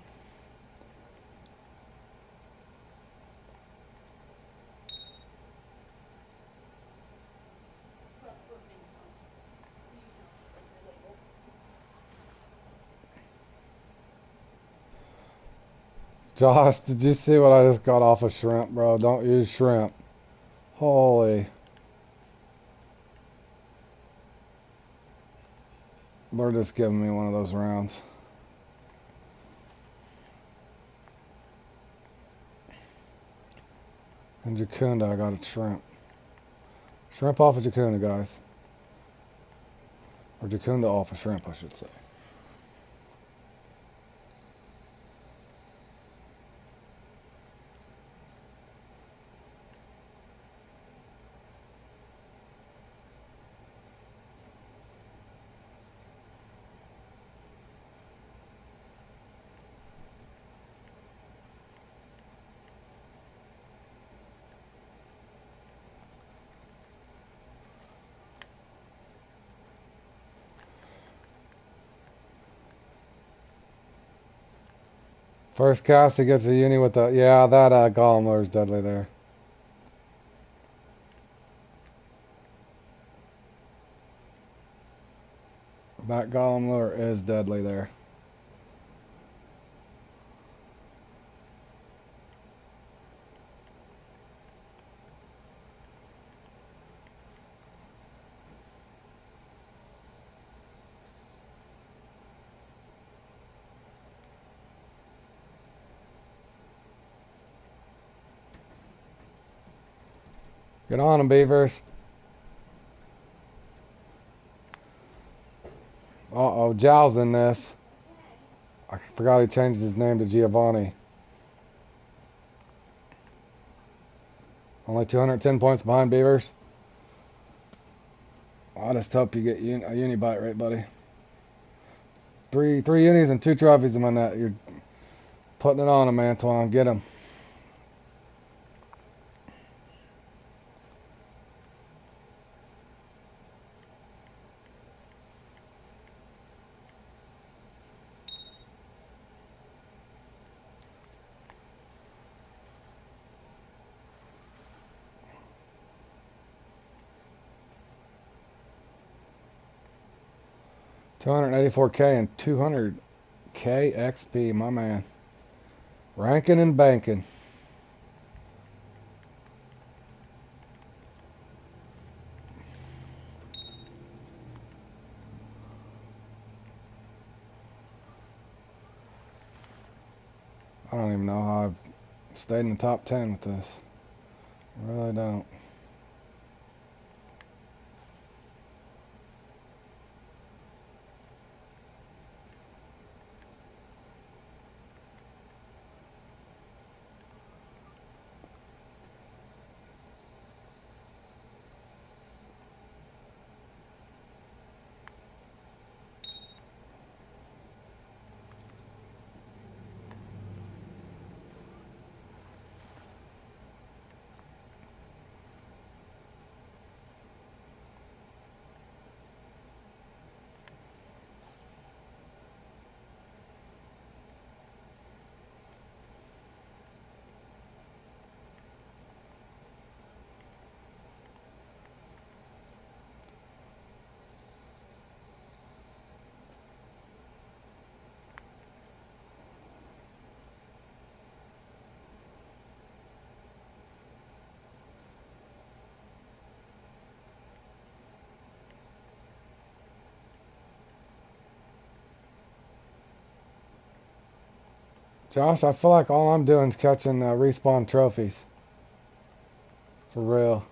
Josh, did you see what I just got off of shrimp, bro? Don't use shrimp. Holy. They're just giving me one of those rounds. And Jacunda, I got a shrimp. Shrimp off of Jacunda, guys. Or Jacunda off of shrimp, I should say. First cast, he gets a uni with the... Yeah, that Golem Lure is deadly there. That Golem Lure is deadly there. Get on him, beavers. Uh-oh, Jow's in this. I forgot he changed his name to Giovanni. Only 210 points behind beavers. I just hope you get a uni bite right, buddy. Three unis and 2 trophies in my net. You're putting it on him, Antoine. Get him. $284K and 200K XP, my man. Ranking and banking. I don't even know how I've stayed in the top 10 with this. I really don't. Josh, I feel like all I'm doing is catching respawn trophies. For real.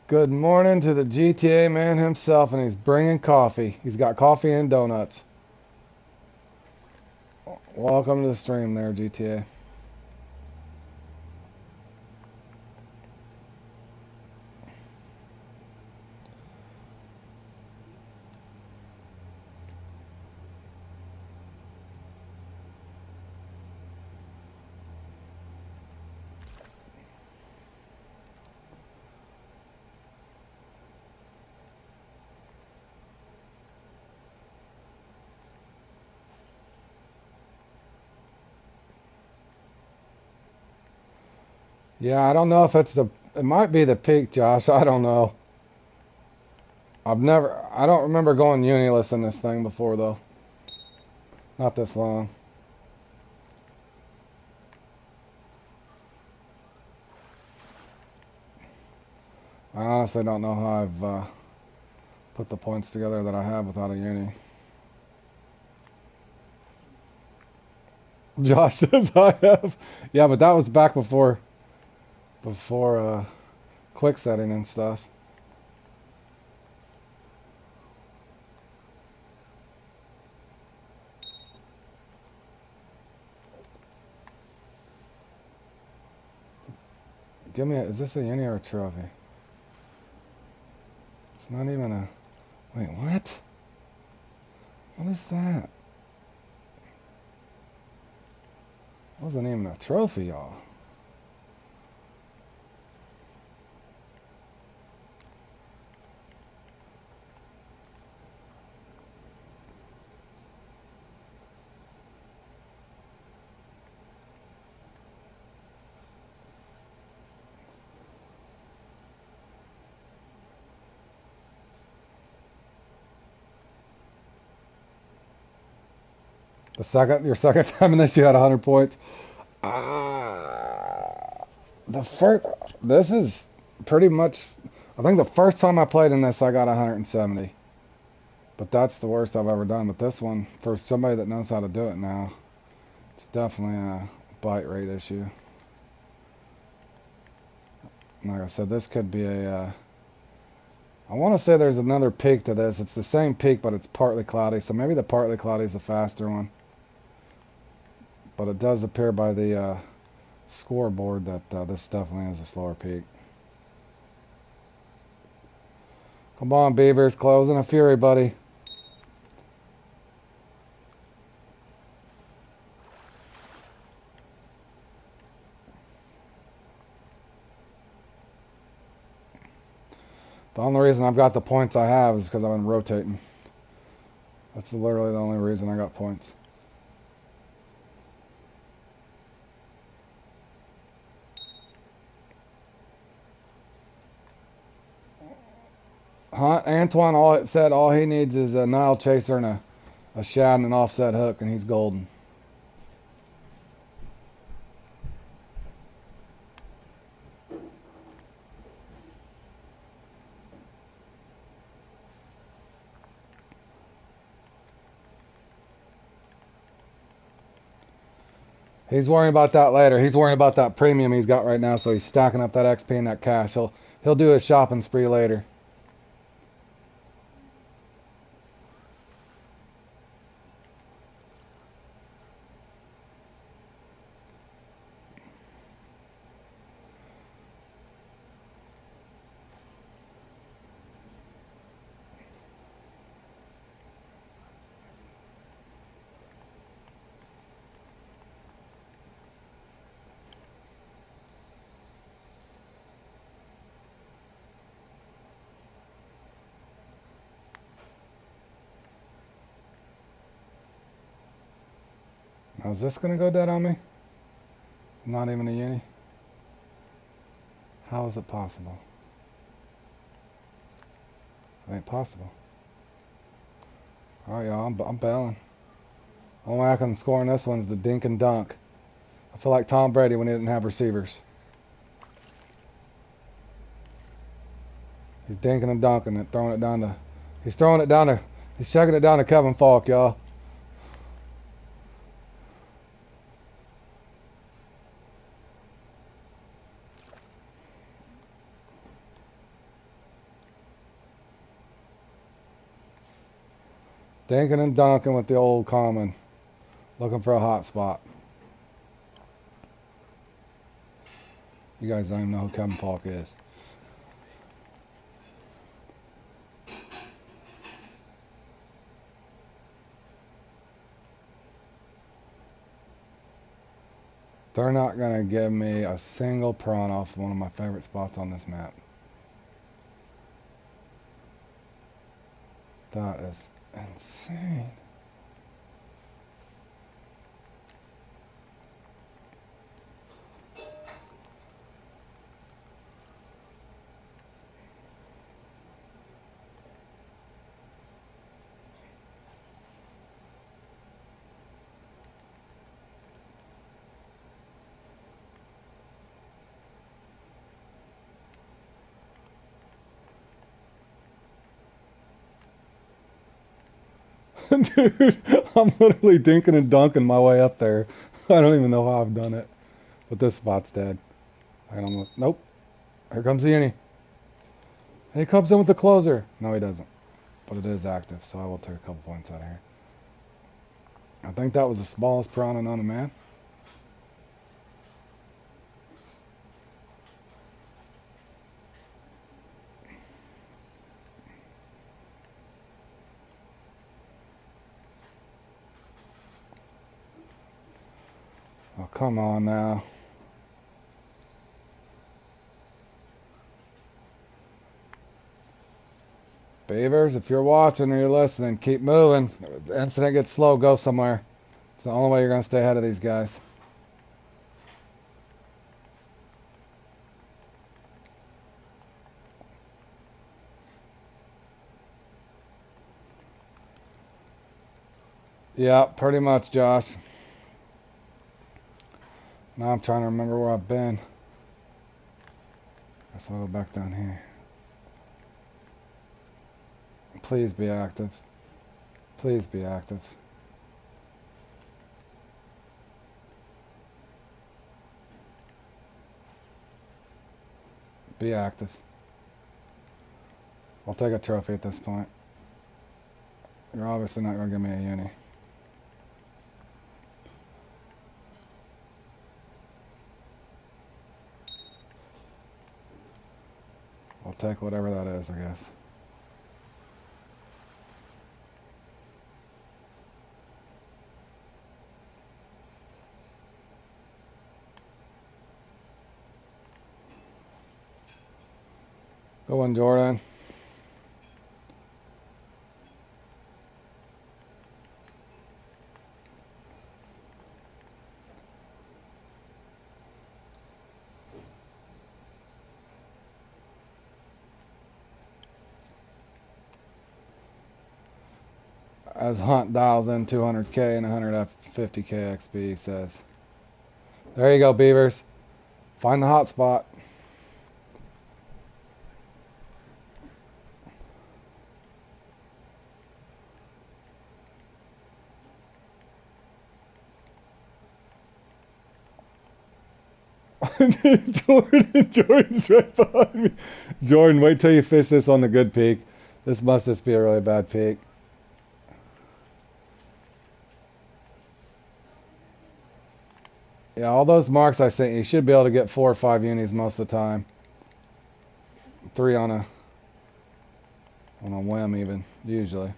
Good morning to the GTA man himself, and he's bringing coffee. He's got coffee and donuts. Welcome to the stream there, GTA. Yeah, I don't know if it's It might be the peak, Josh. I don't know. I don't remember going uniless in this thing before, though. Not this long. I honestly don't know how I've put the points together that I have without a uni. Josh says I have. Yeah, but that was back before quick setting and stuff. Is this a uni or a trophy? It's not even a, wait, what? What is that? Wasn't even a trophy, y'all. Your second time in this, you had 100 points. The first, this is pretty much, I think the first time I played in this, I got 170. But that's the worst I've ever done. But this one, for somebody that knows how to do it now, it's definitely a bite rate issue. Like I said, this could be I want to say there's another peak to this. It's the same peak, but it's partly cloudy. So maybe the partly cloudy is the faster one. But it does appear by the scoreboard that this definitely is a slower peak. Come on, Beavers, closing a fury, buddy. The only reason I've got the points I have is because I've been rotating. That's literally the only reason I got points. Antoine all he needs is a Nile chaser and a shad and an offset hook, and he's golden. He's worrying about that later. He's worrying about that premium he's got right now, so he's stacking up that XP and that cash. He'll do his shopping spree later. Now, is this going to go dead on me? Not even a uni? How is it possible? It ain't possible. Alright, y'all, I'm bailing. Only way I can score in this one's the dink and dunk. I feel like Tom Brady when he didn't have receivers. He's dinking and dunking it, throwing it down to... He's chucking it down to Kevin Falk, y'all. Dinking and dunking with the old common. Looking for a hot spot. You guys don't even know who Kevin Falk is. They're not going to give me a single prawn off one of my favorite spots on this map. That is insane. Dude, I'm literally dinking and dunking my way up there. I don't even know how I've done it. But this spot's dead. I don't know. Nope. Here comes the uni. And he comes in with the closer. No, he doesn't. But it is active, so I will take a couple points out of here. I think that was the smallest piranha known to man. Oh, come on now. Beavers, if you're watching or you're listening, keep moving. The incident gets slow, go somewhere. It's the only way you're going to stay ahead of these guys. Yeah, pretty much, Josh. Now I'm trying to remember where I've been. Guess I'll go back down here. Please be active. Please be active. Be active. I'll take a trophy at this point. You're obviously not going to give me a uni. I'll take whatever that is, I guess. Go on, Jordan. As Hunt dials in 200k and 150k XP, he says. There you go, Beavers. Find the hot spot. Jordan's right behind me. Jordan, wait till you fish this on the good peak. This must just be a really bad peak. Yeah, all those marks I sent you should be able to get 4 or 5 unis most of the time. 3 on a whim even, usually.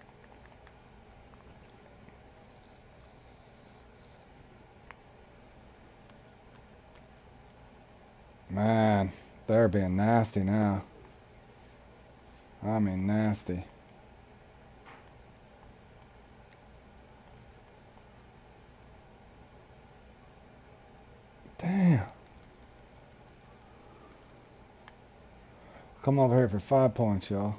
Man, they're being nasty now. I mean nasty. Damn. Come over here for 5 points, y'all.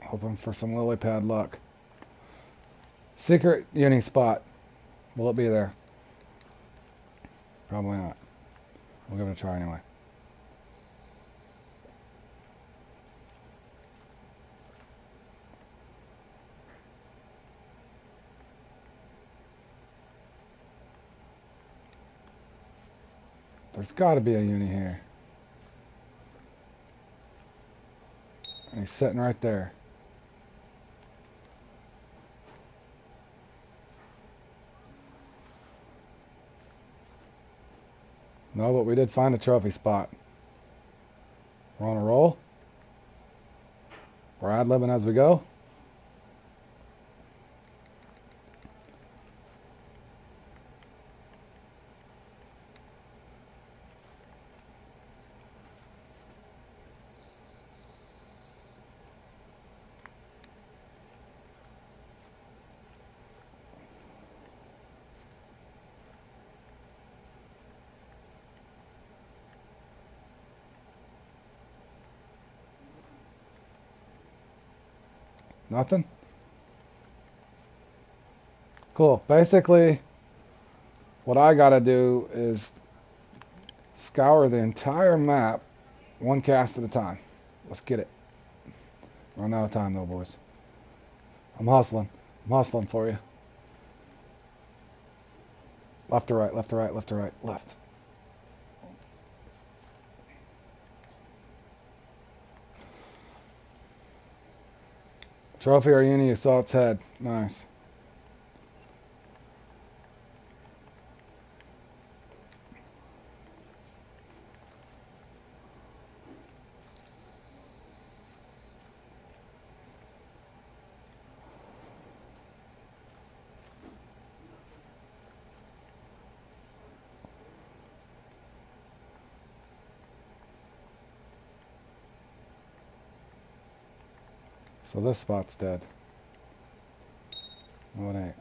Hoping for some lily pad luck. Secret uni spot. Will it be there? Probably not. We'll give it a try anyway. There's got to be a uni here. And he's sitting right there. No, but we did find a trophy spot. We're on a roll. We're ad-libbing as we go. Nothing? Cool. Basically, what I gotta do is scour the entire map one cast at a time. Let's get it. Run out of time though, boys. I'm hustling. I'm hustling for you. Left to right, left to right, left to right, left. Trophy or uni, you saw its head. Nice. So this spot's dead. No, it ain't.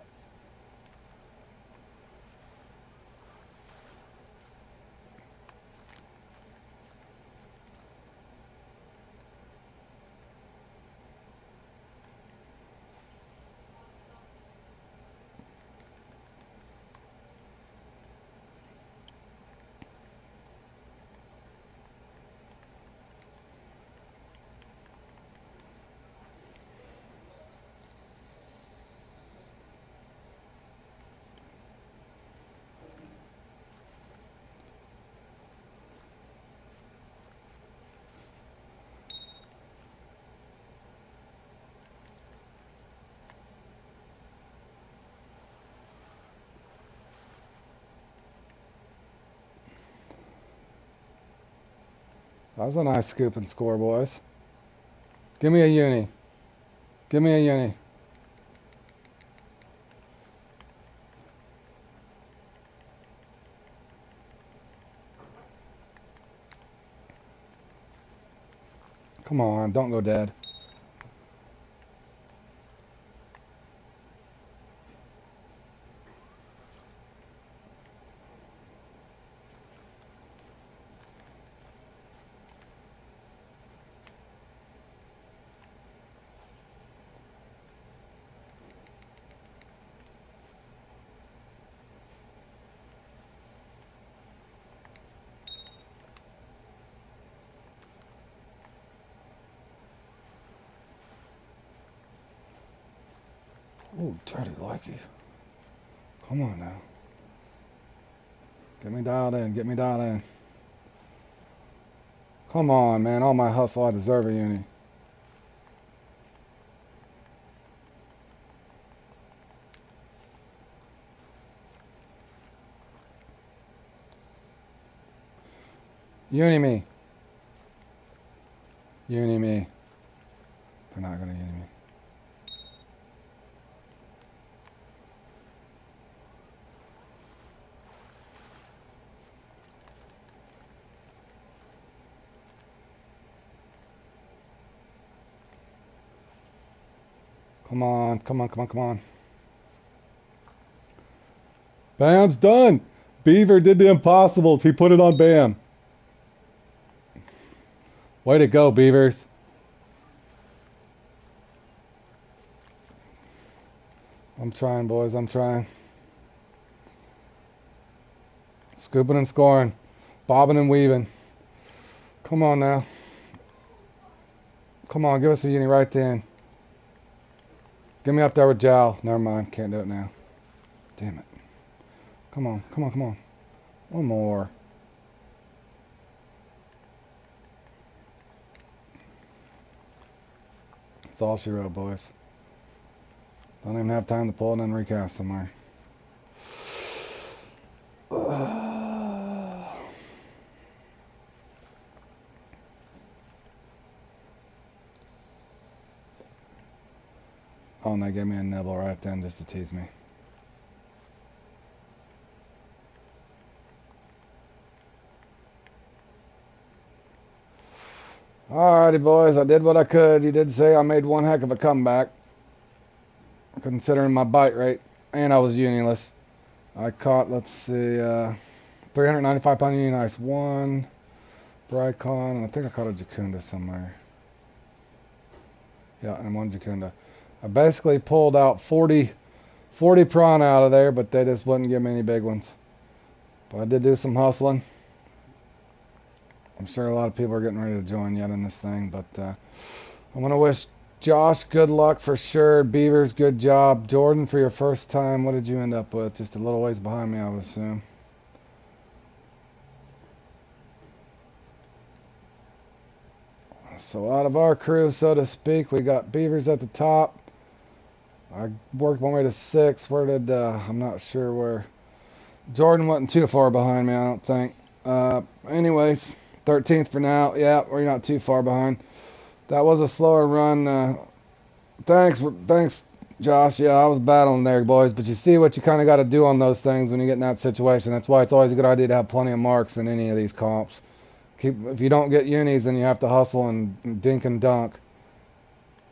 That was a nice scoop and score, boys. Give me a uni. Give me a uni. Come on, don't go dead. Ooh, dirty likey. Come on now. Get me dialed in, get me dialed in. Come on, man. All my hustle, I deserve a uni. Uni me. Uni me. They're not gonna uni me. Come on, come on, come on, come on. Bam's done. Beaver did the impossibles. He put it on Bam. Way to go, Beavers. I'm trying, boys. I'm trying. Scooping and scoring. Bobbing and weaving. Come on now. Come on, give us a uni right then. Get me up there with Jal. Never mind. Can't do it now. Damn it. Come on, come on, come on. One more. That's all she wrote, boys. Don't even have time to pull it and recast somewhere. Oh, and they gave me a nibble right then just to tease me. Alrighty, boys. I did what I could. You did say I made one heck of a comeback, considering my bite rate, and I was uniless. I caught, let's see, 395 pound uni ice, one Brycon, and I think I caught a Jacunda somewhere. Yeah, and one Jacunda. I basically pulled out 40 prawn out of there, but they just wouldn't give me any big ones. But I did do some hustling. I'm sure a lot of people are getting ready to join yet in this thing, but I'm going to wish Josh good luck for sure. Beavers, good job. Jordan, for your first time, what did you end up with? Just a little ways behind me, I would assume. So out of our crew, so to speak, we got Beavers at the top. I worked my way to 6. Where did, I'm not sure where. Jordan wasn't too far behind me, I don't think. Anyways, 13th for now. Yeah, we're not too far behind. That was a slower run. Thanks, Josh. Yeah, I was battling there, boys. But you see what you kind of got to do on those things when you get in that situation. That's why it's always a good idea to have plenty of marks in any of these comps. If you don't get unis, then you have to hustle and dink and dunk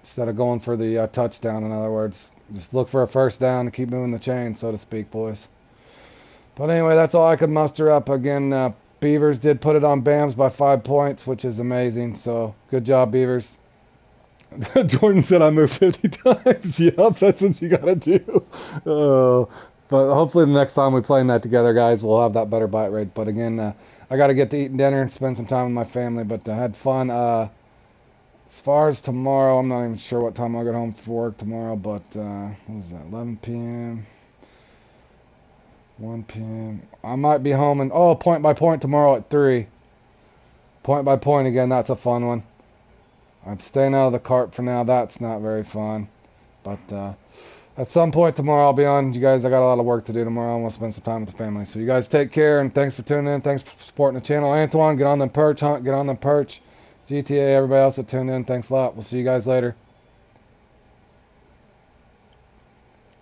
instead of going for the touchdown. In other words, just look for a first down and keep moving the chain, so to speak, boys. But anyway, that's all I could muster up. Again, Beavers did put it on BAMS by 5 points, which is amazing. So good job, Beavers. Jordan said I moved 50 times. Yep, that's what you gotta do. But hopefully the next time we play in that together, guys, we'll have that better bite rate. But again, I gotta get to eating dinner and spend some time with my family. But I had fun. As far as tomorrow, I'm not even sure what time I'll get home for work tomorrow. But what is that? 11 p.m. 1 p.m. I might be home and point by point tomorrow at 3. Point by point again. That's a fun one. I'm staying out of the cart for now. That's not very fun. But at some point tomorrow I'll be on. You guys, I got a lot of work to do tomorrow. I want to spend some time with the family. So you guys take care, and thanks for tuning in. Thanks for supporting the channel. Antoine, get on them perch. Hunt, get on them perch. GTA, everybody else that tuned in, thanks a lot. We'll see you guys later.